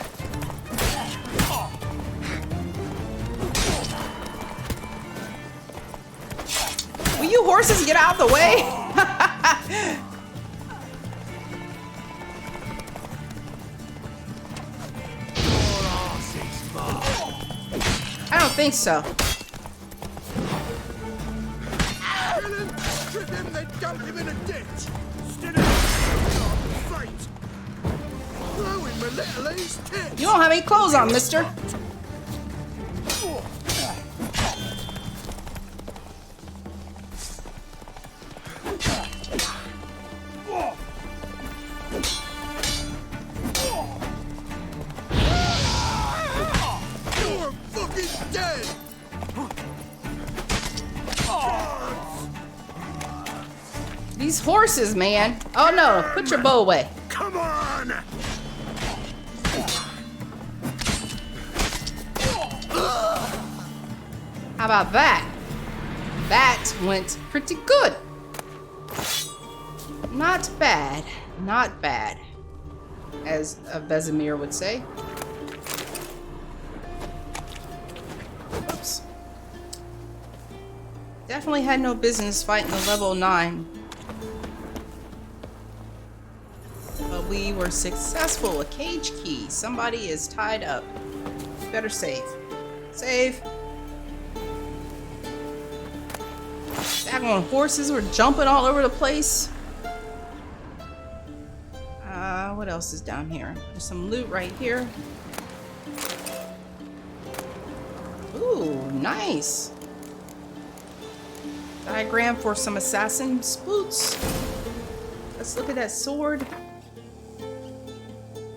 Will you horses get out of the way? I don't think so. they'd dump him in a ditch. Instead of fight. Throw him a little at his tits. You don't have any clothes on, mister. You're fucking dead. These horses, man. Oh no, put your bow away. Come on. How about that? That went pretty good. Not bad. Not bad. As Vesemir would say. Oops. Definitely had no business fighting the level 9. But we were successful. A cage key. Somebody is tied up. Better save. Save. Daggone horses were jumping all over the place. What else is down here? There's some loot right here. Ooh, nice. Diagram for some assassin's boots. Let's look at that sword.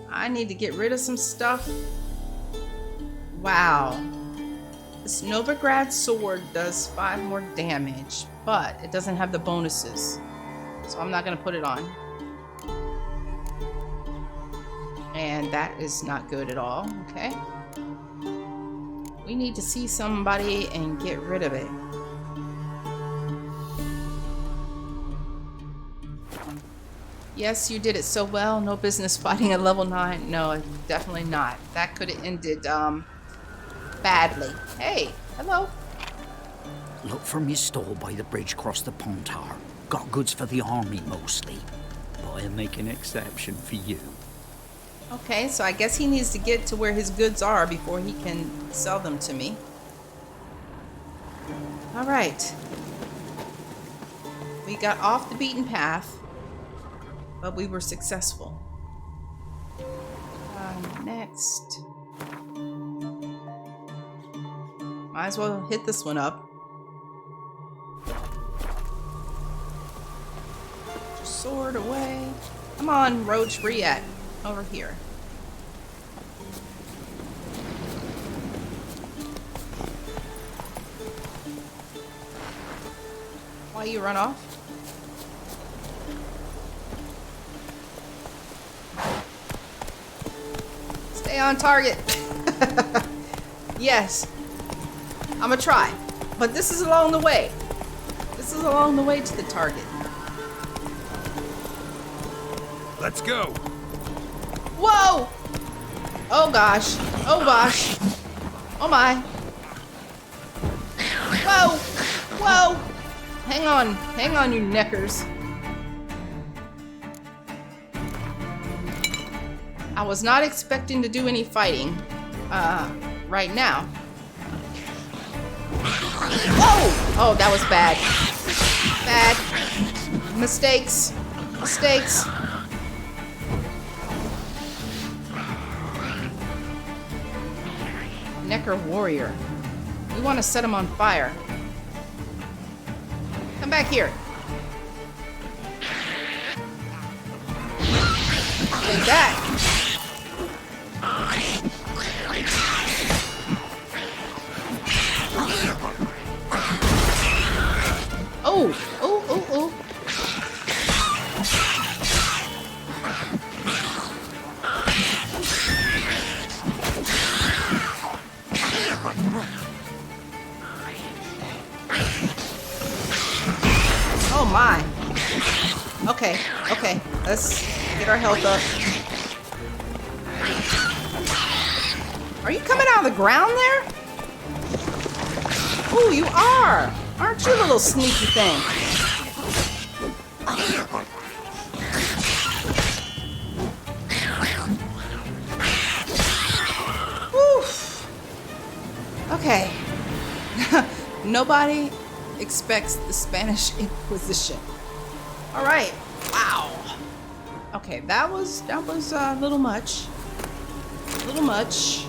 I need to get rid of some stuff. Wow. This Novigrad sword does 5 more damage, but it doesn't have the bonuses. So I'm not going to put it on. And that is not good at all. Okay. We need to see somebody and get rid of it. Yes, you did it so well. No business fighting at level 9. No, definitely not. That could have ended badly. Hey, hello. Look from your stall by the bridge across the Pontar. Got goods for the army mostly, but I'll make an exception for you. Okay, so I guess he needs to get to where his goods are before he can sell them to me. All right. We got off the beaten path, but we were successful. Next. Might as well hit this one up. Put your sword away. Come on, Roach, where you at? Over here. Why you run off? Stay on target. Yes. I'm gonna try. But this is along the way. This is along the way to the target. Let's go. Whoa! Oh gosh. Oh gosh. Oh my. Whoa! Whoa! Hang on, you neckers. I was not expecting to do any fighting right now. Whoa! Oh, that was bad. Bad. Mistakes. Mistakes. Necker warrior. We want to set him on fire. Come back here. Take that. Oh, oh, oh, oh. Oh my. Okay, okay. Let's get our health up. Are you coming out of the ground there? Oh, you are. Aren't you, little sneaky thing? Oof. Okay. Nobody expects the Spanish Inquisition. All right. Wow. Okay, that was a little much. A little much.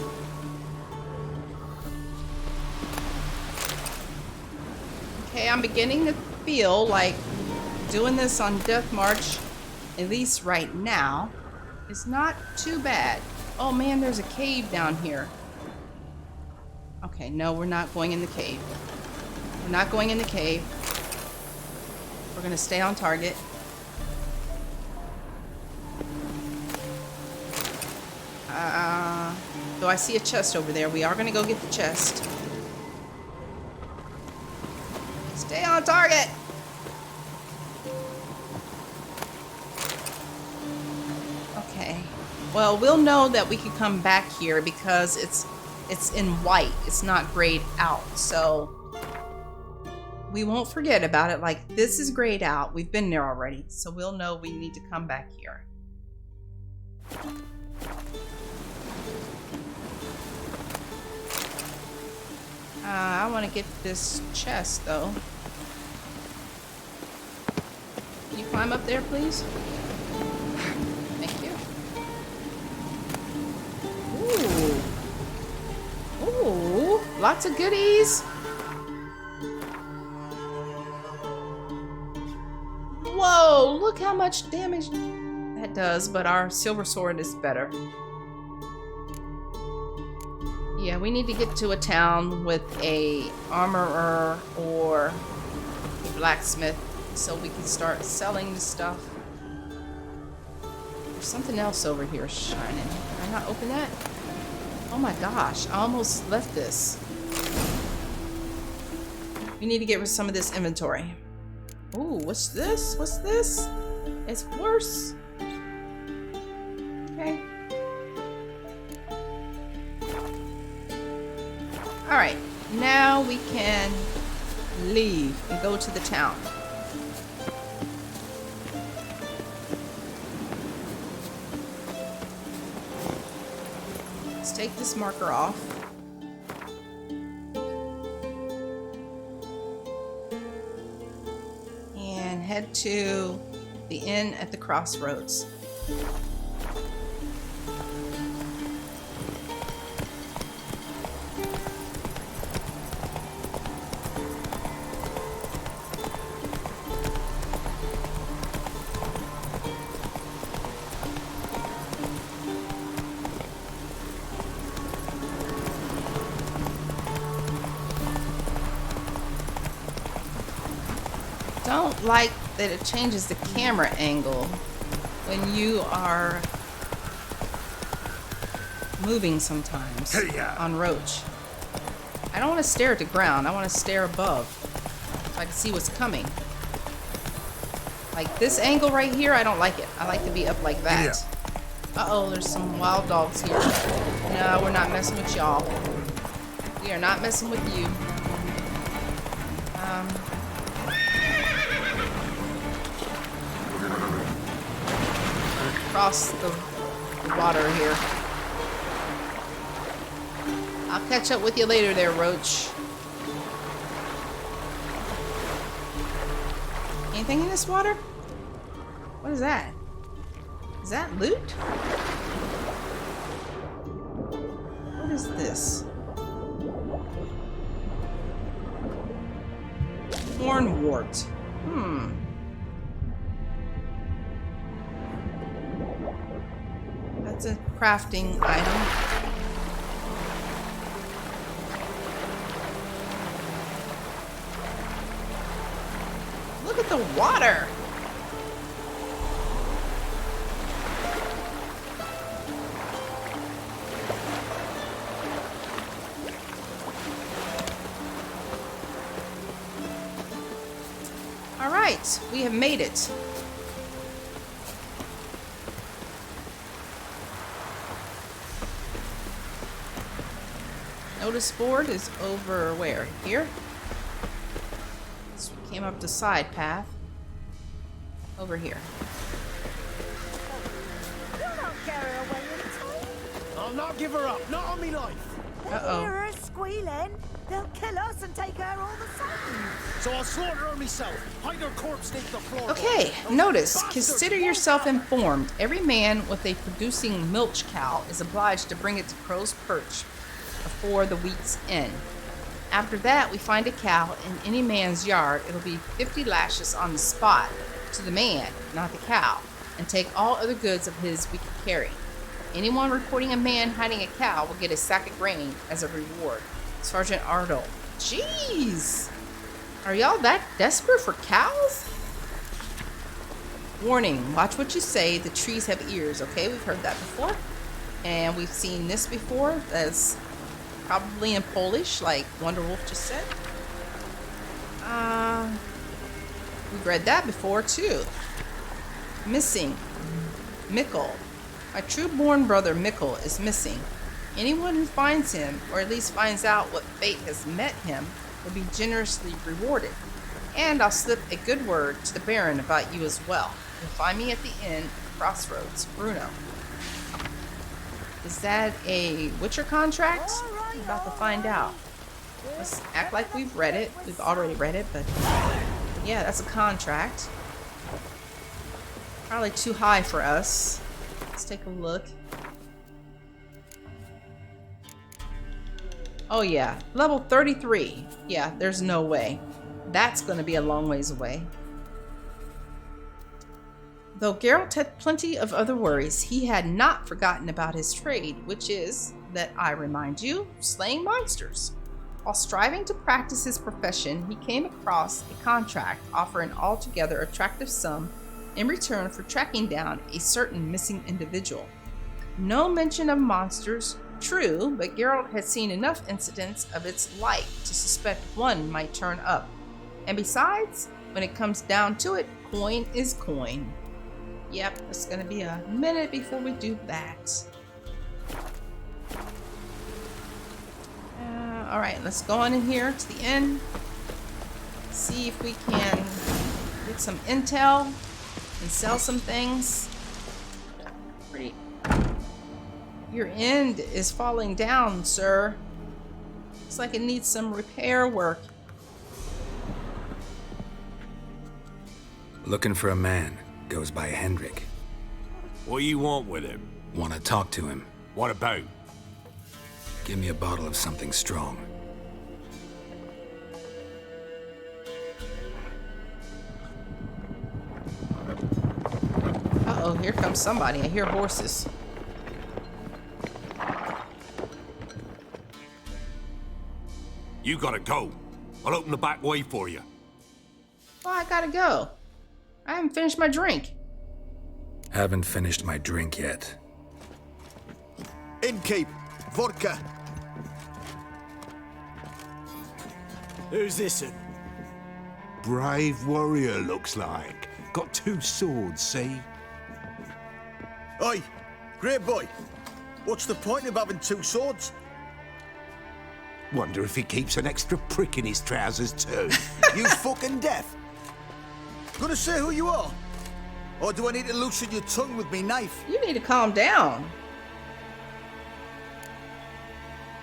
Okay, I'm beginning to feel like doing this on Death March, at least right now, is not too bad. Oh man, there's a cave down here. Okay, no, we're not going in the cave. We're not going in the cave. We're gonna stay on target. Though I see a chest over there. We are gonna go get the chest. Stay on target! Okay. Well, we'll know that we can come back here because it's in white. It's not grayed out. So we won't forget about it. Like, this is grayed out. We've been there already. So we'll know we need to come back here. I want to get this chest, though. Can you climb up there, please? Thank you. Ooh. Ooh. Lots of goodies. Whoa, look how much damage that does, but our silver sword is better. Yeah, we need to get to a town with a armorer or a blacksmith so we can start selling the stuff. There's something else over here shining. Can I not open that? Oh my gosh, I almost left this. We need to get rid of some of this inventory. Ooh, what's this? What's this? It's worse. Okay. Alright, now we can leave and go to the town. Let's take this marker off. And head to the inn at the crossroads. Don't like that it changes the camera angle when you are moving sometimes on Roach. I don't want to stare at the ground. I want to stare above so I can see what's coming. Like this angle right here, I don't like it. I like to be up like that. Uh-oh, there's some wild dogs here. No, we're not messing with y'all. We are not messing with you. Across the water here. I'll catch up with you later there, Roach. Anything in this water? What is that? Is that loot? What is this? Hornwort. That's a crafting item. Look at the water. All right, we have made it. Notice board is over where? Here? So we came up the side path. Over here. I'll not give her up, not on me life. Uh-oh. Hear us squealing. They'll kill us and take her all the same. So I'll slaughter her myself. Hide her corpse beneath the floor. Okay, notice, consider yourself informed. Every man with a producing milch cow is obliged to bring it to Crow's Perch before the week's end. After that, we find a cow in any man's yard. It'll be 50 lashes on the spot to the man, not the cow, and take all other goods of his we can carry. Anyone reporting a man hiding a cow will get a sack of grain as a reward. Sergeant Ardle. Jeez! Are y'all that desperate for cows? Warning, watch what you say. The trees have ears, okay? We've heard that before. And we've seen this before. That's probably in Polish, like Wonder Wolf just said. We've read that before, too. Missing. Mikel. My true-born brother Mikel is missing. Anyone who finds him, or at least finds out what fate has met him, will be generously rewarded. And I'll slip a good word to the Baron about you as well. You'll find me at the inn at the crossroads, Bruno. Is that a Witcher contract? We're about to find out. Let's act like we've read it. We've already read it, but yeah, that's a contract. Probably too high for us. Let's take a look. Oh yeah, level 33. Yeah, there's no way. That's going to be a long ways away. Though Geralt had plenty of other worries, he had not forgotten about his trade, which is, that I remind you, slaying monsters. While striving to practice his profession, he came across a contract offering an altogether attractive sum in return for tracking down a certain missing individual. No mention of monsters, true, but Geralt had seen enough incidents of its like to suspect one might turn up. And besides, when it comes down to it, coin is coin. Yep, it's gonna be a minute before we do that. Alright, let's go on in here to the inn. See if we can get some intel and sell some things. Pretty. Your end is falling down, sir. Looks like it needs some repair work. Looking for a man. Goes by Hendrik. What do you want with him? Want to talk to him. What about? Give me a bottle of something strong. Uh-oh, here comes somebody. I hear horses. You gotta go. I'll open the back way for you. Well, I gotta go. I haven't finished my drink. Haven't finished my drink yet. Innkeep, vodka. Who's this? Brave warrior, looks like. Got 2 swords, see? Oi, great boy. What's the point of having 2 swords? Wonder if he keeps an extra prick in his trousers too. You fucking deaf. Gonna say who you are? Or do I need to loosen your tongue with me knife? You need to calm down.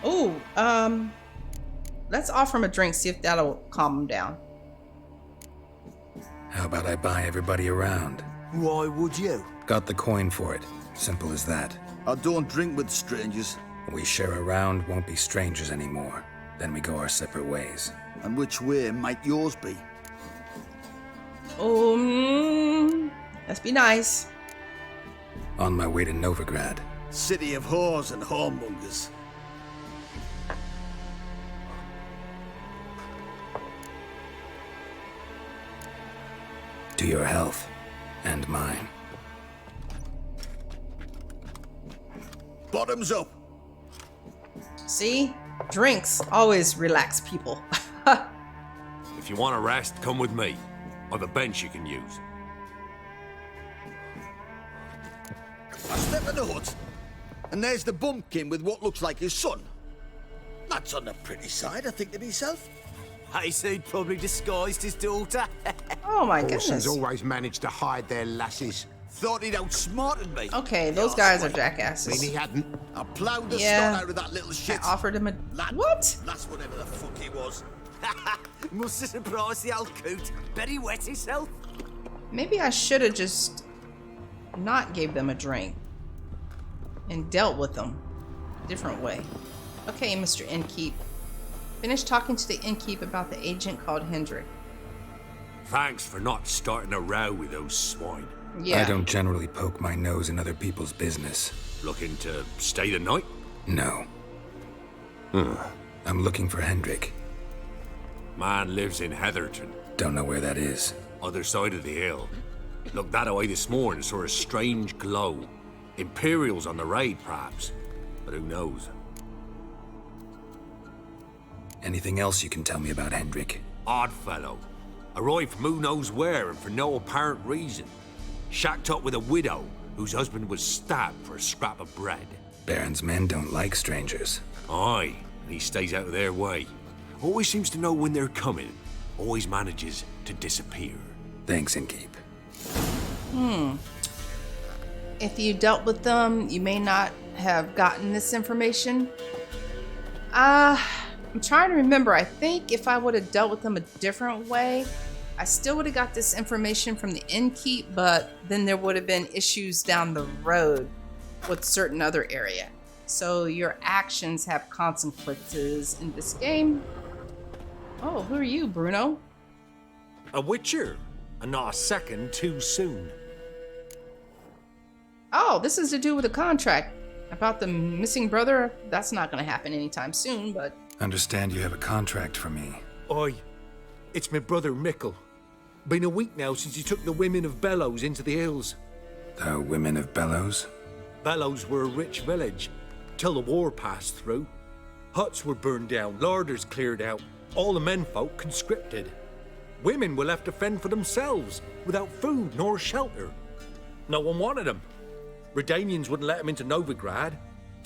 Ooh, let's offer him a drink, see if that'll calm him down. How about I buy everybody around? Why would you? Got the coin for it. Simple as that. I don't drink with strangers. We share a round, won't be strangers anymore. Then we go our separate ways. And which way might yours be? Let's be nice. On my way to Novigrad. City of whores and whoremongers. To your health. And mine. Bottoms up. See? Drinks always relax people. If you want a rest, come with me. Or the bench you can use. I step in the hut, and there's the bumpkin with what looks like his son. That's on the pretty side, I think to myself. I say he'd probably disguised his daughter. Oh my Orsons goodness. always manage to hide their lasses. Thought he'd outsmarted me. Okay, those guys are jackasses. I mean, he hadn't. I ploughed the Yeah. snot out of that little shit. I offered him a... What? That's whatever the fuck he was. Must have surprised the old coot. Bet he wet himself. Maybe I should have just not gave them a drink and dealt with them a different way. Okay, Mr. Innkeep. Finish talking to the innkeep about the agent called Hendrik. Thanks for not starting a row with those swine. Yeah. I don't generally poke my nose in other people's business. Looking to stay the night? No. I'm looking for Hendrik. Man lives in Heatherton. Don't know where that is. Other side of the hill. Looked that away this morning, saw a strange glow. Imperial's on the raid, perhaps. But who knows? Anything else you can tell me about Hendrik? Odd fellow. Arrived from who knows where and for no apparent reason. Shacked up with a widow whose husband was stabbed for a scrap of bread. Baron's men don't like strangers. Aye, and he stays out of their way. Always seems to know when they're coming. Always manages to disappear. Thanks, Innkeep. If you dealt with them, you may not have gotten this information. I'm trying to remember. I think if I would have dealt with them a different way, I still would have got this information from the innkeep, but then there would have been issues down the road with certain other area. So your actions have consequences in this game. Oh, who are you, Bruno? A witcher, and not a second too soon. Oh, this is to do with a contract about the missing brother. That's not going to happen anytime soon, but... Understand you have a contract for me. Oi, it's my brother Mikel. Been a week now since he took the women of Bellows into the hills. The women of Bellows? Bellows were a rich village, till the war passed through. Huts were burned down, larders cleared out, all the menfolk conscripted. Women were left to fend for themselves, without food nor shelter. No one wanted them. Redanians wouldn't let them into Novigrad,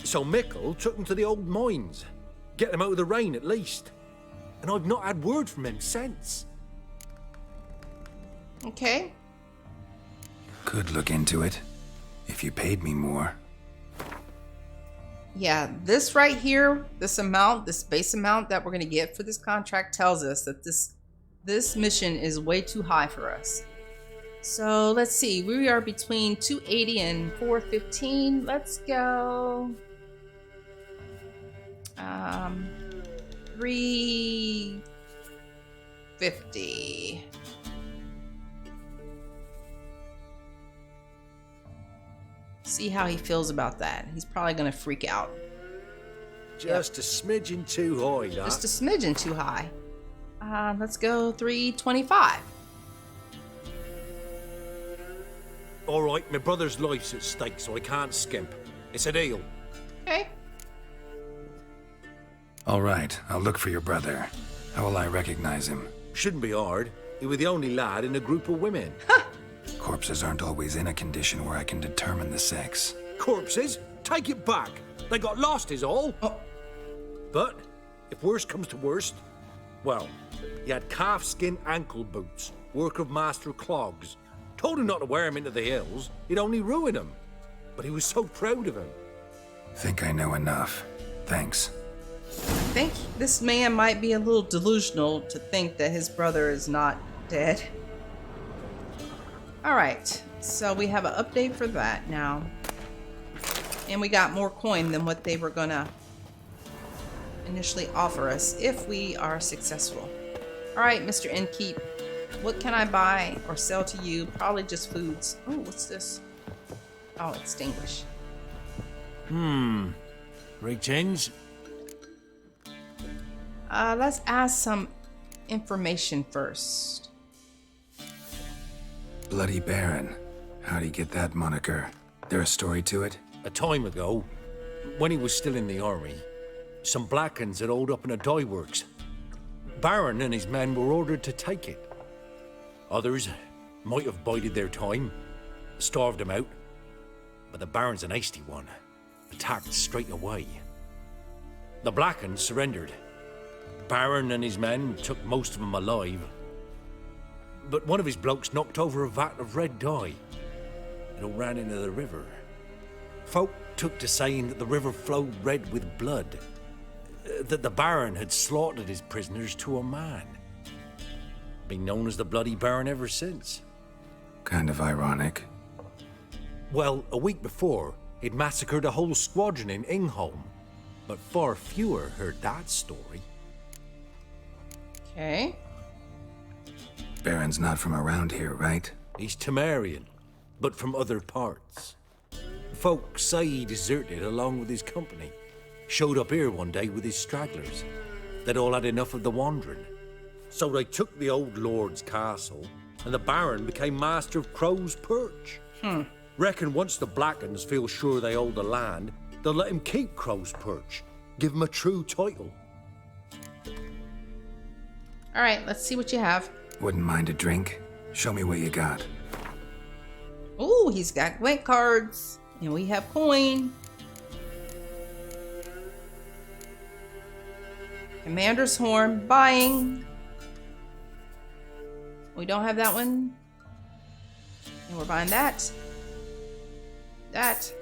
so Mikel took them to the old mines. Get them out of the rain at least. And I've not had word from him since. Okay. Could look into it, if you paid me more. Yeah, this right here, this amount, this base amount that we're going to get for this contract tells us that this mission is way too high for us. So let's see, we are between 280 and 415. Let's go 350. See how he feels about that. He's probably gonna freak out. Just a smidgen too high, that. Just a smidgen too high. Let's go 325. All right, my brother's life's at stake, so I can't skimp. It's a deal. Okay. All right, I'll look for your brother. How will I recognize him? Shouldn't be hard. He was the only lad in a group of women. Corpses aren't always in a condition where I can determine the sex. Corpses? Take it back. They got lost is all. Oh. But, if worst comes to worst, well, he had calfskin ankle boots, work of Master Clogs. Told him not to wear him into the hills, he'd only ruin him. But he was so proud of him. Think I know enough. Thanks. I think this man might be a little delusional to think that his brother is not dead. Alright, so we have an update for that now. And we got more coin than what they were gonna initially offer us if we are successful. Alright, Mr. Innkeep, what can I buy or sell to you? Probably just foods. Oh, what's this? Oh, extinguish. Greetings. Let's ask some information first. Bloody Baron. How'd he get that moniker? There a story to it? A time ago, when he was still in the army, some Blackens had holed up in a dye works. Baron and his men were ordered to take it. Others might have bided their time, starved him out, but the Baron's an hasty one, attacked straight away. The Blackens surrendered. Baron and his men took most of them alive, but one of his blokes knocked over a vat of red dye. it all ran into the river. Folk took to saying that the river flowed red with blood, that the Baron had slaughtered his prisoners to a man. Been known as the Bloody Baron ever since. Kind of ironic. Well, a week before, he'd massacred a whole squadron in Ingholm, but far fewer heard that story. Okay. Baron's not from around here, right? He's Tamerian, but from other parts. Folk say he deserted along with his company. Showed up here one day with his stragglers. They'd all had enough of the wandering. So they took the old lord's castle, and the Baron became master of Crow's Perch. Reckon once the Blackens feel sure they hold the land, they'll let him keep Crow's Perch. Give him a true title. Alright, let's see what you have. Wouldn't mind a drink. Show me what you got. Ooh, he's got Gwent cards. And we have coin. Commander's Horn. Buying. We don't have that one. And we're buying that. That.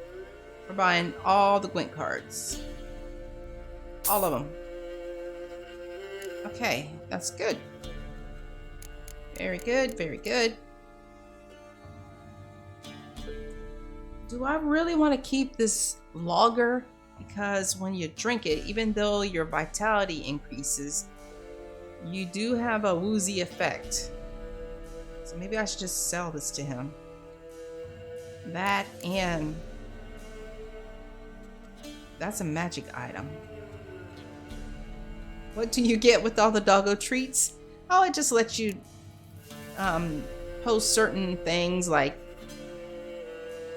We're buying all the Gwent cards. All of them. Okay, that's good. Very good, very good. Do I really want to keep this lager? Because when you drink it, even though your vitality increases, you do have a woozy effect. So maybe I should just sell this to him. That and that's a magic item. What do you get with all the doggo treats? Oh, it just lets you post certain things like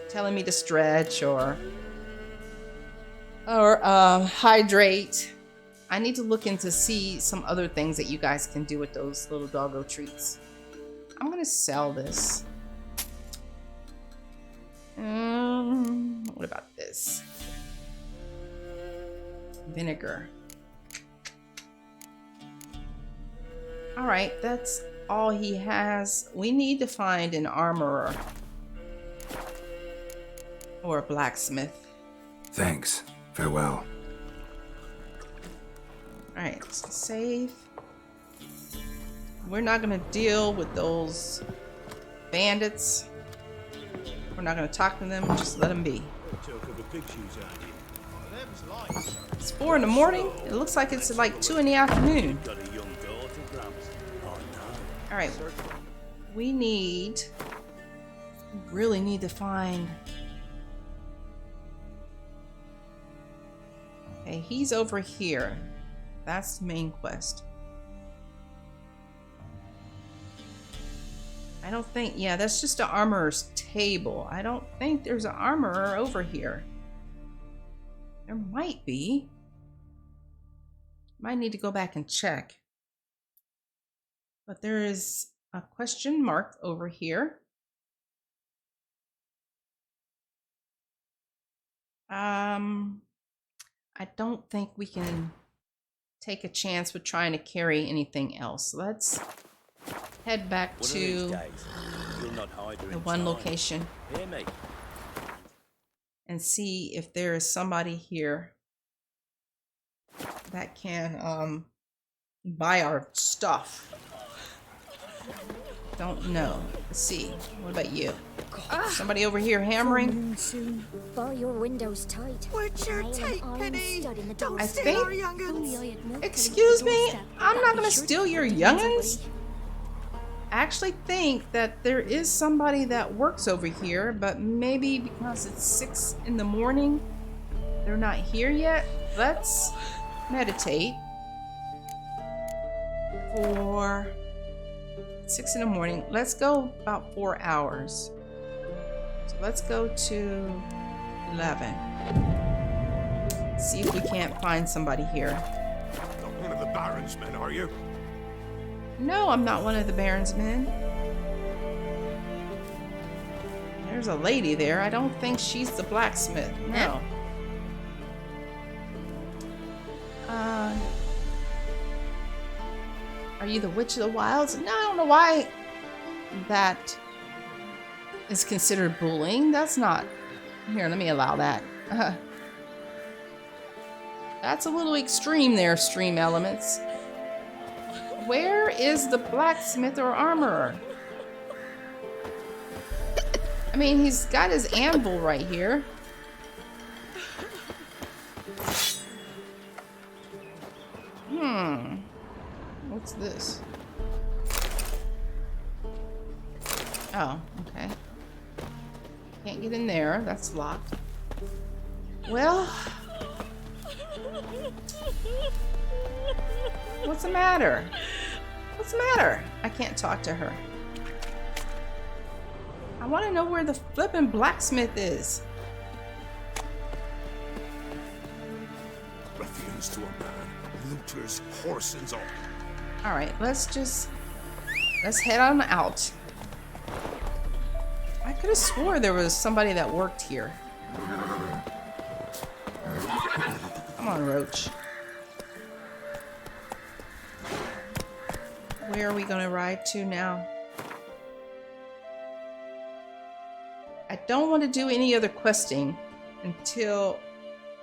telling me to stretch or hydrate. I need to look into see some other things that you guys can do with those little doggo treats. I'm gonna sell this. What about this? Vinegar. All right, that's all he has. We need to find an armorer or a blacksmith. Thanks. Farewell. All right, save. We're not gonna deal with those bandits. We're not gonna talk to them. Just let them be. It's 4 in the morning. It looks like it's like 2 in the afternoon. All right, we really need to find. Okay, he's over here. That's the main quest. I don't think, yeah, that's just an armorer's table. I don't think there's an armorer over here. There might be. Might need to go back and check. But there is a question mark over here. I don't think we can take a chance with trying to carry anything else. Let's head back to the one location and see if there is somebody here that can buy our stuff. Don't know. Let's see. What about you? Somebody over here hammering? Soon. Bar your windows tight. What's your take, Penny? Don't I steal think. our young'uns. Excuse me? I'm not gonna steal your young'uns. I actually think that there is somebody that works over here, but maybe because it's 6 in the morning, they're not here yet. Let's meditate for 6 in the morning. Let's go about 4 hours. So let's go to 11. See if we can't find somebody here. Not one of the Baron's men, are you? No, I'm not one of the Baron's men. There's a lady there. I don't think she's the blacksmith. No. Are you the Witch of the Wilds? No, I don't know why that is considered bullying. That's not... Here, let me allow that. That's a little extreme there, Stream Elements. Where is the blacksmith or armorer? I mean, he's got his anvil right here. What's this? Oh, okay. Can't get in there. That's locked. Well... What's the matter? What's the matter? I can't talk to her. I want to know where the flippin' blacksmith is. Ruffians to a man, looters, horsens all. Alright, let's head on out. I could have swore there was somebody that worked here. Come on, Roach. Where are we gonna ride to now? I don't want to do any other questing until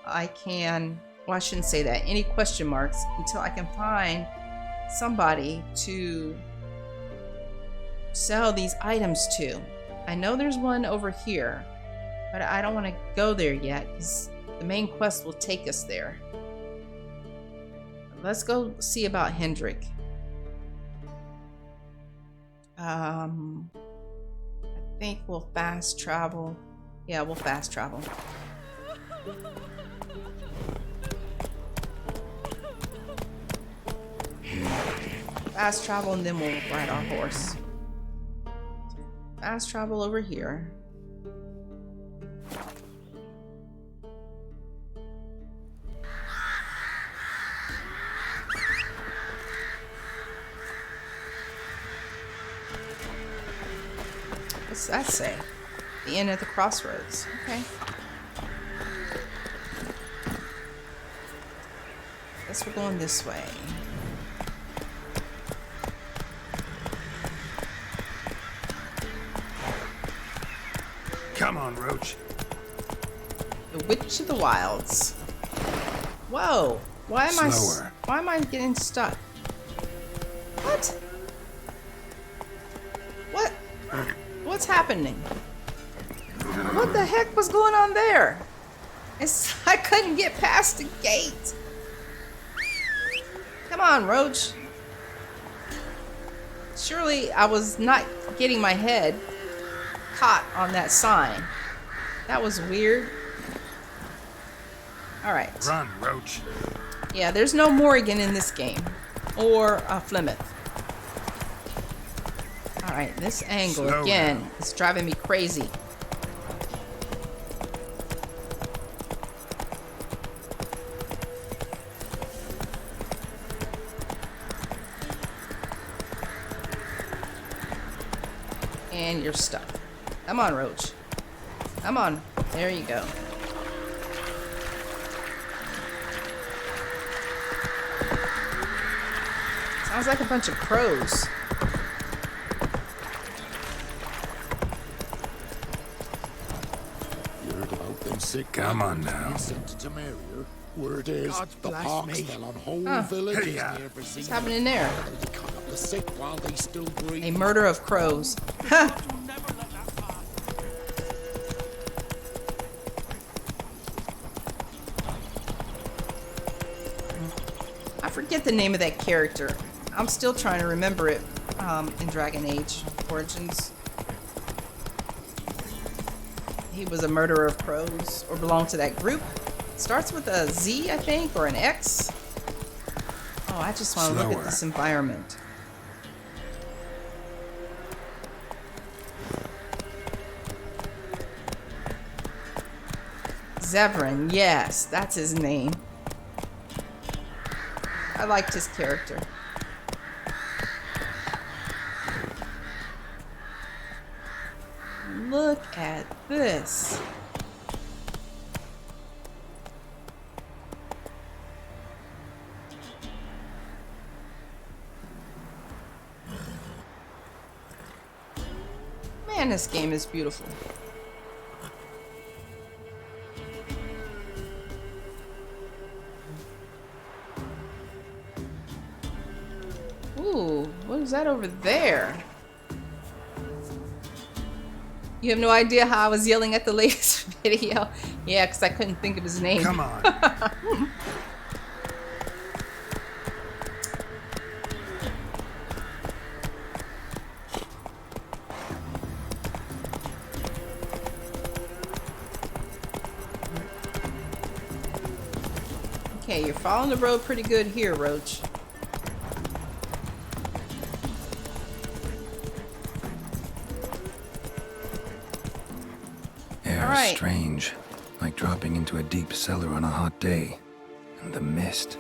I can... Well, I shouldn't say that. Any question marks until I can find somebody to sell these items to. I know there's one over here, but I don't want to go there yet because the main quest will take us there. Let's go see about Hendrik. I think we'll fast travel. Yeah, we'll fast travel. Fast travel and then we'll ride our horse. Fast travel over here. What's that say? The inn at the crossroads. Okay. Guess we're going this way. Come on, Roach. The Witch of the Wilds. Whoa! Why am I getting stuck? What? What's happening? What the heck was going on there? I couldn't get past the gate. Come on, Roach. Surely I was not getting my head caught on that sign. That was weird. Alright. Run, Roach. Yeah, there's no Morrigan in this game. Or Plymouth. Alright, this angle Slow again down. is driving me crazy. And you're stuck. Come on, Roach. Come on. There you go. Sounds like a bunch of crows. Word about them sick. Come on now. Sent to Tameria. Word is God the bless pox me. fell on whole Huh. villages Hey-ya. near What's Vizima. happening there? They cut up the sick while they still breathe. A murder of crows. Ha! I forget the name of that character. I'm still trying to remember it in Dragon Age Origins. He was a murderer of crows, or belonged to that group. Starts with a Z, I think, or an X. Oh, I just want to look at Slower. this environment. Zevran, yes, that's his name. I liked his character. Look at this. Man, this game is beautiful. Ooh, what is that over there? You have no idea how I was yelling at the latest video? Yeah, because I couldn't think of his name. Come on. Okay, you're following the road pretty good here, Roach. Air strange, like dropping into a deep cellar on a hot day. And the mist.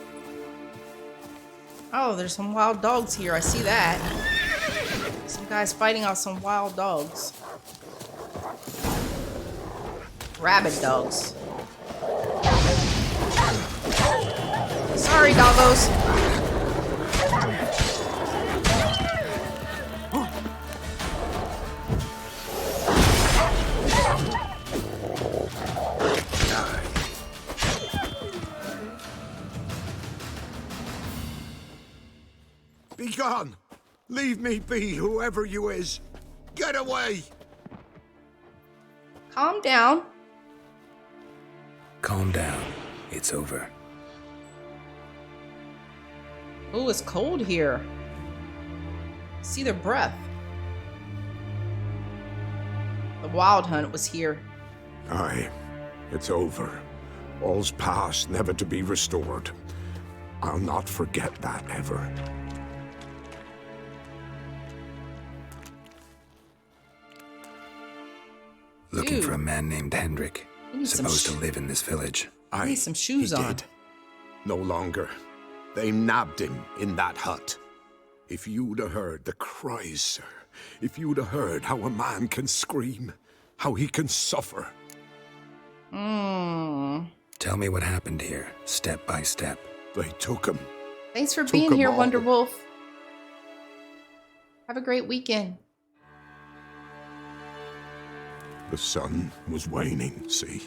Oh, there's some wild dogs here. I see that. Some guys fighting off some wild dogs. Rabid dogs. Sorry, doggos. Be gone! Leave me be, whoever you is! Get away! Calm down. Calm down. It's over. Oh, it's cold here. See their breath. The wild hunt was here. Aye, it's over. All's past, never to be restored. I'll not forget that ever. Looking for a man named Hendrik. Supposed to live in this village. I need some shoes on. Did. No longer. They nabbed him in that hut. If you'd have heard the cries, sir. If you'd have heard how a man can scream. How he can suffer. Tell me what happened here, step by step. They took him. Thanks for being here, Wonder Wolf. Have a great weekend. The sun was waning, see?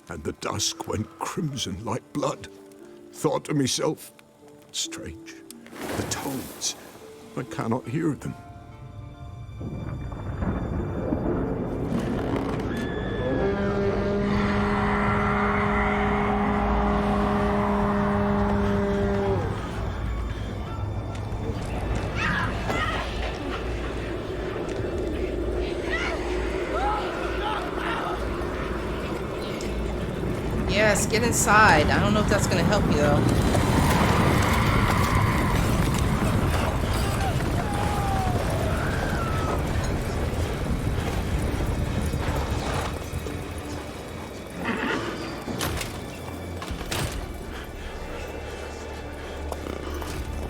And the dusk went crimson like blood. Thought to myself, strange. The toads, I cannot hear them. Yes, get inside. I don't know if that's going to help you, though.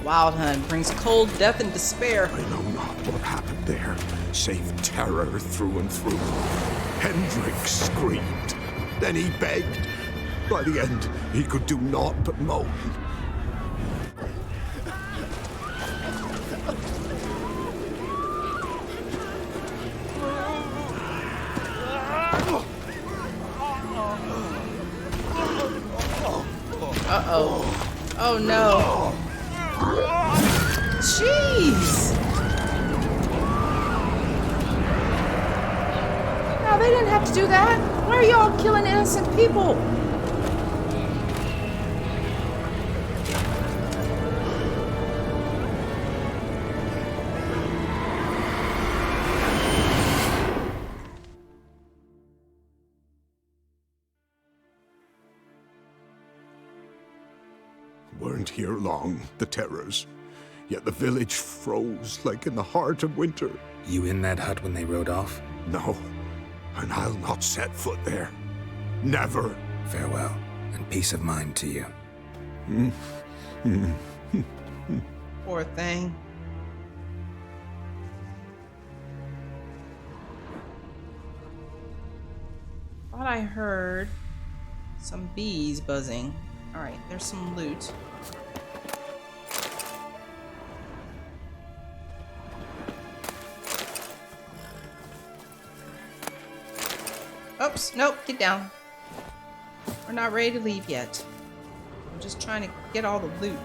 Wild hunt brings cold, death, and despair. I know not what happened there, save terror through and through. Hendrik screamed. Then he begged. By the end, he could do naught but moan. Uh-oh. Oh, no. Jeez! No, they didn't have to do that. Why are y'all killing innocent people? Weren't here long, the terrors. Yet the village froze like in the heart of winter. You in that hut when they rode off? No, and I'll not set foot there. Never. Farewell, and peace of mind to you. Poor thing. Thought I heard some bees buzzing. Alright, there's some loot. Oops, nope, get down. We're not ready to leave yet. I'm just trying to get all the loot.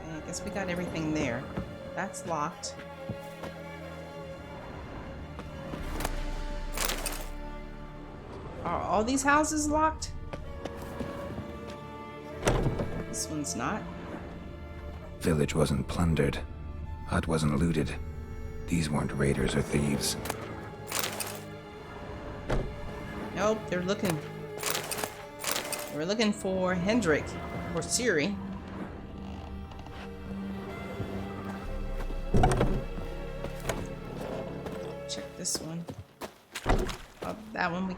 Okay, I guess we got everything there. That's locked. Are all these houses locked? This one's not. Village wasn't plundered. Hut wasn't looted. These weren't raiders or thieves. Nope, they're looking. We're looking for Hendrik or Ciri. Check this one. Oh, that one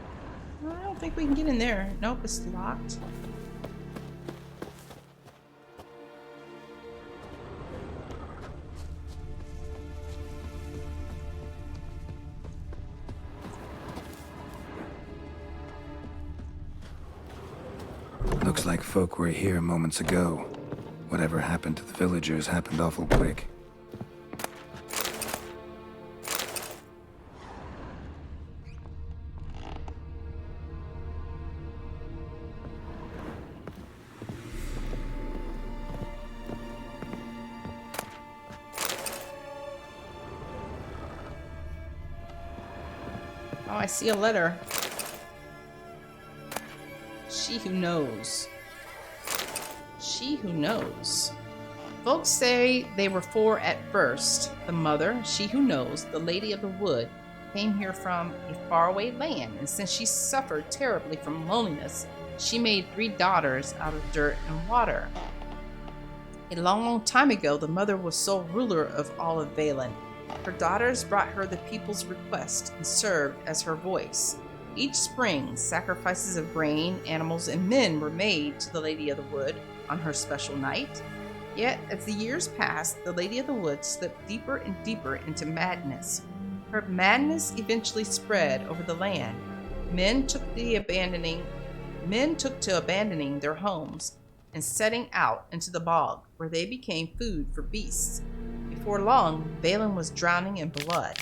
I don't think we can get in there. Nope, it's locked. Looks like folk were here moments ago. Whatever happened to the villagers happened awful quick. Oh, I see a letter. She who knows. She who knows. Folks say they were four at first. The mother, she who knows, the Lady of the Wood, came here from a faraway land, and since she suffered terribly from loneliness, she made 3 daughters out of dirt and water. A long, long time ago, the mother was sole ruler of all of Velen. Her daughters brought her the people's request and served as her voice. Each spring, sacrifices of grain, animals, and men were made to the Lady of the Wood on her special night. Yet, as the years passed, the Lady of the Wood slipped deeper and deeper into madness. Her madness eventually spread over the land. Men took to abandoning their homes and setting out into the bog, where they became food for beasts. Before long, Velen was drowning in blood.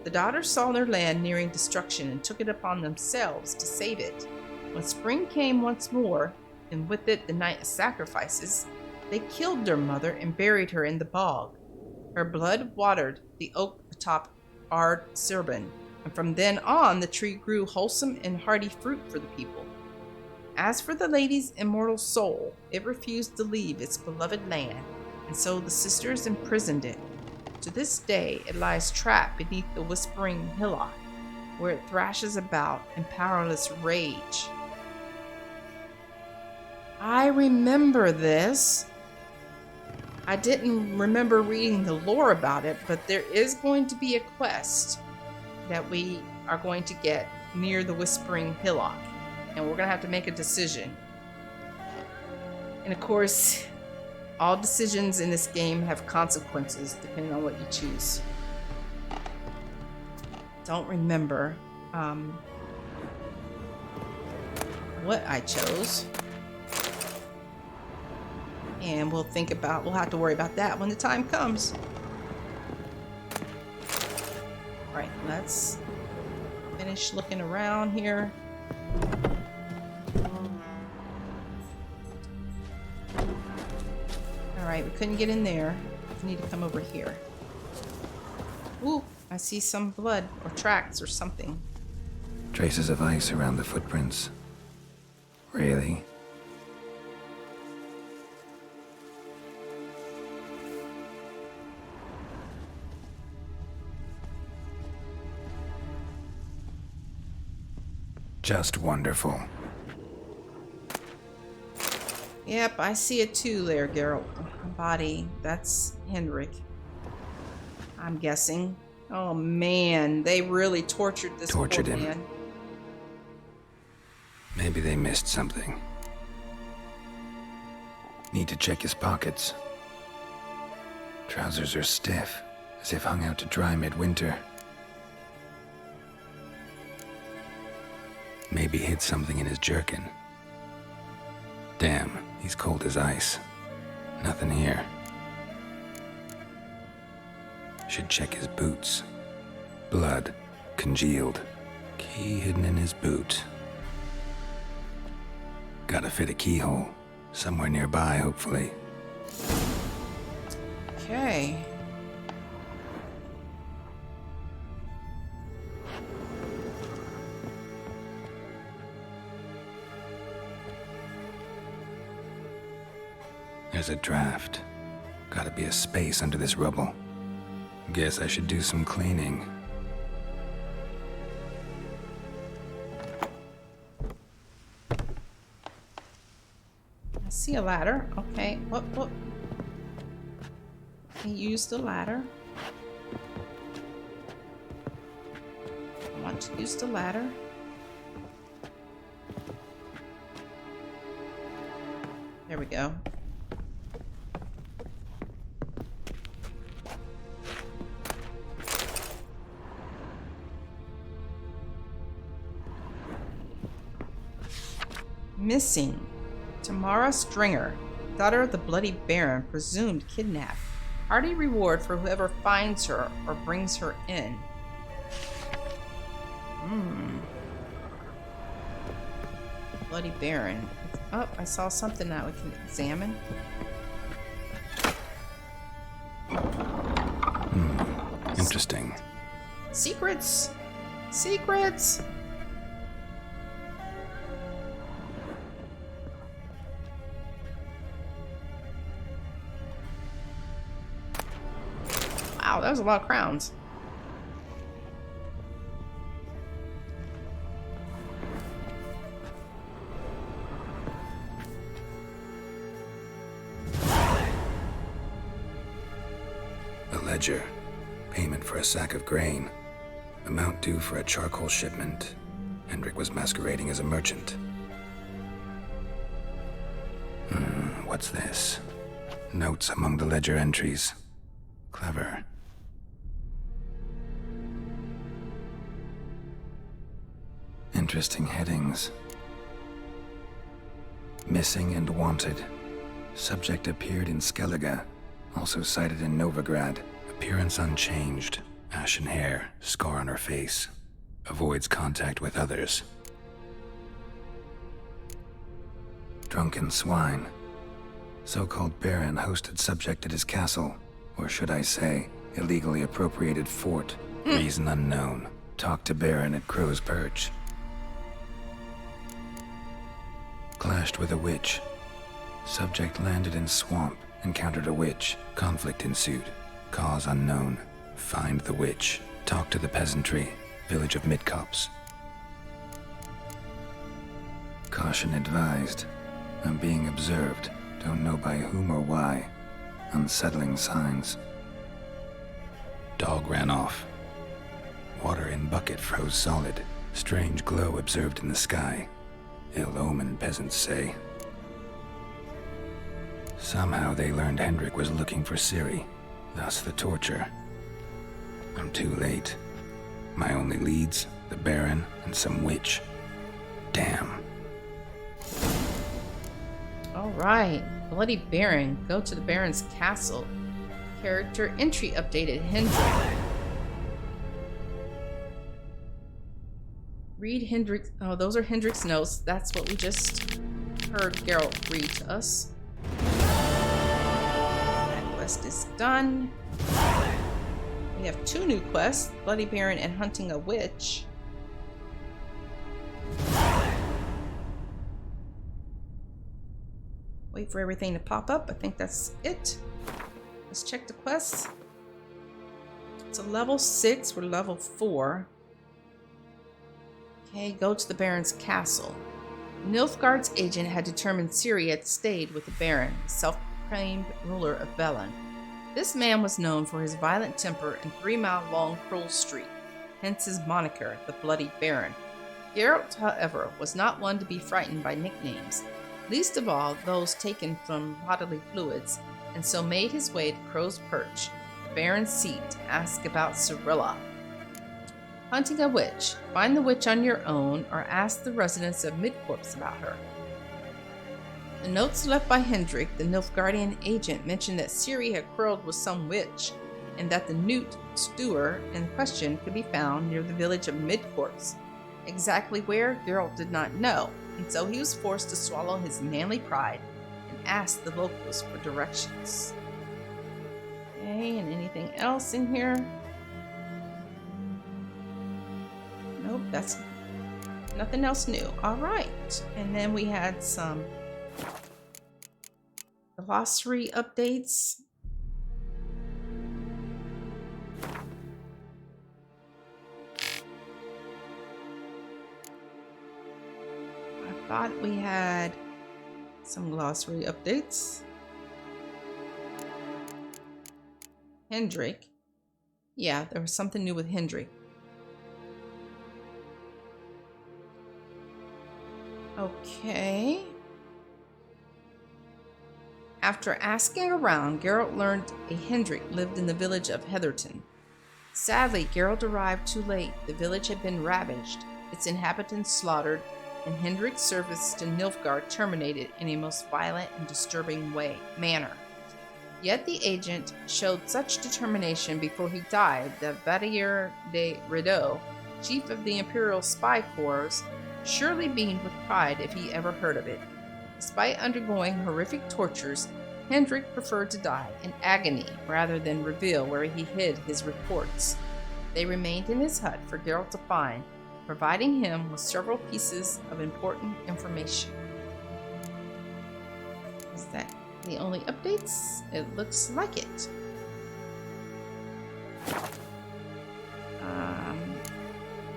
The daughters saw their land nearing destruction and took it upon themselves to save it. When spring came once more, and with it the night of sacrifices, they killed their mother and buried her in the bog. Her blood watered the oak atop Ard Sirben, and from then on the tree grew wholesome and hearty fruit for the people. As for the lady's immortal soul, it refused to leave its beloved land, and so the sisters imprisoned it. To this day, it lies trapped beneath the whispering hillock, where it thrashes about in powerless rage. I remember this. I didn't remember reading the lore about it, but there is going to be a quest that we are going to get near the whispering hillock, and we're going to have to make a decision. And of course, all decisions in this game have consequences depending on what you choose. Don't remember what I chose. And we'll have to worry about that when the time comes. Alright, let's finish looking around here. Alright, we couldn't get in there. We need to come over here. Ooh, I see some blood or tracks or something. Traces of ice around the footprints. Really? Just wonderful. Yep, I see it too there, Geralt. Body, that's Hendrik. I'm guessing. Oh man, they really tortured this poor him. man. Maybe they missed something. Need to check his pockets. Trousers are stiff, as if hung out to dry midwinter. Maybe hid something in his jerkin. Damn, he's cold as ice. Nothing here. Should check his boots. Blood, congealed. Key hidden in his boot. Gotta fit a keyhole. Somewhere nearby, hopefully. Okay. There's a draft. Gotta be a space under this rubble. Guess I should do some cleaning. I see a ladder. Okay. What? I use the ladder. I want to use the ladder. There we go. Missing. Tamara Stringer, daughter of the Bloody Baron, presumed kidnapped. Hearty reward for whoever finds her or brings her in. Bloody Baron. Oh, I saw something that we can examine. Interesting. Secrets! Secrets! Wow, that was a lot of crowns. A ledger. Payment for a sack of grain. Amount due for a charcoal shipment. Hendrik was masquerading as a merchant. What's this? Notes among the ledger entries. Clever. Interesting headings. Missing and wanted. Subject appeared in Skellige. Also cited in Novigrad. Appearance unchanged. Ashen hair. Scar on her face. Avoids contact with others. Drunken swine. So-called Baron hosted subject at his castle. Or should I say, illegally appropriated fort. Reason unknown. Talked to Baron at Crow's Perch. Clashed with a witch. Subject landed in swamp. Encountered a witch. Conflict ensued. Cause unknown. Find the witch. Talk to the peasantry. Village of Midcopse. Caution advised. I'm being observed. Don't know by whom or why. Unsettling signs. Dog ran off. Water in bucket froze solid. Strange glow observed in the sky. Ill omen, peasants say. Somehow they learned Hendrik was looking for Ciri. Thus the torture. I'm too late. My only leads, the Baron and some witch. Damn. Alright. Bloody Baron. Go to the Baron's castle. Character entry updated. Hendrik. Read Hendrik. Oh, those are Hendrik's notes. That's what we just heard Geralt read to us. That quest is done. We have 2 new quests. Bloody Baron and Hunting a Witch. Wait for everything to pop up. I think that's it. Let's check the quests. It's a level 6. We're level 4. Okay, go to the Baron's castle. Nilfgaard's agent had determined Ciri had stayed with the Baron, the self-proclaimed ruler of Velen. This man was known for his violent temper and 3-mile-long cruel streak, hence his moniker, the Bloody Baron. Geralt, however, was not one to be frightened by nicknames, least of all those taken from bodily fluids, and so made his way to Crow's Perch, the Baron's seat, to ask about Cirilla. Hunting a witch. Find the witch on your own, or ask the residents of Midcorpse about her. The notes left by Hendrik, the Nilfgaardian agent, mentioned that Ciri had quarreled with some witch, and that the newt stewer in question could be found near the village of Midcorpse. Exactly where, Geralt did not know, and so he was forced to swallow his manly pride and ask the locals for directions. Okay, and anything else in here? Nope, that's nothing else new. All right, and then we had some glossary updates. I thought we had some glossary updates. Hendrik. Yeah, there was something new with Hendrik. Okay. After asking around, Geralt learned a Hendrik lived in the village of Heatherton. Sadly, Geralt arrived too late. The village had been ravaged, its inhabitants slaughtered, and Hendrik's service to Nilfgaard terminated in a most violent and disturbing manner. Yet the agent showed such determination before he died that Vadier de Rideau, chief of the Imperial spy corps, surely beamed with pride if he ever heard of it. Despite undergoing horrific tortures, Hendrik preferred to die in agony rather than reveal where he hid his reports. They remained in his hut for Geralt to find, providing him with several pieces of important information. Is that the only updates? It looks like it.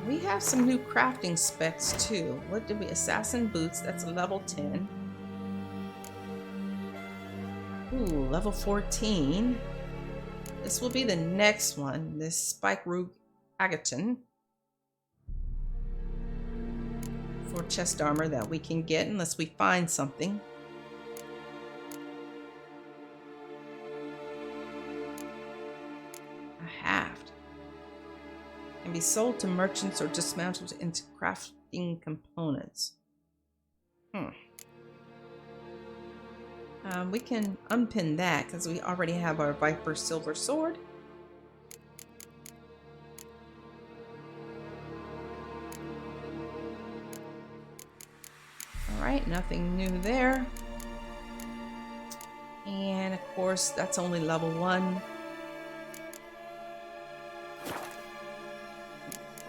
We have some new crafting specs too. What did we? Assassin boots, that's a level 10. Ooh, level 14. This will be the next one, this Spike Rogue Agaton. For chest armor that we can get unless we find something. A haft. Can be sold to merchants or dismantled into crafting components. We can unpin that because we already have our Viper Silver Sword. Alright, nothing new there. And of course, that's only level 1.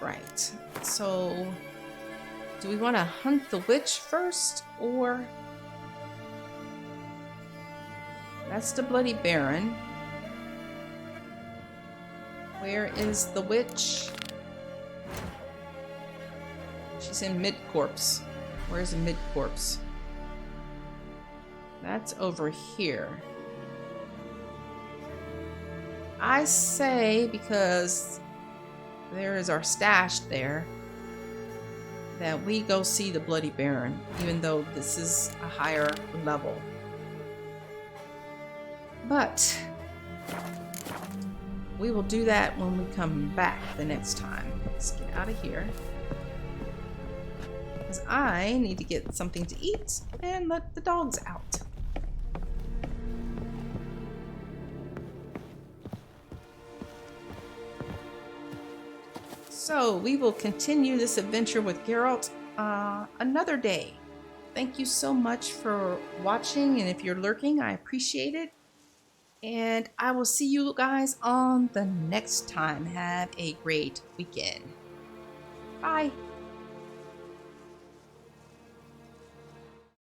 Right, so do we want to hunt the witch first, or that's the Bloody Baron. Where is the witch? She's in Midcorpse. Where's the Midcorpse? That's over here. I say, because there is our stash there, that we go see the Bloody Baron, even though this is a higher level. But we will do that when we come back the next time. Let's get out of here, because I need to get something to eat and let the dogs out. So we will continue this adventure with Geralt another day. Thank you so much for watching, and if you're lurking, I appreciate it. And I will see you guys on the next time. Have a great weekend. Bye.